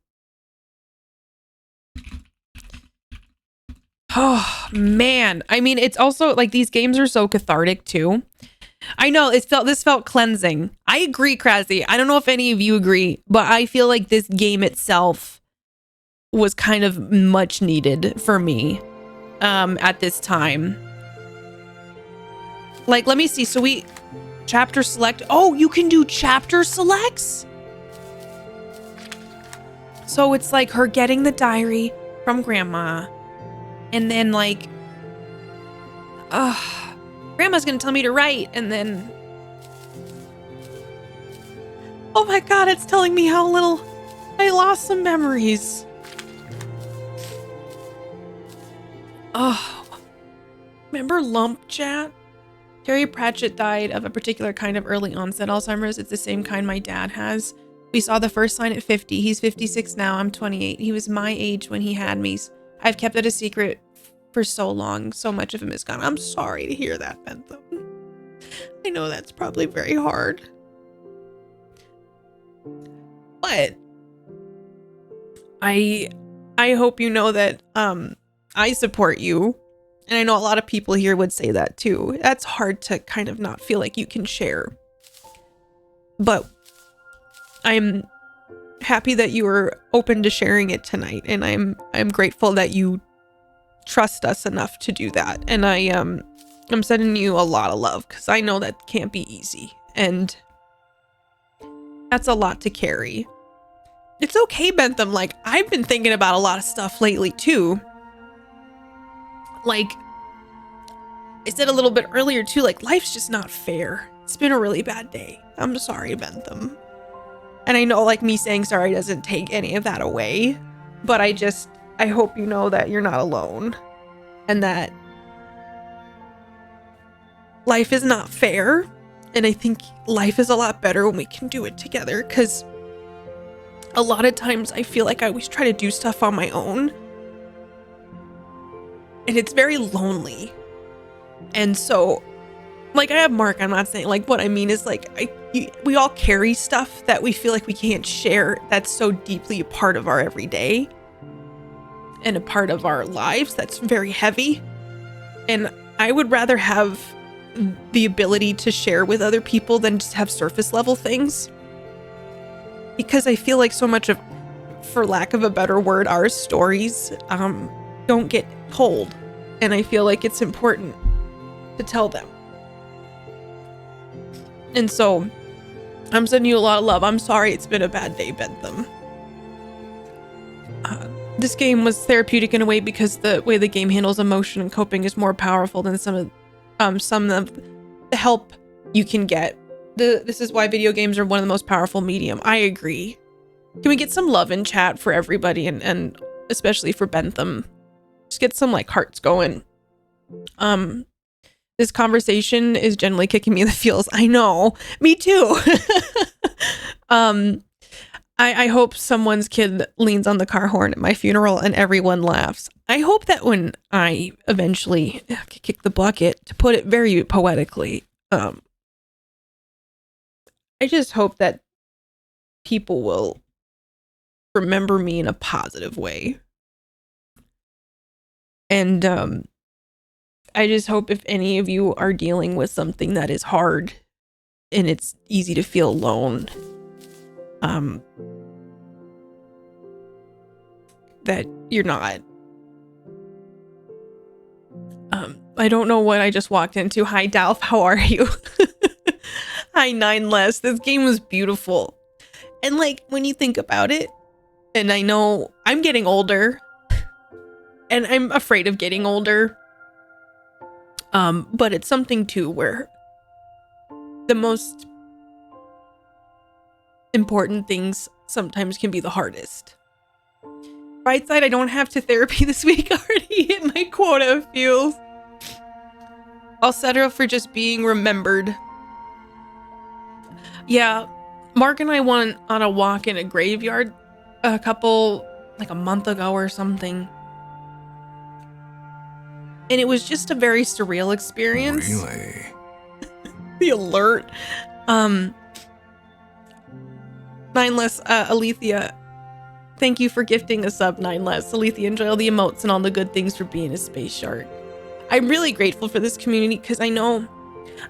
Oh man, I mean, it's also like these games are so cathartic too. I know this felt cleansing. I agree, Krasy. I don't know if any of you agree, but I feel like this game itself was kind of much needed for me at this time. Like, let me see. So we chapter select. Oh, you can do chapter selects. So it's like her getting the diary from grandma, and then like, grandma's gonna tell me to write, and then, oh my god, it's telling me how little I lost some memories. Oh, remember lump chat? Terry Pratchett died of a particular kind of early onset Alzheimer's. It's the same kind my dad has. We saw the first sign at 50. He's 56 now. I'm 28. He was my age when he had me. I've kept it a secret for so long. So much of him is gone. I'm sorry to hear that, Bentham. I know that's probably very hard. But I hope you know that I support you. And I know a lot of people here would say that too. That's hard to kind of not feel like you can share. But I'm happy that you were open to sharing it tonight, and I'm grateful that you trust us enough to do that. And I'm sending you a lot of love, because I know that can't be easy, and that's a lot to carry. It's okay, Bentham. Like, I've been thinking about a lot of stuff lately too. Like I said a little bit earlier too, like, life's just not fair. It's been a really bad day. I'm sorry, Bentham. And I know, like, me saying sorry doesn't take any of that away, but I hope you know that you're not alone, and that life is not fair. And I think life is a lot better when we can do it together, because a lot of times I feel like I always try to do stuff on my own, and it's very lonely. And so, like, I have Mark. I'm not saying, like, what I mean is, like, we all carry stuff that we feel like we can't share, that's so deeply a part of our everyday and a part of our lives that's very heavy. And I would rather have the ability to share with other people than just have surface level things, because I feel like so much of, for lack of a better word, our stories don't get told, and I feel like it's important to tell them. And so I'm sending you a lot of love. I'm sorry it's been a bad day, Bentham. This game was therapeutic in a way because the way the game handles emotion and coping is more powerful than some of the help you can get. This is why video games are one of the most powerful medium. I agree. Can we get some love in chat for everybody, and especially for Bentham? Just get some, like, hearts going. This conversation is generally kicking me in the feels. I know, me too. I hope someone's kid leans on the car horn at my funeral and everyone laughs. I hope that when I eventually kick the bucket, to put it very poetically, I just hope that people will remember me in a positive way. And I just hope if any of you are dealing with something that is hard and it's easy to feel alone, that you're not. I don't know what I just walked into. Hi, Dalf. How are you? Hi, Nineless. This game was beautiful. And, like, when you think about it, and I know I'm getting older, and I'm afraid of getting older, but it's something too where the most important things sometimes can be the hardest. Right side, I don't have to therapy this week. I already hit my quota of feels. I'll settle for just being remembered. Yeah, Mark and I went on a walk in a graveyard a month ago or something. And it was just a very surreal experience. Really? The alert. Nineless, Alethea, thank you for gifting a sub, Nineless. Alethea, enjoy all the emotes and all the good things for being a space shark. I'm really grateful for this community because I know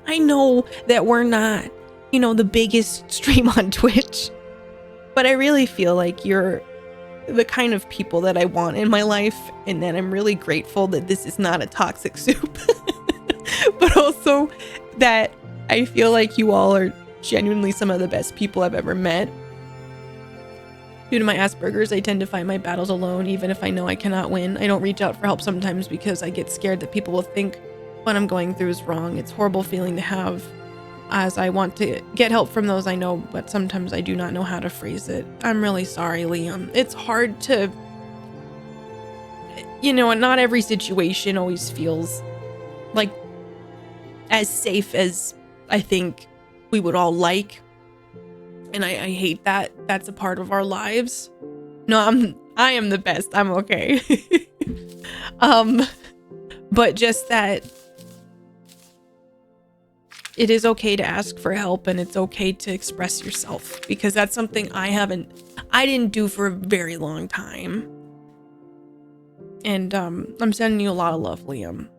I know that we're not, you know, the biggest stream on Twitch, but I really feel like you're the kind of people that I want in my life, and that I'm really grateful that this is not a toxic soup. But also that I feel like you all are genuinely some of the best people I've ever met. Due to my Asperger's, I tend to fight my battles alone, even if I know I cannot win. I don't reach out for help sometimes because I get scared that people will think what I'm going through is wrong. It's a horrible feeling to have, as I want to get help from those I know, but sometimes I do not know how to phrase it. I'm really sorry, Liam. It's hard to, you know, and not every situation always feels like as safe as I think we would all like. And I hate that. That's a part of our lives. No, I am the best. I'm okay. But just that it is okay to ask for help, and it's okay to express yourself, because that's something I didn't do for a very long time. And I'm sending you a lot of love, Liam.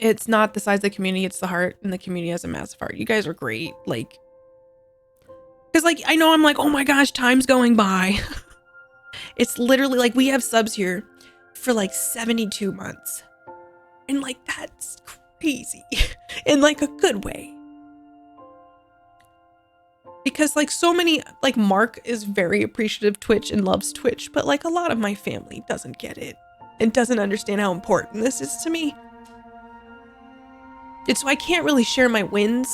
It's not the size of the community, it's the heart, and the community has a massive heart. You guys are great. Like, because, like, I know I'm like, oh my gosh, time's going by. It's literally like we have subs here for like 72 months. And like, that's crazy in like a good way. Because like so many, like Mark is very appreciative of Twitch and loves Twitch, but like a lot of my family doesn't get it and doesn't understand how important this is to me. And so I can't really share my wins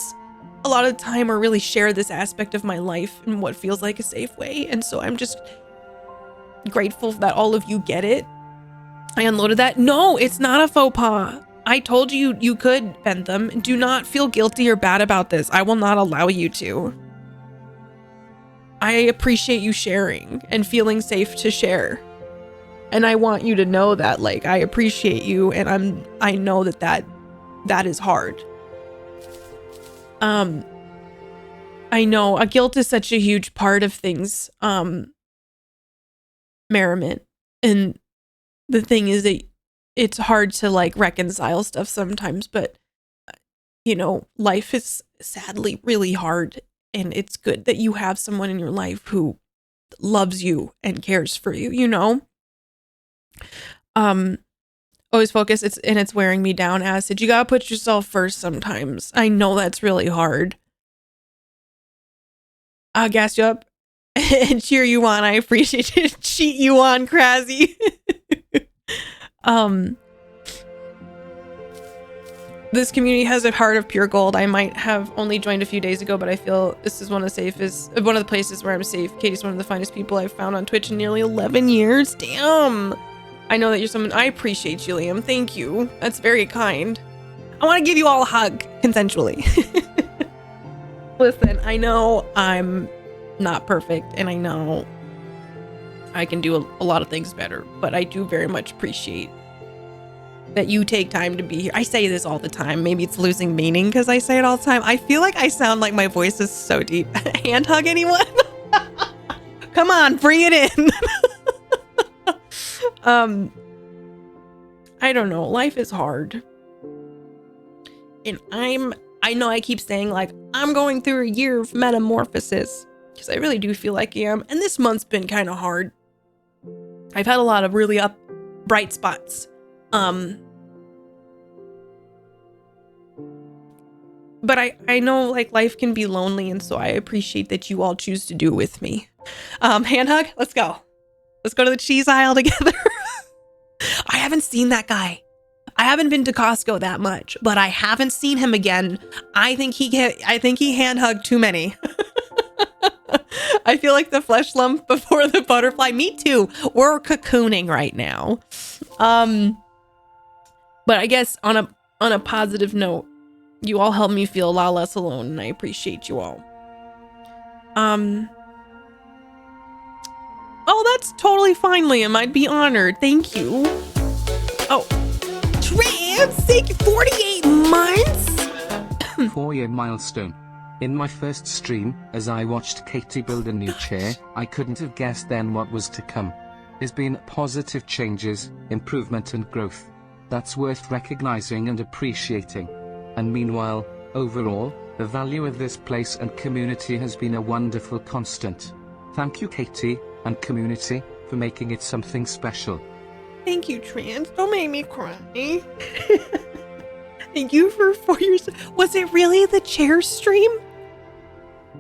a lot of the time, or really share this aspect of my life in what feels like a safe way. And so I'm just grateful that all of you get it. I unloaded that. No, it's not a faux pas. I told you you could vent them. Do not feel guilty or bad about this. I will not allow you to. I appreciate you sharing and feeling safe to share. And I want you to know that, like, I appreciate you, and I know that is hard. I know guilt is such a huge part of things, Merriment. And the thing is that it's hard to like reconcile stuff sometimes, but you know, life is sadly really hard, and it's good that you have someone in your life who loves you and cares for you, you know? Always focus, it's wearing me down. Acid, you gotta put yourself first sometimes. I know that's really hard. I'll gas you up and cheer you on. I appreciate it. Cheat you on, Kraszy. This community has a heart of pure gold. I might have only joined a few days ago, but I feel this is one of the places where I'm safe. Katie's one of the finest people I've found on Twitch in nearly 11 years. Damn. I know that you're someone. I appreciate you, Liam. Thank you. That's very kind. I want to give you all a hug consensually. Listen, I know I'm not perfect, and I know I can do a lot of things better, but I do very much appreciate that you take time to be here. I say this all the time. Maybe it's losing meaning because I say it all the time. I feel like I sound like my voice is so deep. Hand hug anyone? Come on, bring it in. I don't know. Life is hard. And I know I keep saying like, I'm going through a year of metamorphosis, because I really do feel like I am. And this month's been kind of hard. I've had a lot of really bright spots. But I know like life can be lonely, and so I appreciate that you all choose to do it with me. Hand hug, let's go. Let's go to the cheese aisle together. I haven't seen that guy. I haven't been to Costco that much, but I haven't seen him again. I think he hand hugged too many. I feel like the flesh lump before the butterfly. Me too. We're cocooning right now. But I guess on a positive note, you all help me feel a lot less alone, and I appreciate you all. Oh, that's totally fine, Liam. I'd be honored. Thank you. Oh, Trans, thank you. 48 months. 4-year milestone. In my first stream, as I watched Katie build a new chair, I couldn't have guessed then what was to come. There's been positive changes, improvement and growth. That's worth recognizing and appreciating. And meanwhile, overall, the value of this place and community has been a wonderful constant. Thank you, Katie, and community, for making it something special. Thank you, Trans. Don't make me cry. Thank you for 4 years. Was it really the chair stream?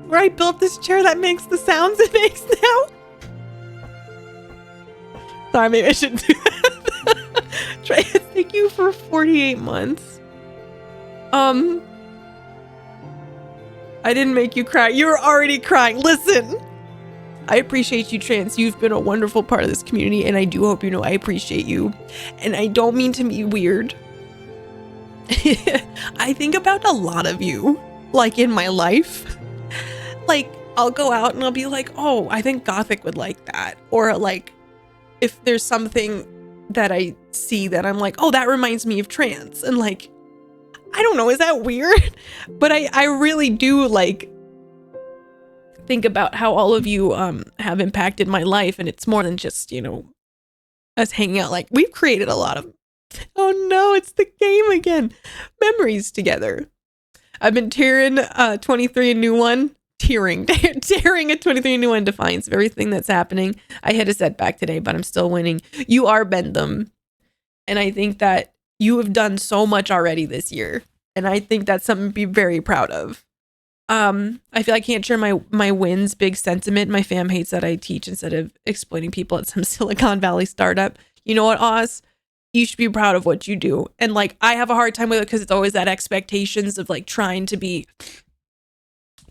Where I built this chair that makes the sounds it makes now? Sorry, maybe I shouldn't do that. Trans, thank you for 48 months. I didn't make you cry. You were already crying. Listen. I appreciate you, Trans. You've been a wonderful part of this community, and I do hope you know I appreciate you. And I don't mean to be weird. I think about a lot of you, like in my life. Like, I'll go out and I'll be like, oh, I think Gothic would like that. Or like, if there's something that I see that I'm like, oh, that reminds me of Trans. And like, I don't know, is that weird? But I really do like think about how all of you have impacted my life, and it's more than just, you know, us hanging out. Like, we've created a lot of, oh no, it's the game again, memories together. I've been tearing 23 a new one, tearing a 23 a new one defiance of everything that's happening. I had a setback today, but I'm still winning. You are Bentham, and I think that you have done so much already this year, and I think that's something to be very proud of. I feel I can't share my wins, big sentiment. My fam hates that I teach instead of exploiting people at some Silicon Valley startup. You know what, Oz? You should be proud of what you do. And like, I have a hard time with it because it's always that expectations of like trying to be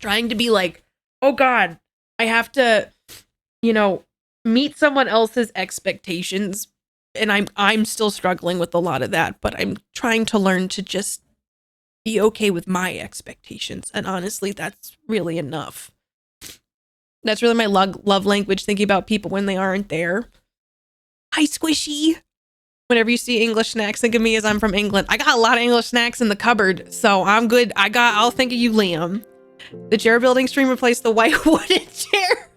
like, oh God, I have to, you know, meet someone else's expectations. And I'm still struggling with a lot of that, but I'm trying to learn to just be okay with my expectations. And honestly, that's really enough. That's really my love language, thinking about people when they aren't there. Hi, Squishy. Whenever you see English snacks, think of me as I'm from England. I got a lot of English snacks in the cupboard, so I'm good. I'll think of you, Liam. The chair building stream replaced the white wooden chair.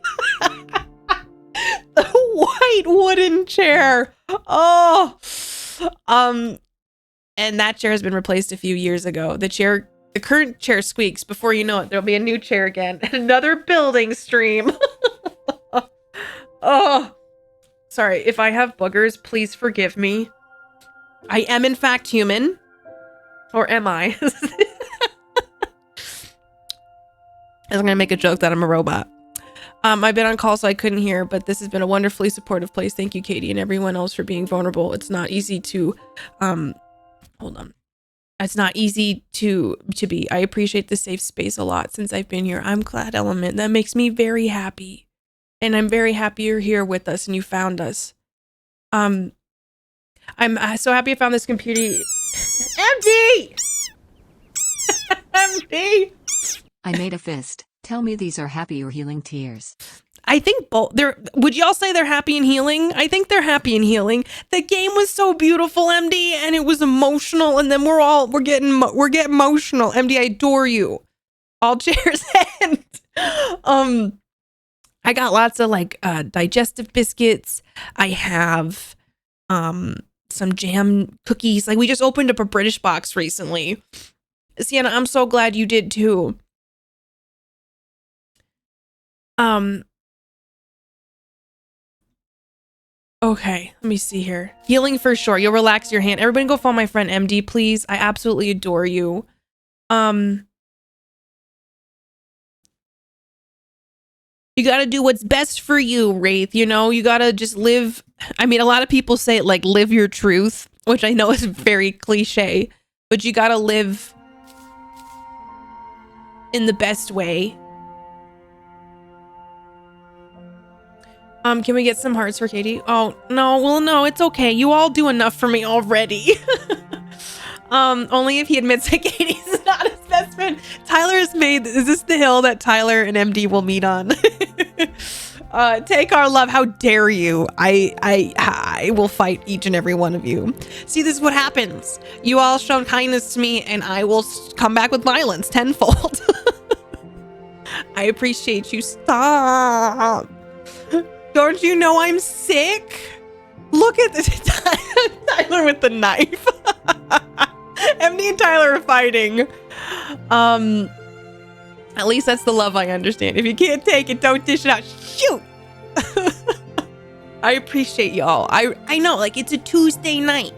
The white wooden chair. Oh. And that chair has been replaced a few years ago. The current chair squeaks. Before you know it, there'll be a new chair again. Another building stream. Oh, sorry. If I have boogers, please forgive me. I am in fact human. Or am I? I was going to make a joke that I'm a robot. I've been on call, so I couldn't hear, but this has been a wonderfully supportive place. Thank you, Katie, and everyone else for being vulnerable. It's not easy to, hold on. It's not easy to be. I appreciate the safe space a lot since I've been here. I'm glad, Element. That makes me very happy. And I'm very happy you're here with us and you found us. I'm so happy I found this computer. Empty! Empty! I made a fist. Tell me these are happy or healing tears. I think both. Would y'all say they're happy and healing? I think they're happy and healing. The game was so beautiful, MD, and it was emotional. And then we're getting emotional. MD, I adore you. All cheers end. I got lots of like digestive biscuits. I have some jam cookies. Like, we just opened up a British box recently. Sienna, I'm so glad you did too. Okay, let me see here. Healing for sure. You'll relax your hand. Everybody go follow my friend MD, please. I absolutely adore you. You gotta do what's best for you, Wraith. You know, you gotta just live. I mean, a lot of people say it like live your truth, which I know is very cliche, but you gotta live in the best way. Can we get some hearts for Katie? Oh, no, well, no, it's okay. You all do enough for me already. Only if he admits that Katie's not his best friend. Tyler has made, is this the hill that Tyler and MD will meet on? Take our love. How dare you? I will fight each and every one of you. See, this is what happens. You all shown kindness to me and I will come back with violence tenfold. I appreciate you. Stop. Don't you know I'm sick? Look at this. Tyler with the knife. MD Brandy and Tyler are fighting. At least that's the love I understand. If you can't take it, don't dish it out. Shoot. I appreciate y'all. I know, like, it's a Tuesday night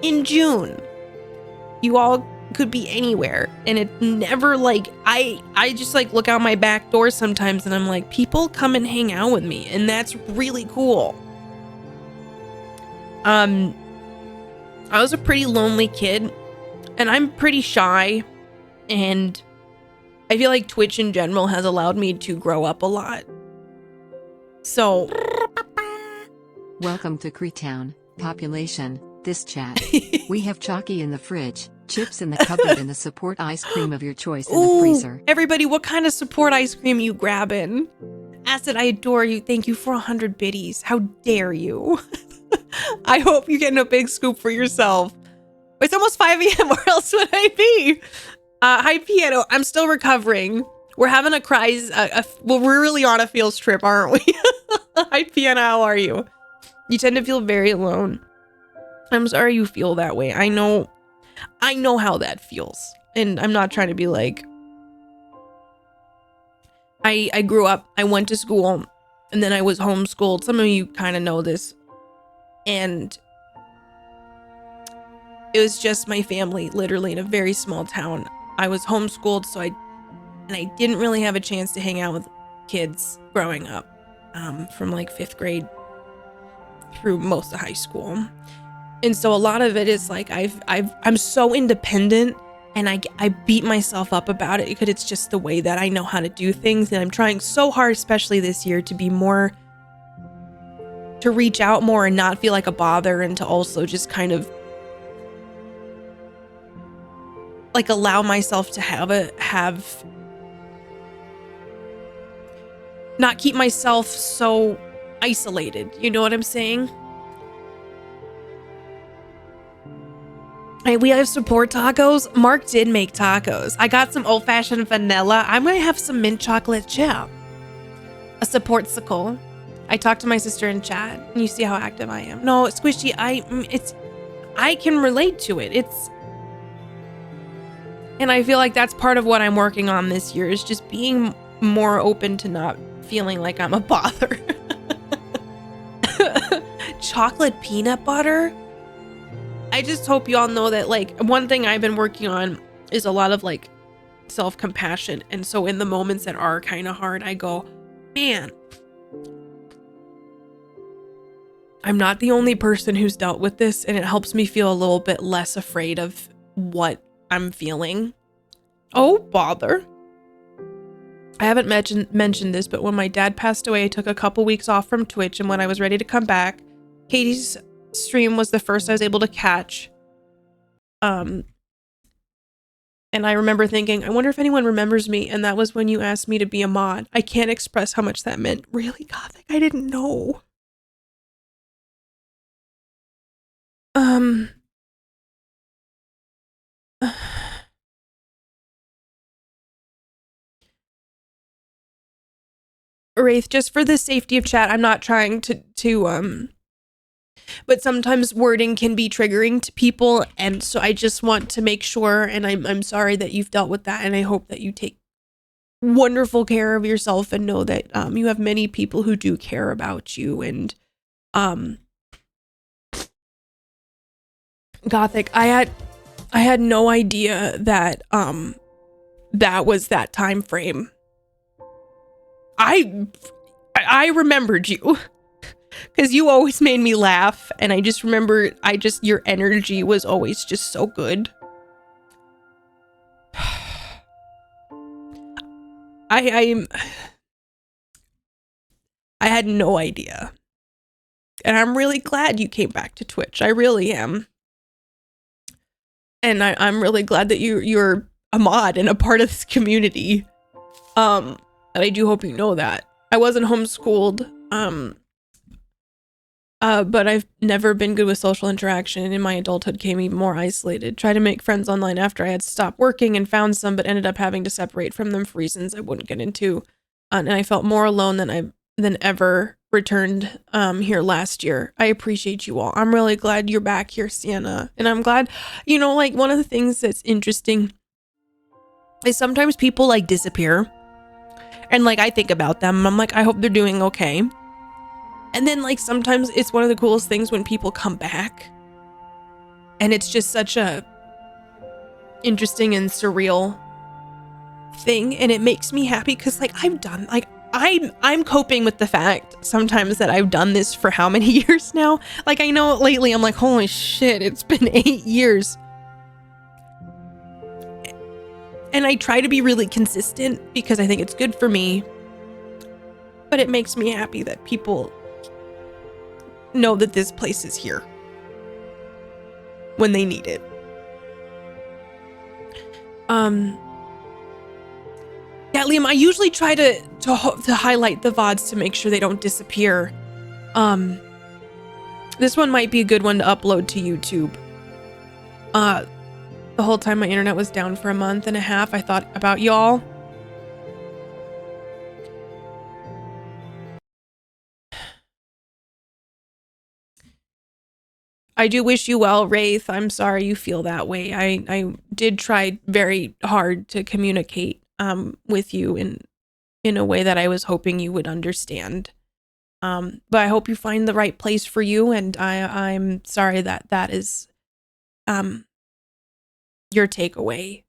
in June. You all could be anywhere, and it never, like, I just, like, look out my back door sometimes and I'm like, people come and hang out with me, and that's really cool. I was a pretty lonely kid, and I'm pretty shy, and I feel like Twitch in general has allowed me to grow up a lot. So welcome to Creetown. Population, this chat. We have Chalky in the fridge, chips in the cupboard, and the support ice cream of your choice in the freezer. Everybody, what kind of support ice cream you grabbing? Acid, I adore you. Thank you for 100 biddies. How dare you? I hope you're getting a big scoop for yourself. It's almost 5 a.m. Where else would I be? Hi, Piano. I'm still recovering. We're having a cries. Well, we're really on a field trip, aren't we? Hi, Piano. How are you? You tend to feel very alone. I'm sorry you feel that way. I know how that feels. And I'm not trying to be like... I grew up, I went to school, and then I was homeschooled. Some of you kind of know this. And it was just my family, literally in a very small town. I was homeschooled, so I didn't really have a chance to hang out with kids growing up, from like 5th grade through most of high school. And so a lot of it is like I'm so independent, and I beat myself up about it because it's just the way that I know how to do things. And I'm trying so hard, especially this year, to be more, to reach out more and not feel like a bother, and to also just kind of like allow myself to not keep myself so isolated. You know what I'm saying? Hey, we have support tacos. Mark did make tacos. I got some old-fashioned vanilla. I'm gonna have some mint chocolate chip. A support sickle. I talked to my sister in chat, and you see how active I am. No, Squishy, I can relate to it. And I feel like that's part of what I'm working on this year, is just being more open to not feeling like I'm a bother. Chocolate peanut butter? I just hope you all know that, like, one thing I've been working on is a lot of, like, self-compassion. And so in the moments that are kind of hard, I go, man, I'm not the only person who's dealt with this, and it helps me feel a little bit less afraid of what I'm feeling. Oh, bother. I haven't mentioned this, but when my dad passed away, I took a couple weeks off from Twitch, and when I was ready to come back, Katie's stream was the first I was able to catch. And I remember thinking, I wonder if anyone remembers me, and that was when you asked me to be a mod. I can't express how much that meant. Really, Gothic? I didn't know. Wraith, just for the safety of chat, I'm not trying to but sometimes wording can be triggering to people, and so I just want to make sure, and I'm sorry that you've dealt with that, and I hope that you take wonderful care of yourself and know that you have many people who do care about you. And Gothic, I had no idea that that was that time frame. I remembered you because you always made me laugh, and I just remember your energy was always just so good. I had no idea, and I'm really glad you came back to Twitch. I really am, and I'm really glad that you're a mod and a part of this community. And I do hope you know that. I wasn't homeschooled, but I've never been good with social interaction, and in my adulthood came even more isolated. Tried to make friends online after I had stopped working and found some, but ended up having to separate from them for reasons I wouldn't get into. And I felt more alone than ever returned here last year. I appreciate you all. I'm really glad you're back here, Sienna. And I'm glad, you know, like one of the things that's interesting is sometimes people like disappear. And like I think about them, I'm like, I hope they're doing okay. And then like sometimes it's one of the coolest things when people come back. And it's just such a interesting and surreal thing, and it makes me happy because like I'm coping with the fact sometimes that I've done this for how many years now. Like I know lately I'm like, holy shit, it's been 8 years. And I try to be really consistent because I think it's good for me. But it makes me happy that people know that this place is here when they need it. Yeah, Liam, I usually try to highlight the VODs to make sure they don't disappear. This one might be a good one to upload to YouTube. The whole time my internet was down for a month and a half, I thought about y'all. I do wish you well, Wraith. I'm sorry you feel that way. I did try very hard to communicate with you in a way that I was hoping you would understand. But I hope you find the right place for you, and I'm sorry that is your takeaway.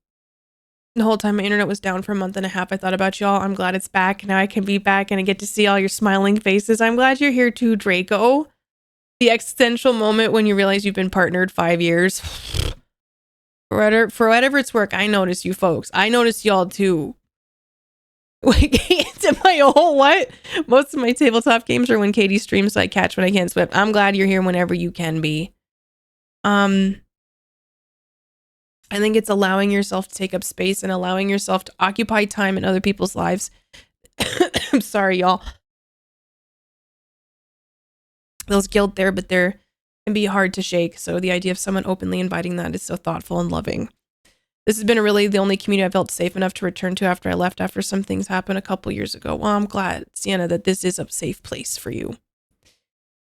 The whole time my internet was down for a month and a half, I thought about y'all. I'm glad it's back. Now I can be back and I get to see all your smiling faces. I'm glad you're here too, Draco. The existential moment when you realize you've been partnered 5 years. For whatever it's worth, I notice you folks. I notice y'all too. Into my whole what? Most of my tabletop games are when Katie streams, so I catch when I can't swim. I'm glad you're here whenever you can be. I think it's allowing yourself to take up space and allowing yourself to occupy time in other people's lives. I'm sorry, y'all. Those guilt there, but they're can be hard to shake. So the idea of someone openly inviting that is so thoughtful and loving. This has been really the only community I felt safe enough to return to after I left after some things happened a couple years ago. Well, I'm glad, Sienna, that this is a safe place for you.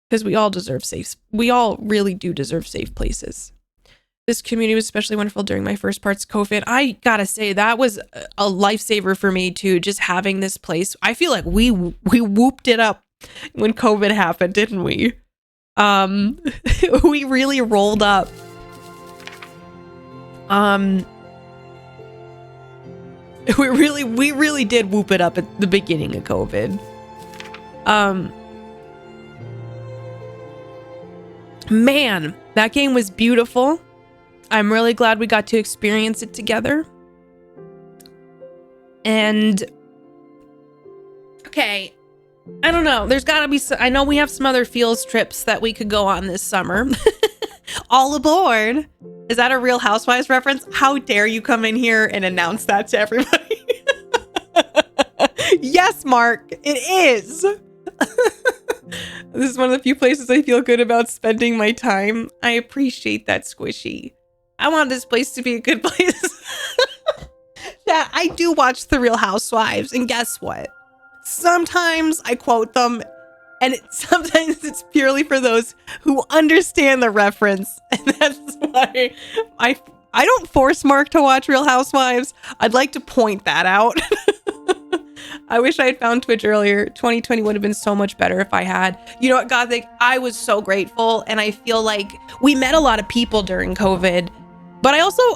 Because we all deserve we all really do deserve safe places. This community was especially wonderful during my first parts of COVID. I gotta say, that was a lifesaver for me too, just having this place. I feel like we whooped it up when COVID happened, didn't we? We really rolled up. We really did whoop it up at the beginning of COVID. Man, that game was beautiful. I'm really glad we got to experience it together. And okay, I don't know. There's got to be I know we have some other Feels trips that we could go on this summer. All aboard. Is that a Real Housewives reference? How dare you come in here and announce that to everybody? Yes, Mark, it is. This is one of the few places I feel good about spending my time. I appreciate that, Squishy. I want this place to be a good place. Yeah, I do watch The Real Housewives, and guess what? Sometimes I quote them, and sometimes it's purely for those who understand the reference. And that's why I don't force Mark to watch Real Housewives. I'd like to point that out. I wish I had found Twitch earlier. 2020 would have been so much better if I had. You know what, Gothic? I was so grateful, and I feel like we met a lot of people during COVID. But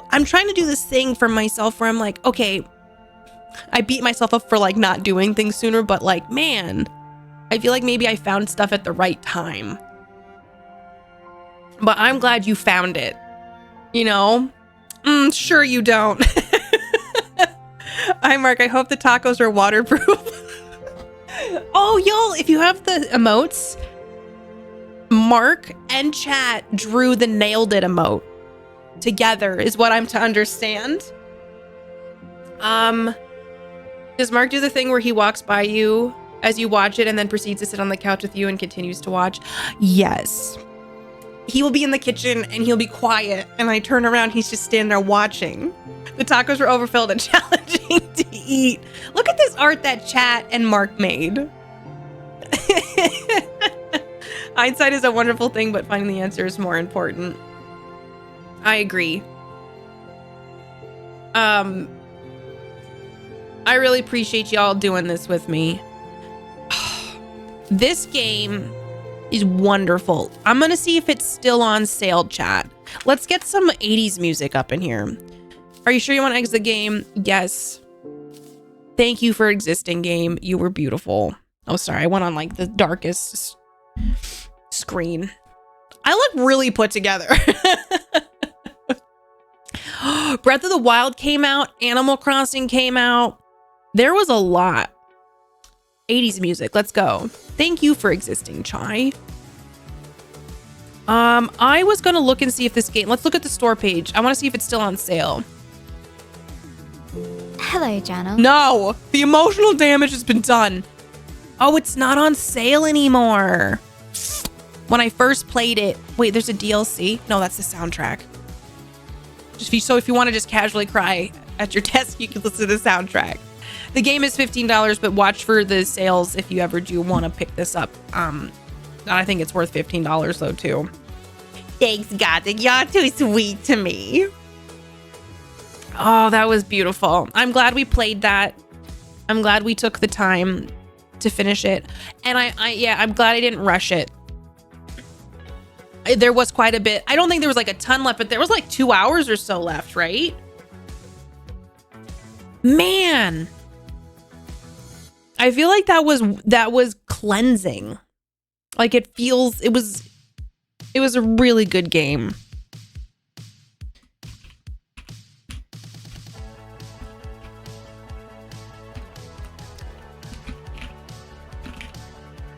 I'm trying to do this thing for myself where I'm like, okay, I beat myself up for like not doing things sooner, but like, man, I feel like maybe I found stuff at the right time. But I'm glad you found it. You know? Sure you don't. Hi, Mark. I hope the tacos are waterproof. Oh, y'all, if you have the emotes, Mark and chat drew the nailed it emote together is what I'm to understand. Does Mark do the thing where he walks by you as you watch it and then proceeds to sit on the couch with you and continues to watch? Yes. He will be in the kitchen and he'll be quiet, and I turn around, he's just standing there watching. The tacos were overfilled and challenging to eat. Look at this art that chat and Mark made. Hindsight is a wonderful thing, but finding the answer is more important. I agree. I really appreciate y'all doing this with me. This game is wonderful. I'm gonna see if it's still on sale, chat. Let's get some 80s music up in here. Are you sure you want to exit the game? Yes. Thank you for existing, game. You were beautiful. Oh, sorry. I went on like the darkest screen. I look really put together. Breath of the Wild came out. Animal Crossing came out. There was a lot. 80s music. Let's go. Thank you for existing, Chai. I was gonna look and see if this game, let's look at the store page. I want to see if it's still on sale. Hello, Jana. No, the emotional damage has been done. Oh, it's not on sale anymore. When I first played it, wait, there's a DLC? No, that's the soundtrack. So if you want to just casually cry at your desk, you can listen to the soundtrack. The game is $15, but watch for the sales if you ever do want to pick this up. I think it's worth $15 though too. Thanks, God. Y'all too sweet to me. Oh, that was beautiful. I'm glad we played that. I'm glad we took the time to finish it. And I'm glad I didn't rush it. There was quite a bit. I don't think there was like a ton left, but there was like 2 hours or so left, right? Man. I feel like that was cleansing. Like it was a really good game.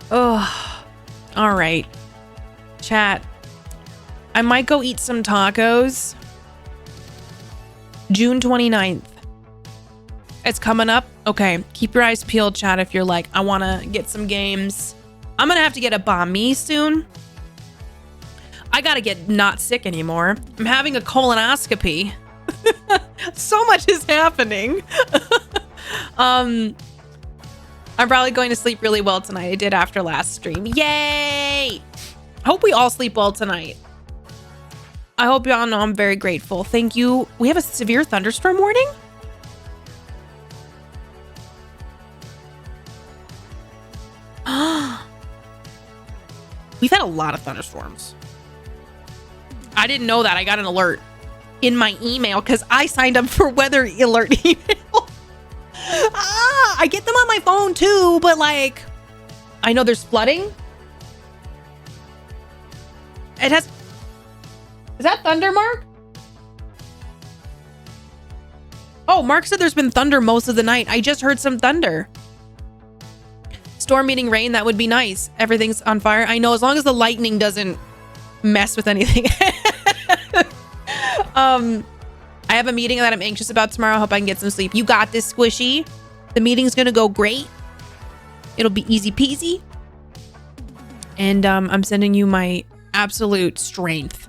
Oh, all right. Chat. I might go eat some tacos. June 29th. It's coming up. Okay. Keep your eyes peeled, chat, if you're like, I want to get some games. I'm going to have to get a banh mi soon. I got to get not sick anymore. I'm having a colonoscopy. So much is happening. I'm probably going to sleep really well tonight. I did after last stream. Yay! I hope we all sleep well tonight. I hope y'all know I'm very grateful. Thank you. We have a severe thunderstorm warning? We've had a lot of thunderstorms. I didn't know that. I got an alert in my email because I signed up for weather alert email. I get them on my phone too, but like, I know there's flooding. It has. Is that thunder, Mark? Oh, Mark said there's been thunder most of the night. I just heard some thunder. Storm meaning rain, that would be nice. Everything's on fire. I know, as long as the lightning doesn't mess with anything. I have a meeting that I'm anxious about tomorrow. I hope I can get some sleep. You got this, Squishy. The meeting's gonna go great. It'll be easy peasy. And I'm sending you my absolute strength.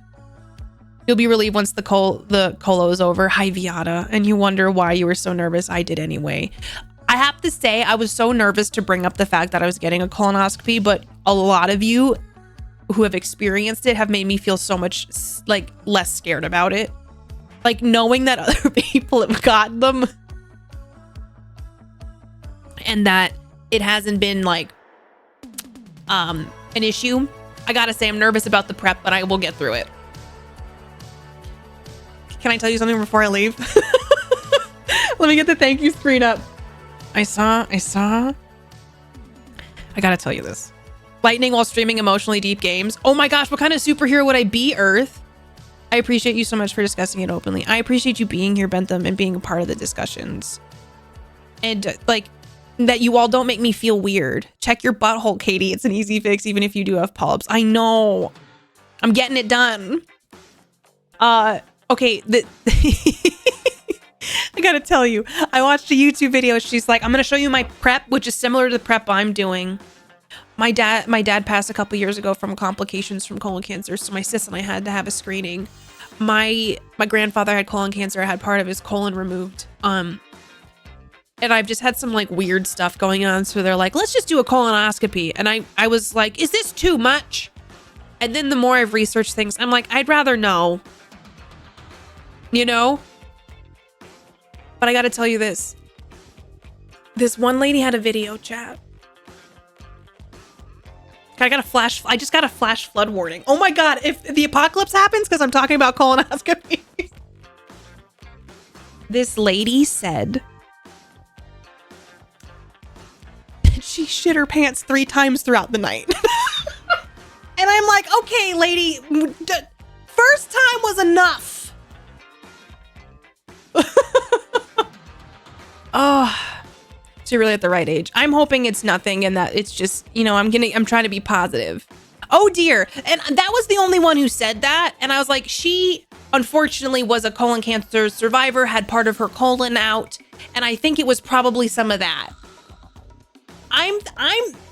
You'll be relieved once the colo is over. Hi, Viata. And you wonder why you were so nervous. I did anyway. I have to say, I was so nervous to bring up the fact that I was getting a colonoscopy, but a lot of you who have experienced it have made me feel so much like less scared about it. Like knowing that other people have gotten them and that it hasn't been like an issue. I gotta say, I'm nervous about the prep, but I will get through it. Can I tell you something before I leave? Let me get the thank you screen up. I saw. I gotta tell you this. Lightning while streaming emotionally deep games. Oh my gosh, what kind of superhero would I be, Earth? I appreciate you so much for discussing it openly. I appreciate you being here, Bentham, and being a part of the discussions. And like, that you all don't make me feel weird. Check your butthole, Katie. It's an easy fix, even if you do have polyps. I know. I'm getting it done. Okay, I gotta tell you, I watched a YouTube video. She's like, I'm gonna show you my prep, which is similar to the prep I'm doing. My dad passed a couple years ago from complications from colon cancer, so my sis and I had to have a screening. My grandfather had colon cancer. I had part of his colon removed. and I've just had some like weird stuff going on. So they're like, let's just do a colonoscopy. And I was like, is this too much? And then the more I've researched things, I'm like, I'd rather know, you know? But I got to tell you this. This one lady had a video chat. I just got a flash flood warning. Oh my God, if the apocalypse happens because I'm talking about colonoscopy. This lady said she shit her pants 3 times throughout the night. And I'm like, okay, lady, first time was enough. Oh, so you're really at the right age. I'm hoping it's nothing and that it's just, you know, I'm trying to be positive. Oh dear. And that was the only one who said that. And I was like, she unfortunately was a colon cancer survivor, had part of her colon out. And I think it was probably some of that. I'm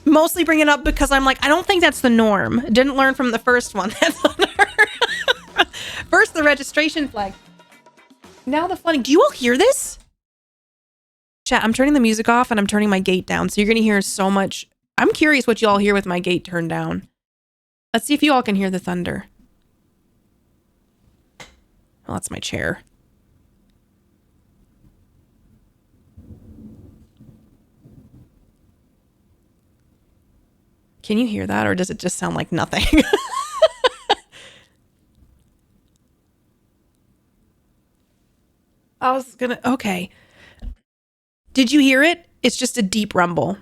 mostly bringing it up because I'm like, I don't think that's the norm. Didn't learn from the first one. That's on her. First, the registration flag. Now the flooding. Do you all hear this? Chat, I'm turning the music off and I'm turning my gate down. So you're going to hear so much. I'm curious what you all hear with my gate turned down. Let's see if you all can hear the thunder. Well, that's my chair. Can you hear that, or does it just sound like nothing? Okay. Did you hear it? It's just a deep rumble.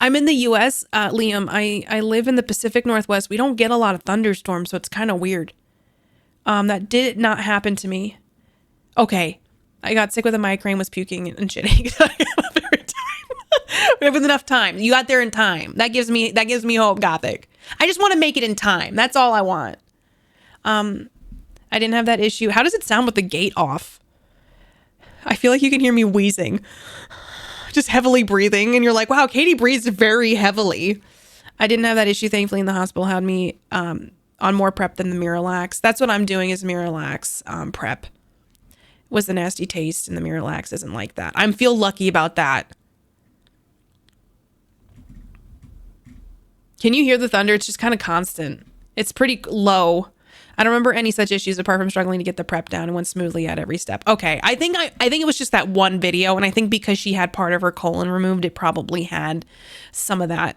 I'm in the US, Liam. I live in the Pacific Northwest. We don't get a lot of thunderstorms, so it's kind of weird. That did not happen to me. Okay. I got sick with a migraine, was puking and shitting. We have enough time. You got there in time. That gives me hope, Gothic. I just want to make it in time. That's all I want. I didn't have that issue. How does it sound with the gate off? I feel like you can hear me wheezing. Just heavily breathing. And you're like, wow, Katie breathes very heavily. I didn't have that issue. Thankfully, in the hospital had me on more prep than the Miralax. That's what I'm doing is Miralax prep. Was the nasty taste, and the Miralax isn't like that. I feel lucky about that. Can you hear the thunder? It's just kind of constant. It's pretty low. I don't remember any such issues apart from struggling to get the prep down and went smoothly at every step. Okay, I think it was just that one video, and I think because she had part of her colon removed, it probably had some of that.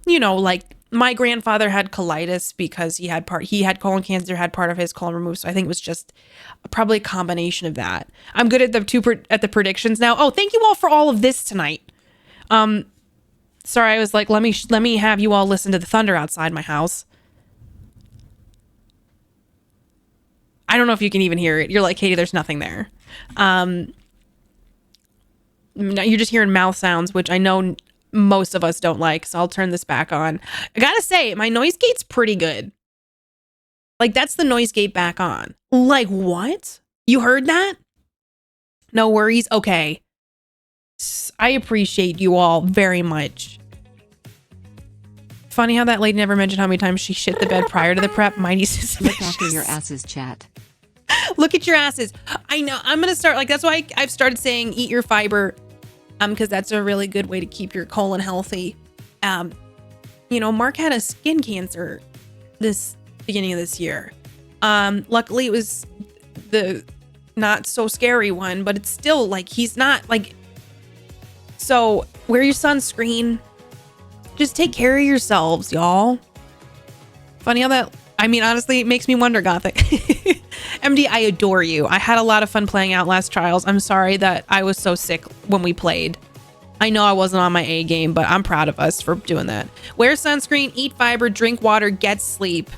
Like my grandfather had colitis because he had colon cancer, had part of his colon removed. So I think it was just probably a combination of that. I'm good at the predictions now. Oh, thank you all for all of this tonight. Sorry, I was like, let me have you all listen to the thunder outside my house. I don't know if you can even hear it. You're like, Katie, there's nothing there. You're just hearing mouth sounds, which I know most of us don't like. So I'll turn this back on. I gotta say, my noise gate's pretty good. Like, that's the noise gate back on. Like, what? You heard that? No worries. Okay. I appreciate you all very much. Funny how that lady never mentioned how many times she shit the bed prior to the prep. Mighty suspicious. Look after your asses, chat. Look at your asses. I know. I'm going to start, that's why I've started saying eat your fiber, because that's a really good way to keep your colon healthy. Mark had a skin cancer this beginning of this year. Luckily it was the not so scary one, but it's still like, he's not like, so wear your sunscreen. Just take care of yourselves, y'all. Funny how that, honestly, it makes me wonder, Gothic. MD, I adore you. I had a lot of fun playing Outlast Trials. I'm sorry that I was so sick when we played. I know I wasn't on my A game, but I'm proud of us for doing that. Wear sunscreen, eat fiber, drink water, get sleep.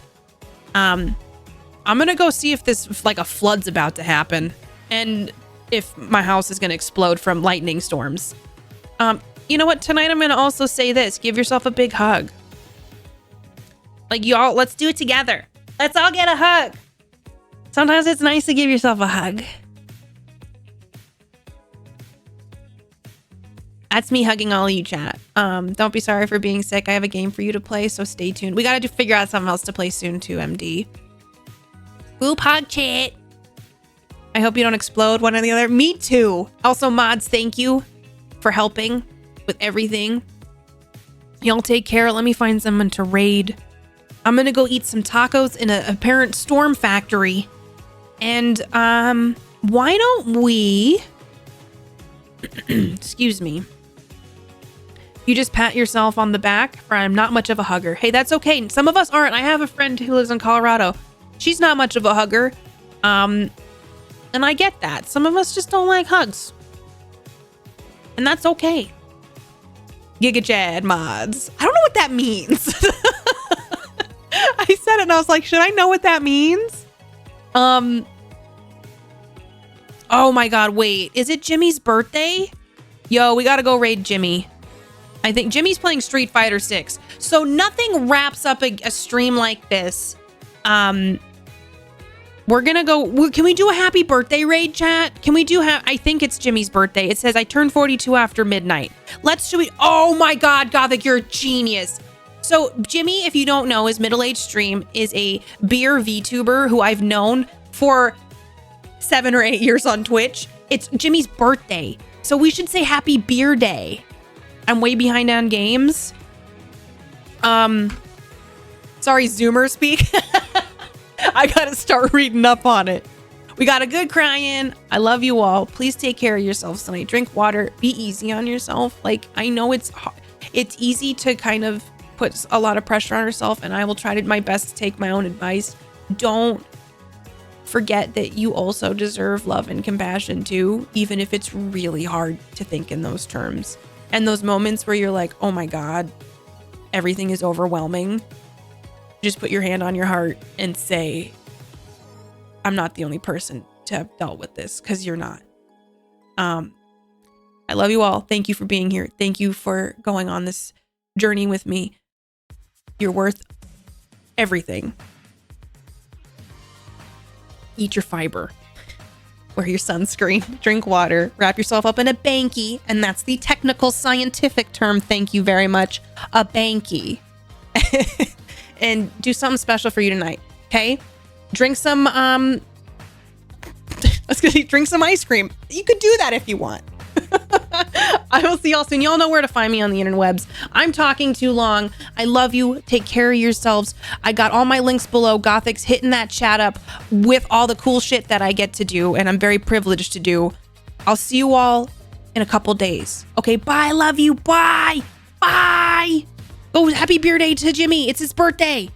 I'm going to go see if a flood's about to happen and if my house is going to explode from lightning storms. You know what? Tonight I'm going to also say this. Give yourself a big hug. Like, y'all, let's do it together. Let's all get a hug. Sometimes it's nice to give yourself a hug. That's me hugging all of you, chat. Don't be sorry for being sick. I have a game for you to play, so stay tuned. We got to figure out something else to play soon too, MD. Whoop hug, chat. I hope you don't explode one or the other. Me too. Also, mods, thank you for helping with everything. Y'all take care. Let me find someone to raid. I'm gonna go eat some tacos in a apparent storm factory. And why don't we excuse me. You just pat yourself on the back for I'm not much of a hugger. Hey, that's okay. Some of us aren't. I have a friend who lives in Colorado. She's not much of a hugger. And I get that. Some of us just don't like hugs. And that's okay. Giga Chad mods. I don't know what that means. I said it and I was like, should I know what that means? Oh my God, wait. Is it Jimmy's birthday? Yo, we gotta go raid Jimmy. I think Jimmy's playing Street Fighter 6. So nothing wraps up a stream like this. We're gonna go. Can we do a happy birthday raid, chat? Can we do? I think it's Jimmy's birthday. It says I turned 42 after midnight. Should we? Oh my God, Gothic, you're a genius. So Jimmy, if you don't know, his middle-aged stream is a beer VTuber who I've known for 7 or 8 years on Twitch. It's Jimmy's birthday, so we should say Happy Beer Day. I'm way behind on games. Sorry, Zoomer speak. I gotta start reading up on it. We got a good cry-in. I love you all. Please take care of yourselves tonight. Drink water. Be easy on yourself. Like, I know it's easy to kind of put a lot of pressure on yourself, and I will try my best to take my own advice. Don't forget that you also deserve love and compassion too, even if it's really hard to think in those terms. And those moments where you're like, oh my God, everything is overwhelming. Just put your hand on your heart and say, I'm not the only person to have dealt with this, because you're not. I love you all. Thank you for being here. Thank you for going on this journey with me. You're worth everything. Eat your fiber. Wear your sunscreen. Drink water. Wrap yourself up in a banky. And that's the technical scientific term. Thank you very much. A banky. And do something special for you tonight. Okay? Drink some, drink some ice cream. You could do that if you want. I will see y'all soon. Y'all know where to find me on the interwebs. I'm talking too long. I love you. Take care of yourselves. I got all my links below. Gothic's hitting that chat up with all the cool shit that I get to do, and I'm very privileged to do. I'll see you all in a couple days. Okay, bye. Love you. Bye. Bye. Oh, happy beer day to Jimmy. It's his birthday.